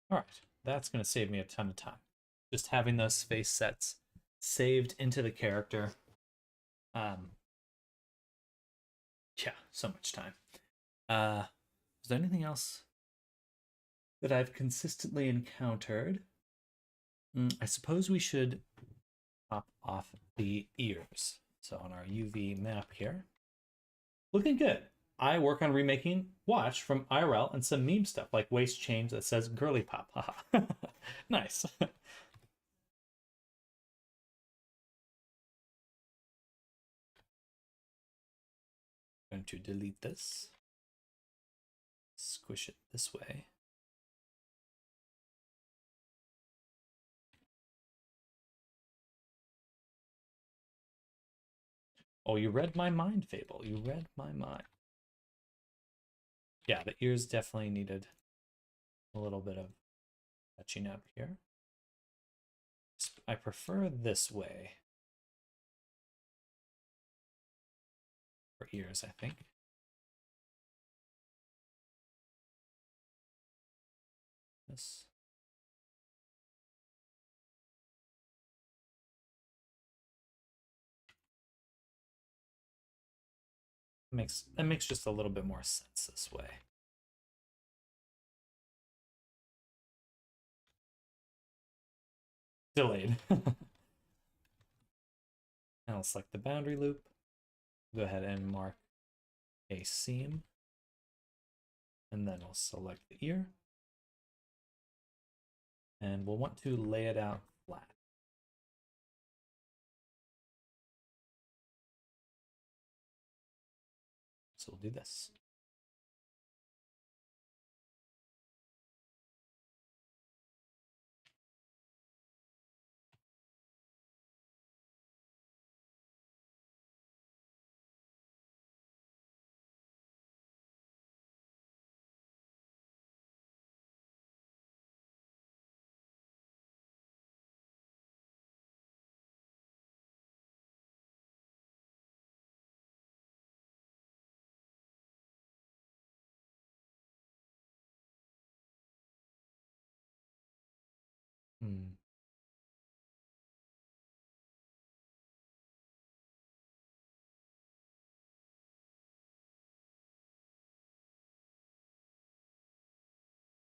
All right, that's going to save me a ton of time. Just having those face sets saved into the character. Yeah, so much time. Is there anything else that I've consistently encountered? I suppose we should Pop off the ears. So on our UV map here, looking good. I work on remaking Watch from IRL and some meme stuff like waist change that says girly pop. Haha. Nice. Going to delete this. Squish it this way. Oh, you read my mind, Fable. You read my mind. Yeah, the ears definitely needed a little bit of touching up here. I prefer this way for ears, I think. This. That makes just a little bit more sense this way. Delayed. And I'll select the boundary loop. Go ahead and mark a seam. And then we'll select the ear. And we'll want to lay it out flat. So we'll do this.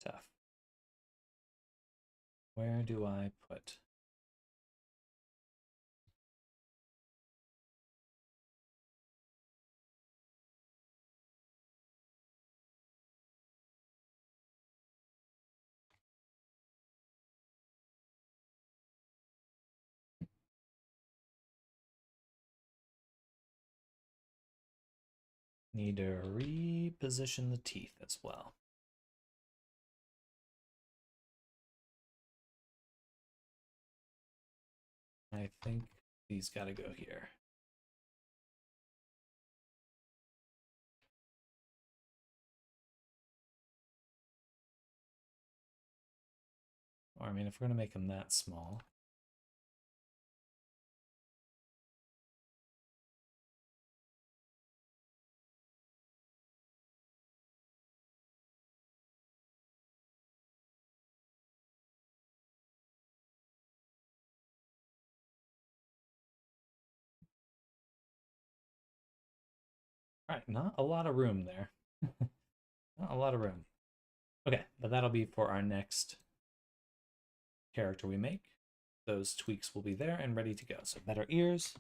Tough. Where do I put? Need to reposition the teeth as well. I think these got to go here. Or I mean, if we're going to make them that small. All right, not a lot of room there. Not a lot of room. Okay, but that'll be for our next character we make. Those tweaks will be there and ready to go. So better ears.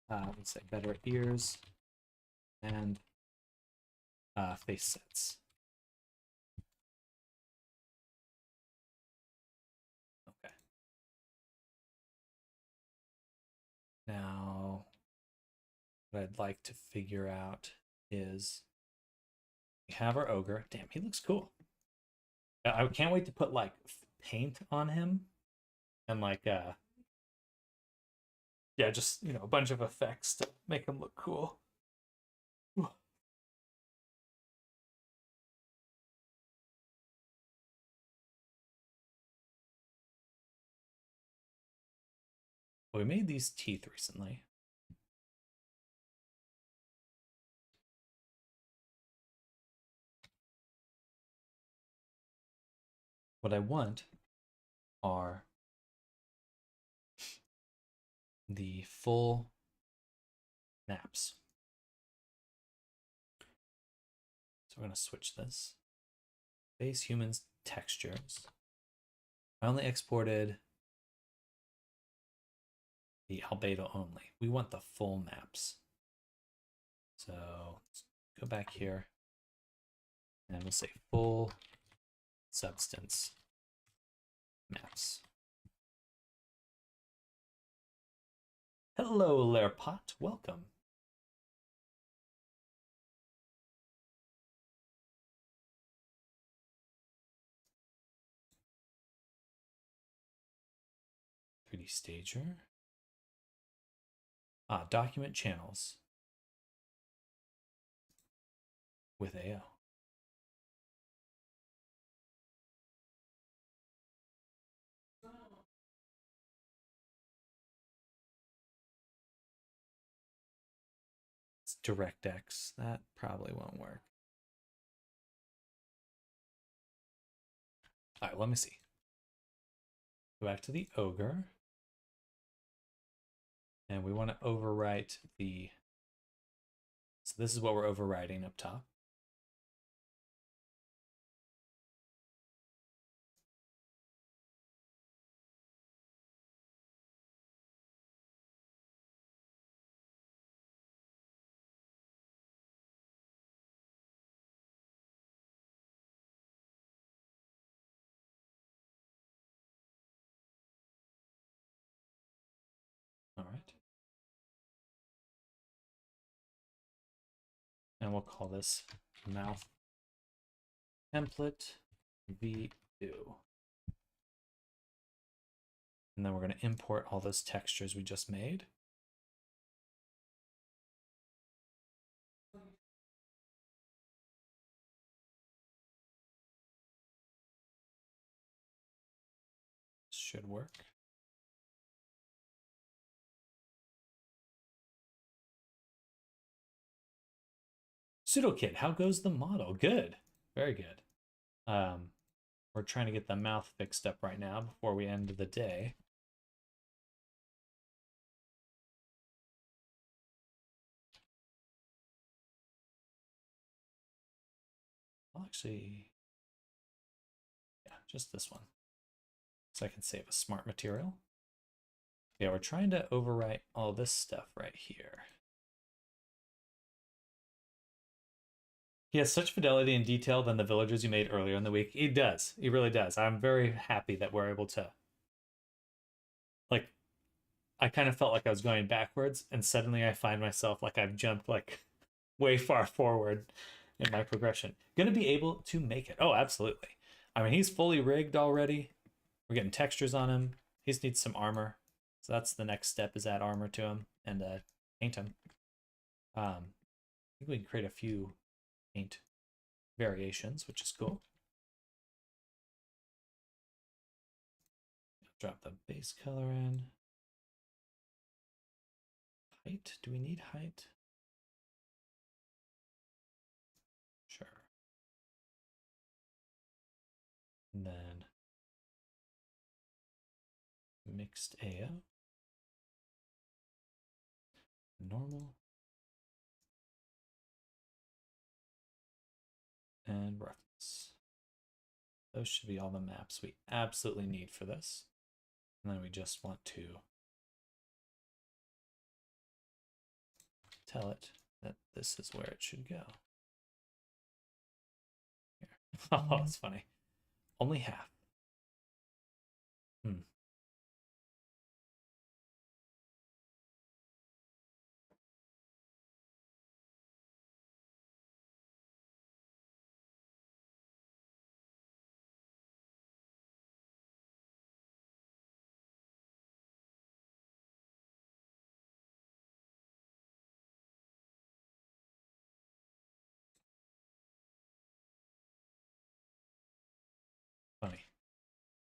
Let's say better ears and face sets. Okay. Now, what I'd like to figure out is we have our ogre. Damn, he looks cool. I can't wait to put like paint on him and like yeah, just a bunch of effects to make him look cool. We made these teeth recently. What I want are the full naps. So we're going to switch this. Base humans textures. I only exported the albedo only. We want the full maps. So let's go back here and we'll say full substance maps. Hello, Lerpot. Welcome. Stager. Document channels with AO. It's DirectX. That probably won't work. All right, let me see. Go back to the ogre. And we want to overwrite the... So this is what we're overwriting up top. All right. And we'll call this mouth template v2. And then we're going to import all those textures we just made. Should work. PseudoKid, how goes the model? Good. Very good. We're trying to get the mouth fixed up right now before we end the day. Well, actually, yeah, just this one. So I can save a smart material. Yeah, we're trying to overwrite all this stuff right here. He has such fidelity and detail than the villagers you made earlier in the week. He does. He really does. I'm very happy that we're able to... Like, I kind of felt like I was going backwards, and suddenly I find myself like I've jumped like way far forward in my progression. Gonna be able to make it. Oh, absolutely. I mean, he's fully rigged already. We're getting textures on him. He just needs some armor. So that's the next step, is add armor to him and paint him. I think we can create a few paint variations, which is cool. Drop the base color in. Height, do we need height? Sure. And then mixed AO. Normal. And roughness. Those should be all the maps we absolutely need for this. And then we just want to tell it that this is where it should go. Here. Oh, it's funny. Only half. Funny.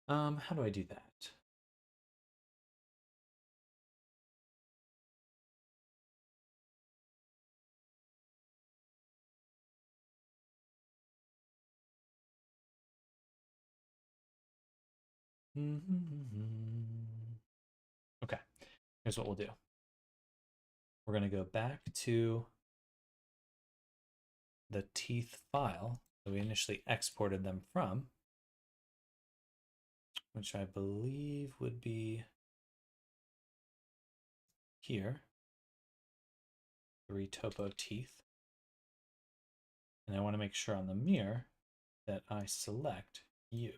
How do I do that? Okay, here's what we'll do. We're going to go back to the teeth file that we initially exported them from, which I believe would be here, 3 topo teeth. And I want to make sure on the mirror that I select you.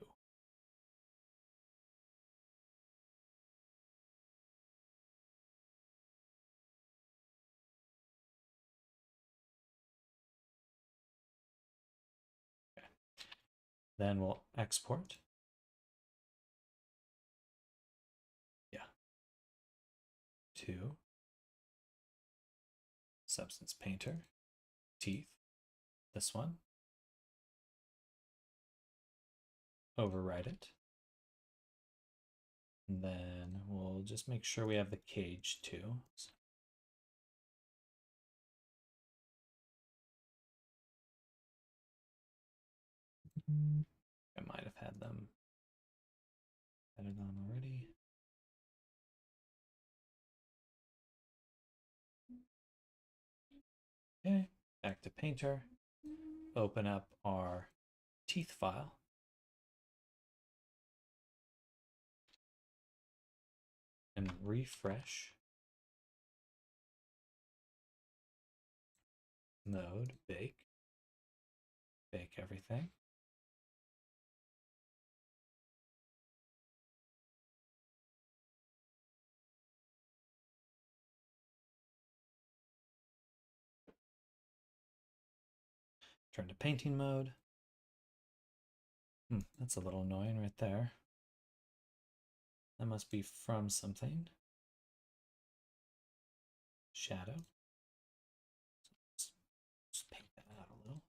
Okay. Then we'll export. Yeah. To Substance Painter, teeth, this one. Overwrite it. And then we'll just make sure we have the cage too. So I might have had them added on already. Okay, back to Painter. Open up our teeth file. And refresh. Mode, bake. Bake everything. Turn to painting mode. That's a little annoying right there. That must be from something. Shadow. Just paint that out a little.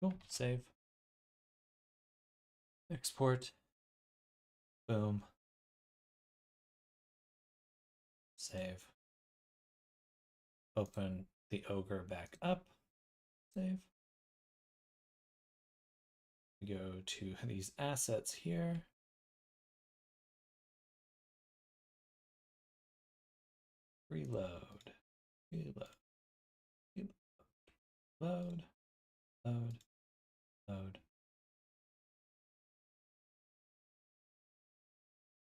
Cool, save. Export. Boom. Save. Open the ogre back up. Save. We go to these assets here. Reload. Reload. Reload. Load. Load. Load.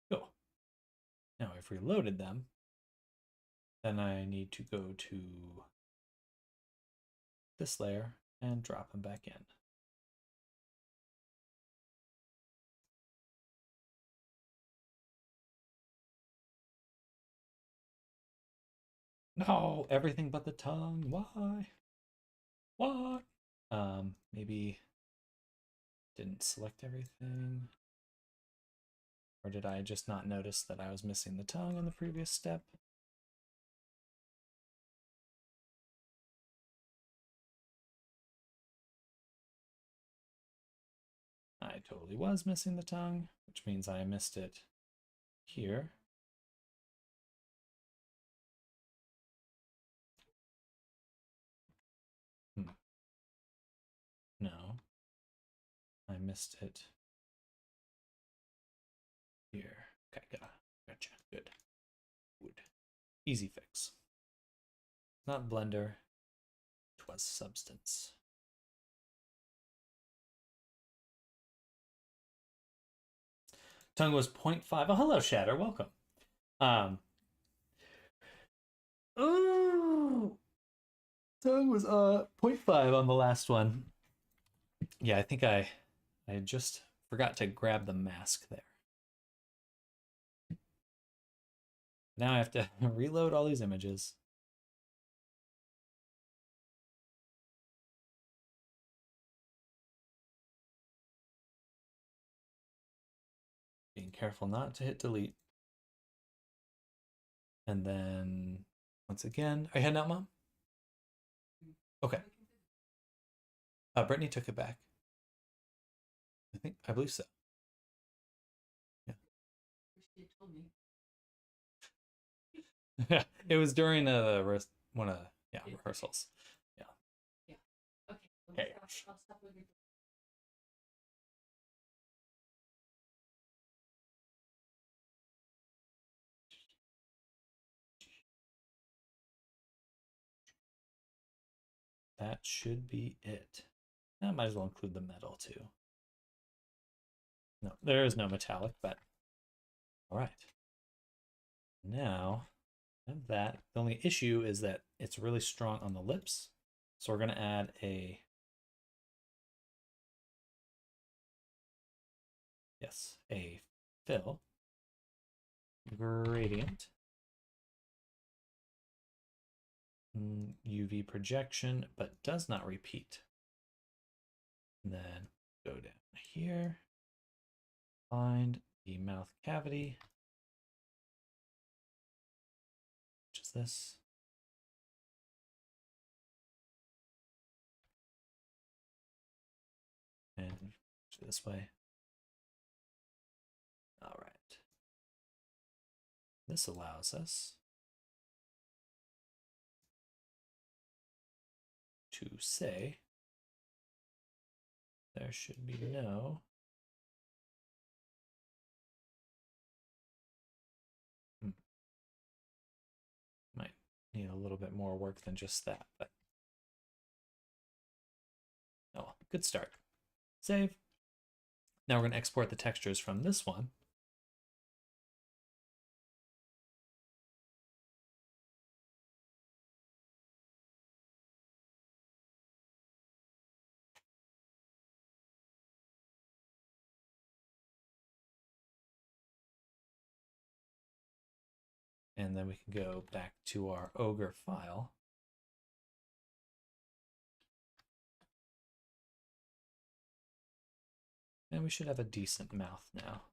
Cool. Now I've reloaded them. Then I need to go to this layer and drop them back in. No, everything but the tongue. Why? Why? Maybe didn't select everything. Or did I just not notice that I was missing the tongue in the previous step? I totally was missing the tongue, which means I missed it here. No, I missed it here. Okay, gotcha. Good. Easy fix. Not blender, 'twas substance. Tongue was 0.5. Oh, hello, Shatter. Welcome. Oh, tongue was 0.5 on the last one. Yeah, I think I just forgot to grab the mask there. Now I have to reload all these images. Being careful not to hit delete. And then once again, are you heading out, Mom? Okay. Brittany took it back. I believe so. Yeah. Yeah, it was during one of rehearsals. Yeah. Yeah. Okay. I'll stop with that should be it. I might as well include the metal too. No, there is no metallic, but all right. Now, have that. The only issue is that it's really strong on the lips. So we're going to add a, yes, a fill gradient, UV projection, but does not repeat. And then go down here, find the mouth cavity, which is this. And this way. All right. This allows us to say there should be no might need a little bit more work than just that, but oh well, good start. Save. Now we're going to export the textures from this one. And then we can go back to our Ogre file. And we should have a decent mouth now.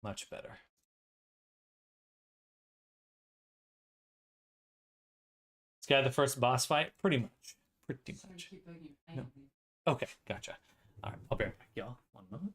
Much better. This guy the first boss fight? Pretty much. Pretty much. No. Okay, gotcha. All right, I'll be right back, y'all. One moment.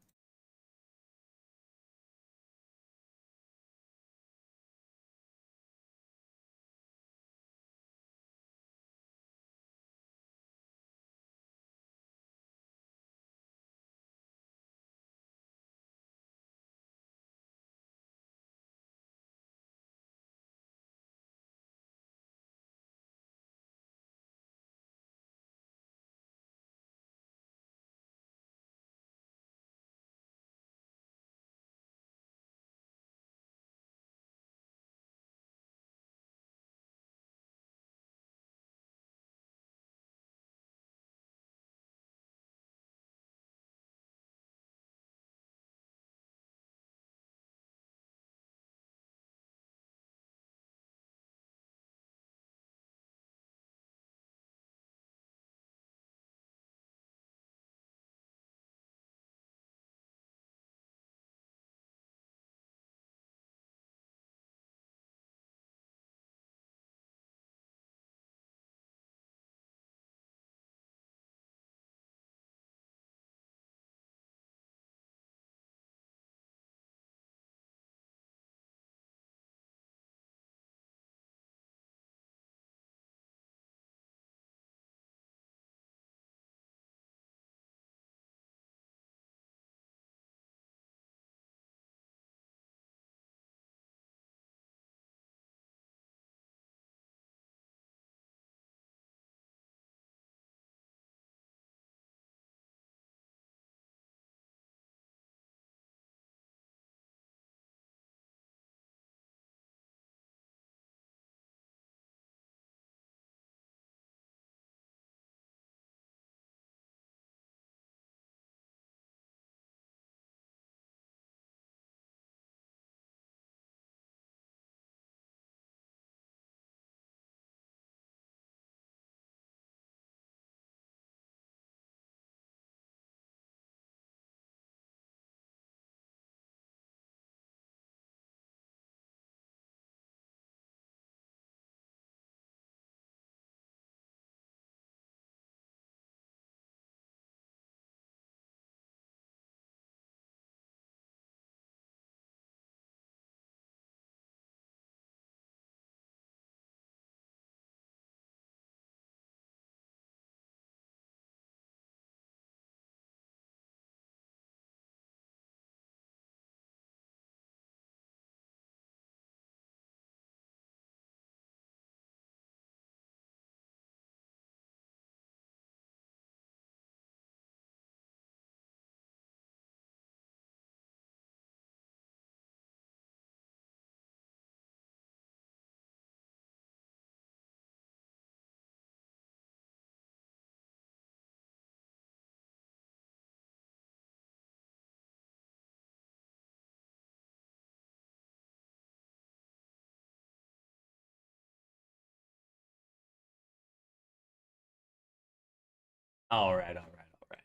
All right, all right, all right.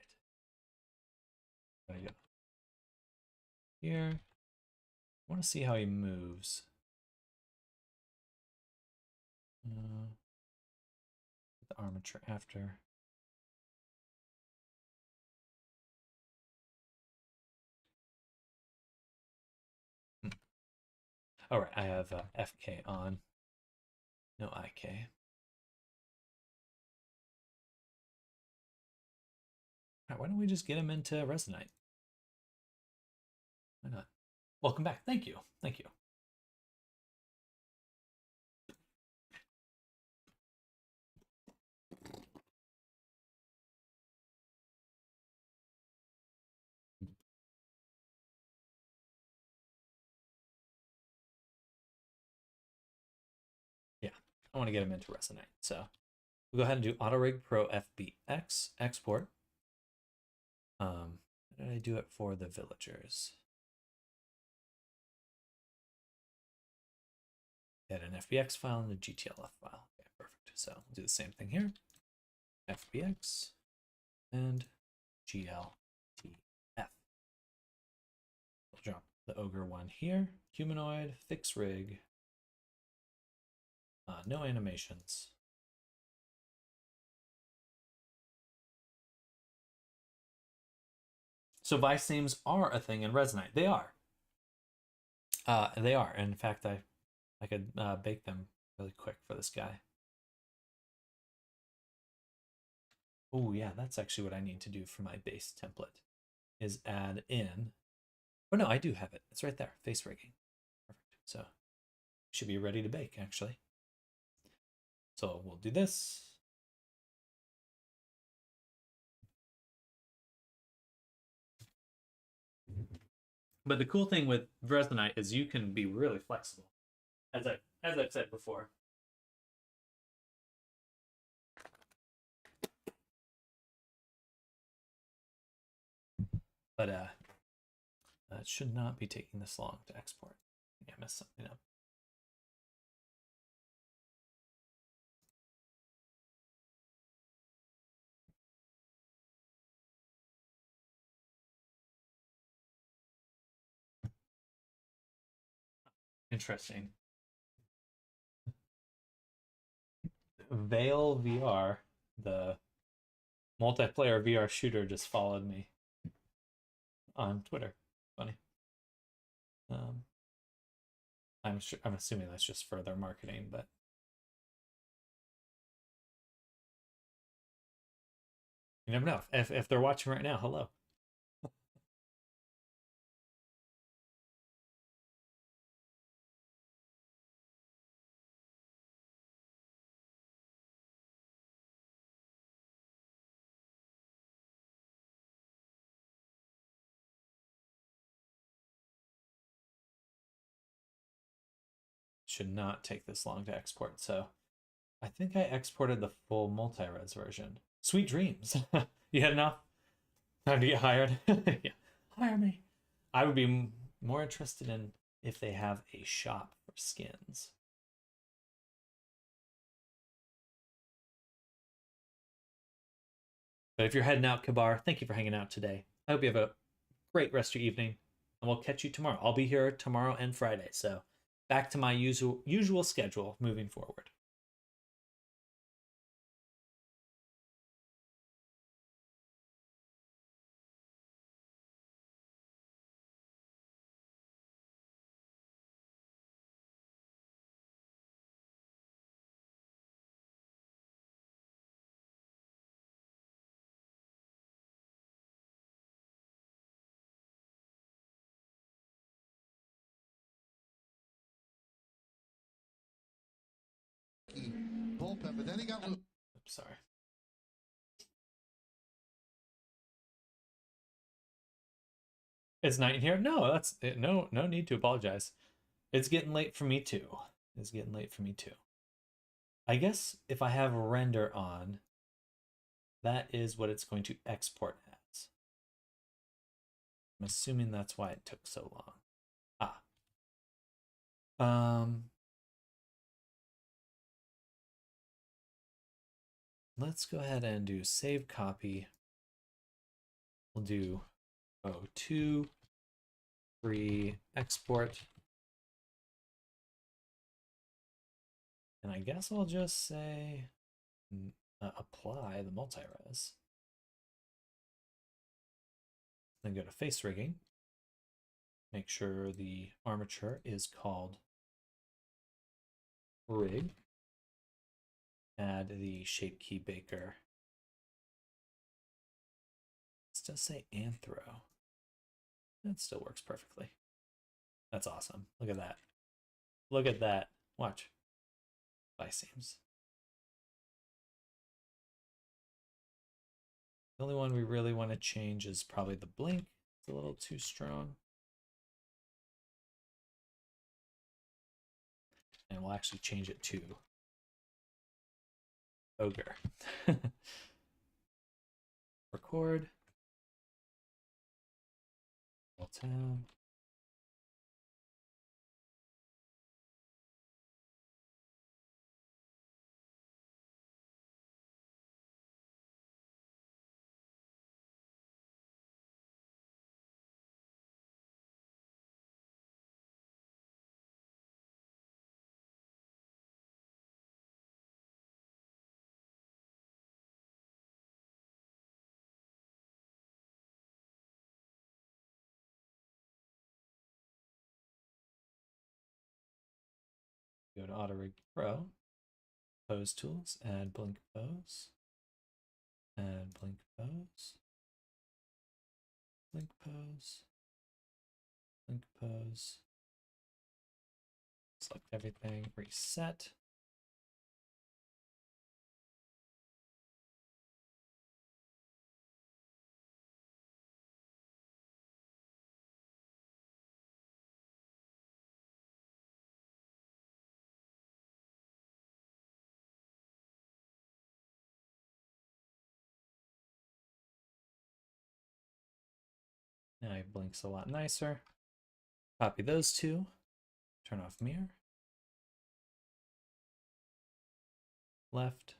There you go. Here. I want to see how he moves. The armature after. All right, I have FK on. No IK. All right, why don't we just get him into Resonite? Why not? Welcome back. Thank you. Thank you. Yeah, I want to get him into Resonite. So we'll go ahead and do AutoRig Pro FBX export. How did I do it for the villagers? Get an FBX file and a GTLF file. Okay, perfect. So we'll do the same thing here. FBX and GLTF. We'll drop the ogre one here. Humanoid, fix rig. No animations. So vice themes are a thing in Resonite. They are. They are. And in fact, I could bake them really quick for this guy. Oh yeah, that's actually what I need to do for my base template, is add in. Oh no, I do have it. It's right there. Face rigging. Perfect. So should be ready to bake actually. So we'll do this. But the cool thing with Resonite is you can be really flexible, as I've said before. But it should not be taking this long to export. I think I messed something up. Interesting. Veil VR, the multiplayer VR shooter, just followed me on Twitter. Funny. I'm assuming that's just further marketing, but you never know. If they're watching right now, hello. Should not take this long to export. So I think I exported the full multi-res version. Sweet dreams. You had enough time to get hired. Yeah, hire me. I would be more interested in if they have a shop for skins. But if you're heading out, Kabar, thank you for hanging out today. I hope you have a great rest of your evening, and we'll catch you tomorrow. I'll be here tomorrow and Friday, so back to my usual schedule moving forward. Bullpen, but then he got. Oops, sorry. It's night in here. No, that's no need to apologize. It's getting late for me too. It's getting late for me too. I guess if I have render on, that is what it's going to export as. I'm assuming that's why it took so long. Ah. let's go ahead and do save copy. We'll do 2 free export. And I guess I'll just say apply the multi-res. Then go to face rigging. Make sure the armature is called rig. Add the shape key baker. It does say anthro. That still works perfectly. That's awesome. Look at that. Look at that. Watch. Biseams. The only one we really want to change is probably the blink. It's a little too strong. And we'll actually change it to ogre. Record. Tab. Go to Auto Rig Pro. Pose tools. Add blink pose. Add blink pose. Blink pose. Blink pose. Select everything. Reset. Now it blinks a lot nicer. Copy those two. Turn off mirror. Left.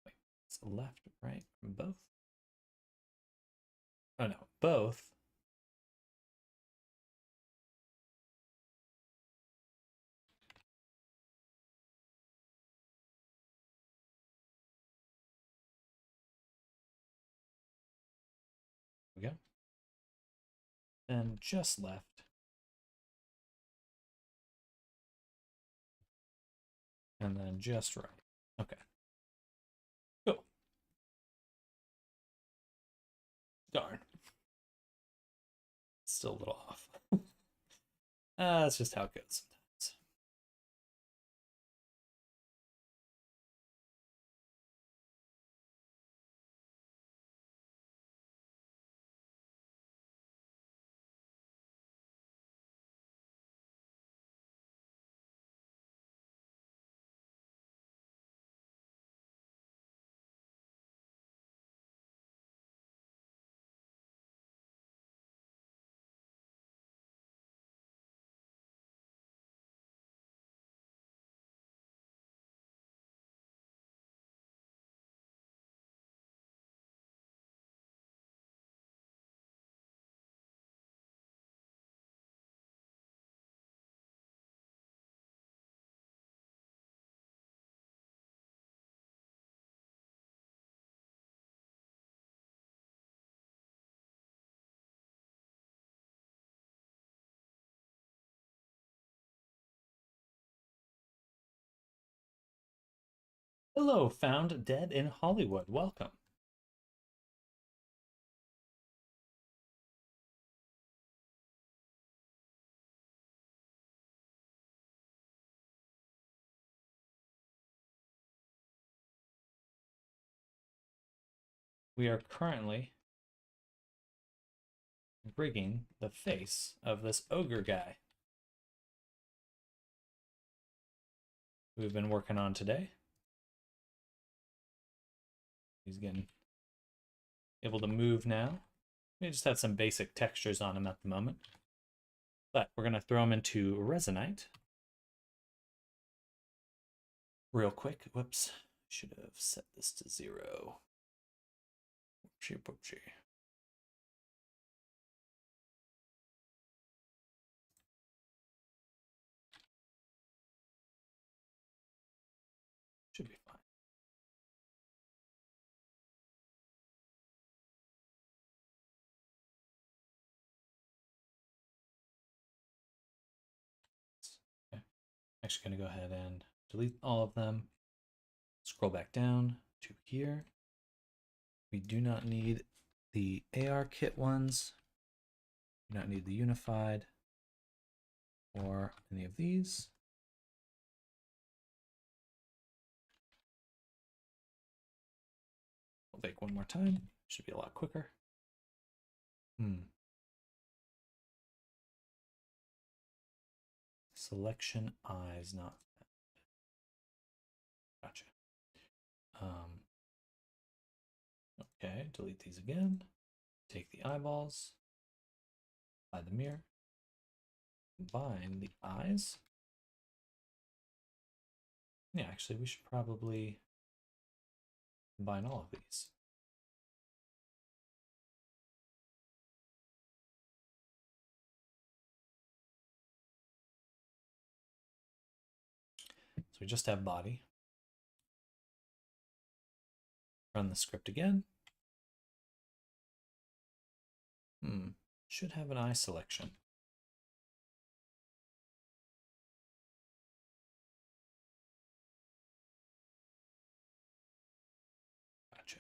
Wait, it's left, right from both. Oh no, both. There we go. And just left. And then just right. Okay. Cool. Darn. Still a little off. That's just how it goes sometimes. Hello, found dead in Hollywood. Welcome. We are currently rigging the face of this ogre guy we've been working on today. He's getting able to move now. We just have some basic textures on him at the moment. But we're going to throw them into Resonite real quick. Whoops. Should have set this to 0. Whoopsie, whoopsie. Should be fine. Okay. Actually going to go ahead and delete all of them. Scroll back down to here. We do not need the AR kit ones. Do not need the unified or any of these. We'll bake one more time. Should be a lot quicker. Selection eyes not found. Gotcha. Okay, delete these again. Take the eyeballs. Apply the mirror. Combine the eyes. Yeah, actually, we should probably combine all of these. So we just have body. Run the script again. Should have an eye selection. Gotcha.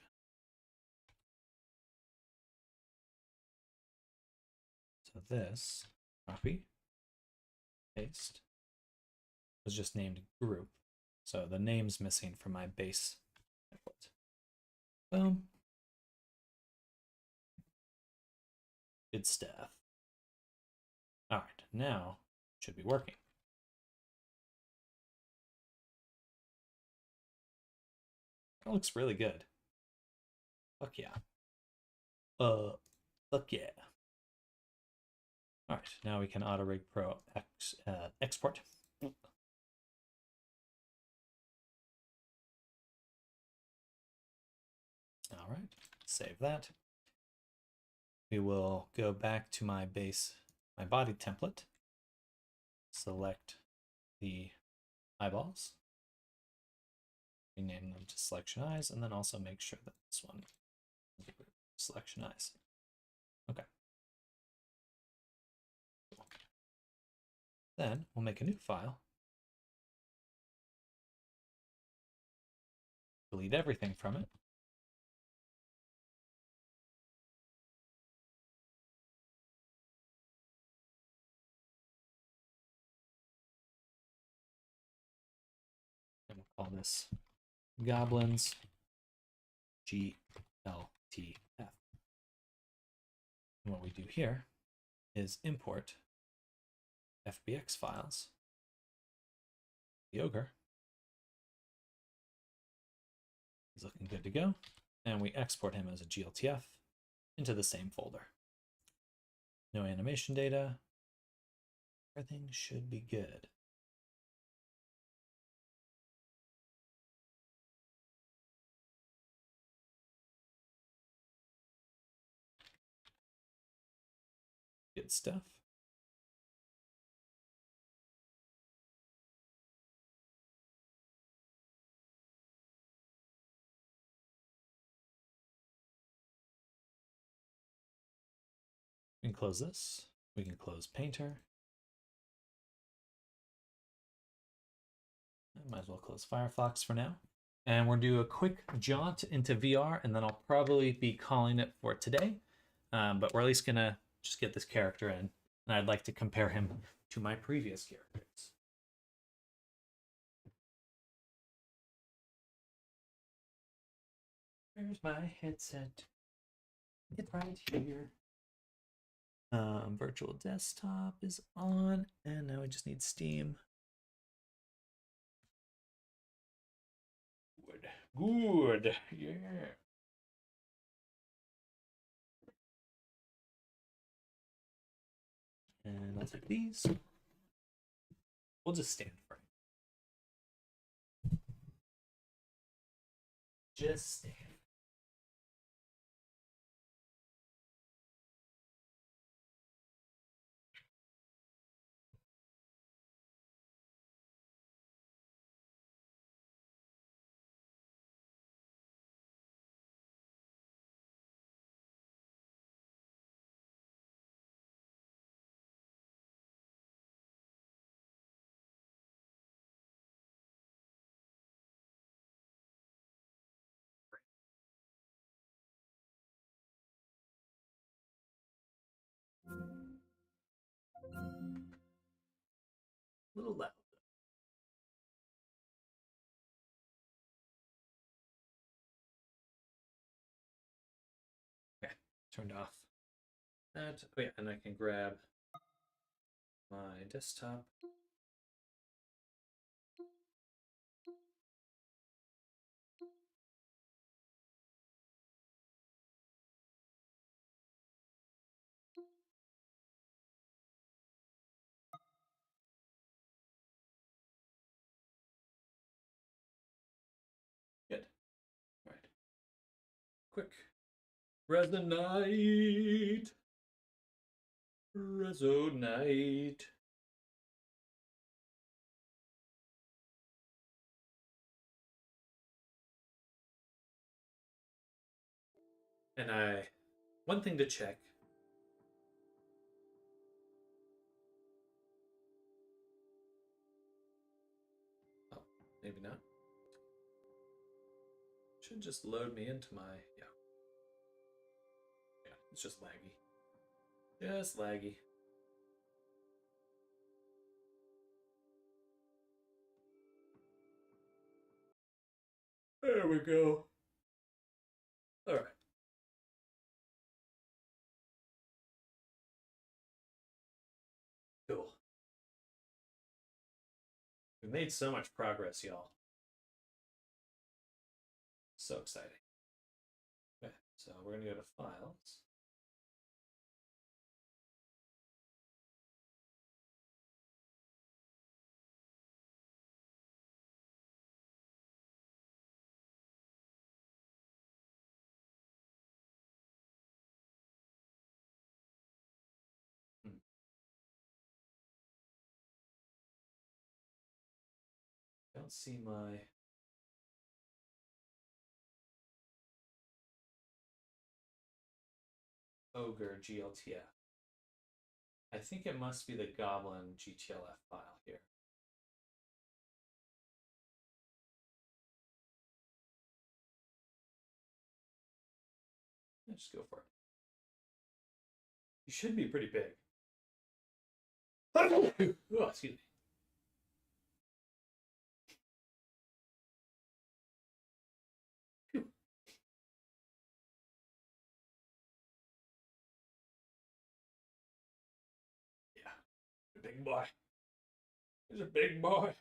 So this copy, paste, was just named group. So the name's missing from my base template. Boom. Good stuff. All right, now it should be working. That looks really good. Fuck yeah. Fuck yeah. All right, now we can AutoRig Pro export. All right, save that. We will go back to my body template, select the eyeballs, rename them to selection eyes, and then also make sure that this one is selection eyes. Okay. Cool. Then we'll make a new file. Delete everything from it. And we'll call this Goblins GLTF. And what we do here is import FBX files, the ogre. He's looking good to go. And we export him as a GLTF into the same folder. No animation data. Everything should be good. Good stuff. We can close this. We can close Painter. I might as well close Firefox for now. And we'll do a quick jaunt into VR, and then I'll probably be calling it for today. But we're at least going to just get this character in, and I'd like to compare him to my previous characters. Where's my headset? It's right here. Virtual desktop is on, and now we just need Steam. Good, yeah. And I'll take these. We'll just stand for it. Just stand. A little loud. Okay, turned off that. Oh yeah, and I can grab my desktop. Good. All right. Quick. Resonite. Resonite. And one thing to check. Oh, maybe not. Should just load me into my, yeah. Yeah, it's just laggy. Just laggy. There we go. All right. Cool. We made so much progress, y'all. So exciting. Okay, so we're going to go to Files. I don't see my Ogre GLTF. I think it must be the Goblin GTLF file here. Yeah, just go for it. You should be pretty big. Oh, excuse me. Yeah, big boy. He's a big boy.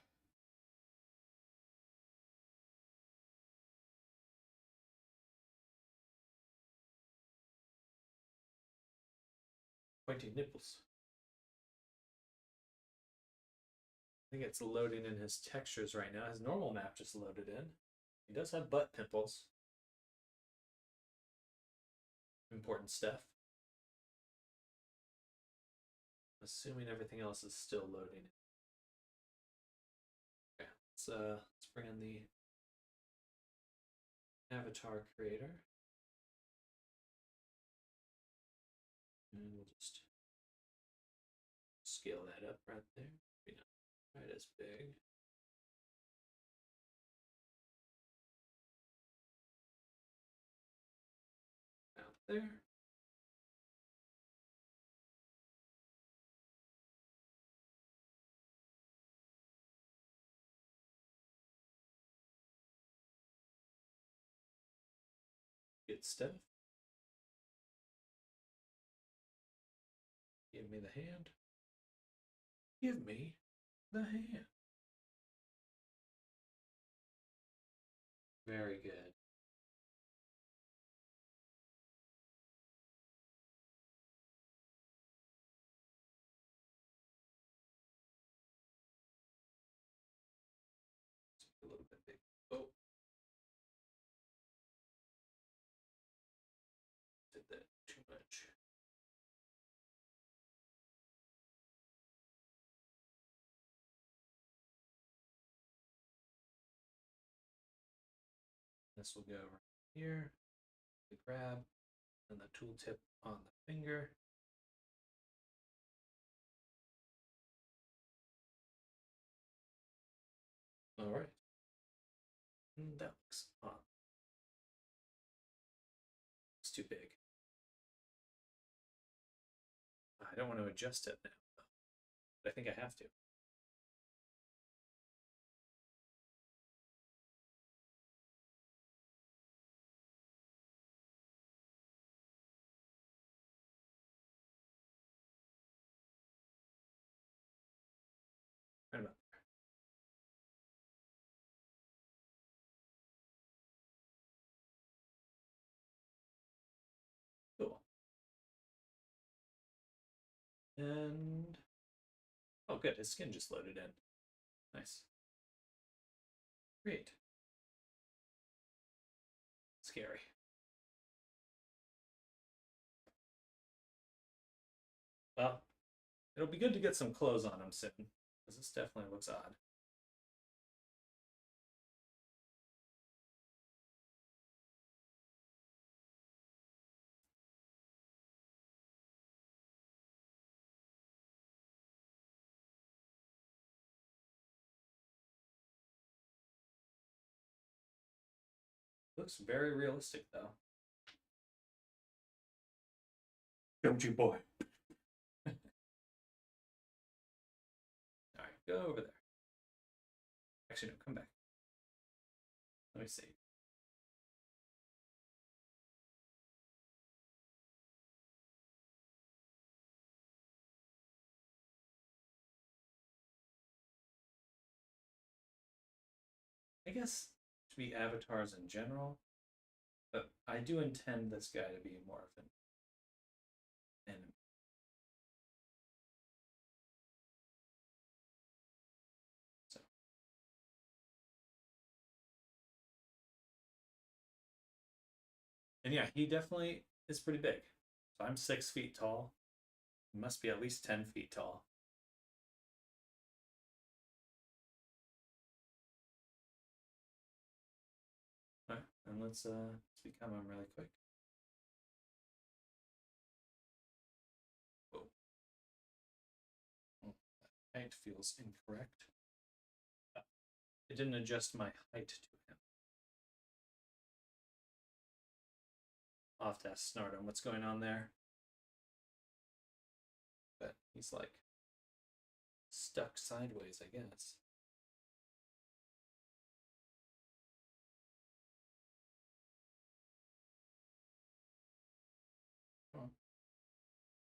Pointy nipples. I think it's loading in his textures right now. His normal map just loaded in. He does have butt pimples. Important stuff. Assuming everything else is still loading. Okay, let's bring in the avatar creator. And we'll just scale that up right there. Maybe not quite as big. Out there. Good stuff. Give me the hand. Give me the hand. Very good. big. Oh. Did that too much. This will go right here. The grab and the tooltip on the finger. All right. And that looks on. It's too big. I don't want to adjust it now, but I think I have to. Right about there. Cool. And oh, good. His skin just loaded in. Nice. Great. Scary. Well, it'll be good to get some clothes on him soon, because this definitely looks odd. Looks very realistic, though. Don't you, boy? All right, go over there. Actually, no, come back. Let me see. I guess to be avatars in general, but I do intend this guy to be more of an enemy. So, and yeah, he definitely is pretty big. So I'm 6 feet tall. He must be at least 10 feet tall. All right, and let's become him really quick. Whoa. Oh, that height feels incorrect. It didn't adjust my height to him. I'll have to ask Snardum what's going on there. But he's like stuck sideways, I guess.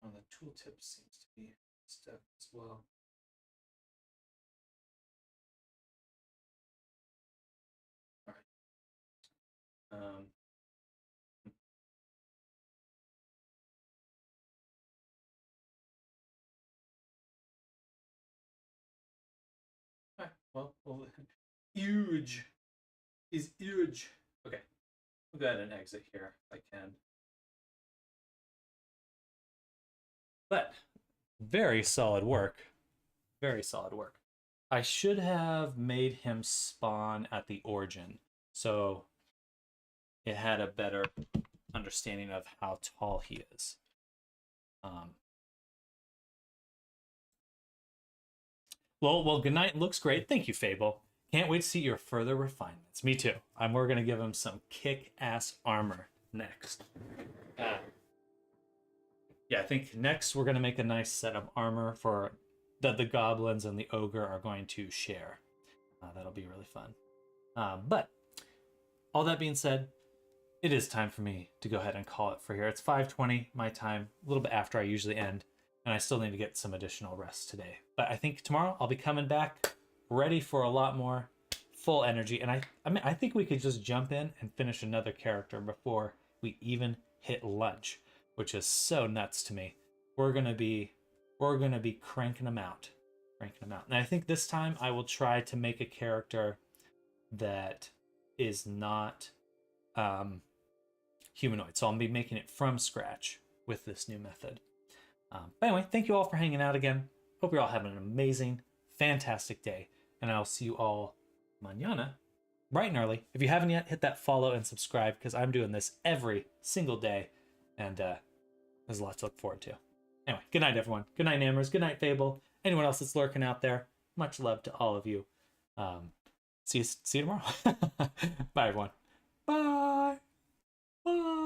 Oh, the tooltip seems to be stuck as well. All right. All right. Well, huge is huge. Okay, we'll go ahead and exit here if I can. But very solid work. Very solid work. I should have made him spawn at the origin, so it had a better understanding of how tall he is. Well, good night. Looks great. Thank you, Fable. Can't wait to see your further refinements. Me too. We're gonna give him some kick-ass armor next. Yeah, I think next we're gonna make a nice set of armor for that the goblins and the ogre are going to share. That'll be really fun. But all that being said, it is time for me to go ahead and call it for here. It's 5:20 my time, a little bit after I usually end, and I still need to get some additional rest today. But I think tomorrow I'll be coming back ready for a lot more, full energy. And I think we could just jump in and finish another character before we even hit lunch, which is so nuts to me. We're gonna be cranking them out, And I think this time I will try to make a character that is not humanoid. So I'll be making it from scratch with this new method. But anyway, thank you all for hanging out again. Hope you're all having an amazing, fantastic day. And I'll see you all mañana, bright and early. If you haven't yet, hit that follow and subscribe because I'm doing this every single day. And there's a lot to look forward to. Anyway, good night, everyone. Good night, Nammers. Good night, Fable. Anyone else that's lurking out there, much love to all of you. See you tomorrow. Bye, everyone. Bye. Bye.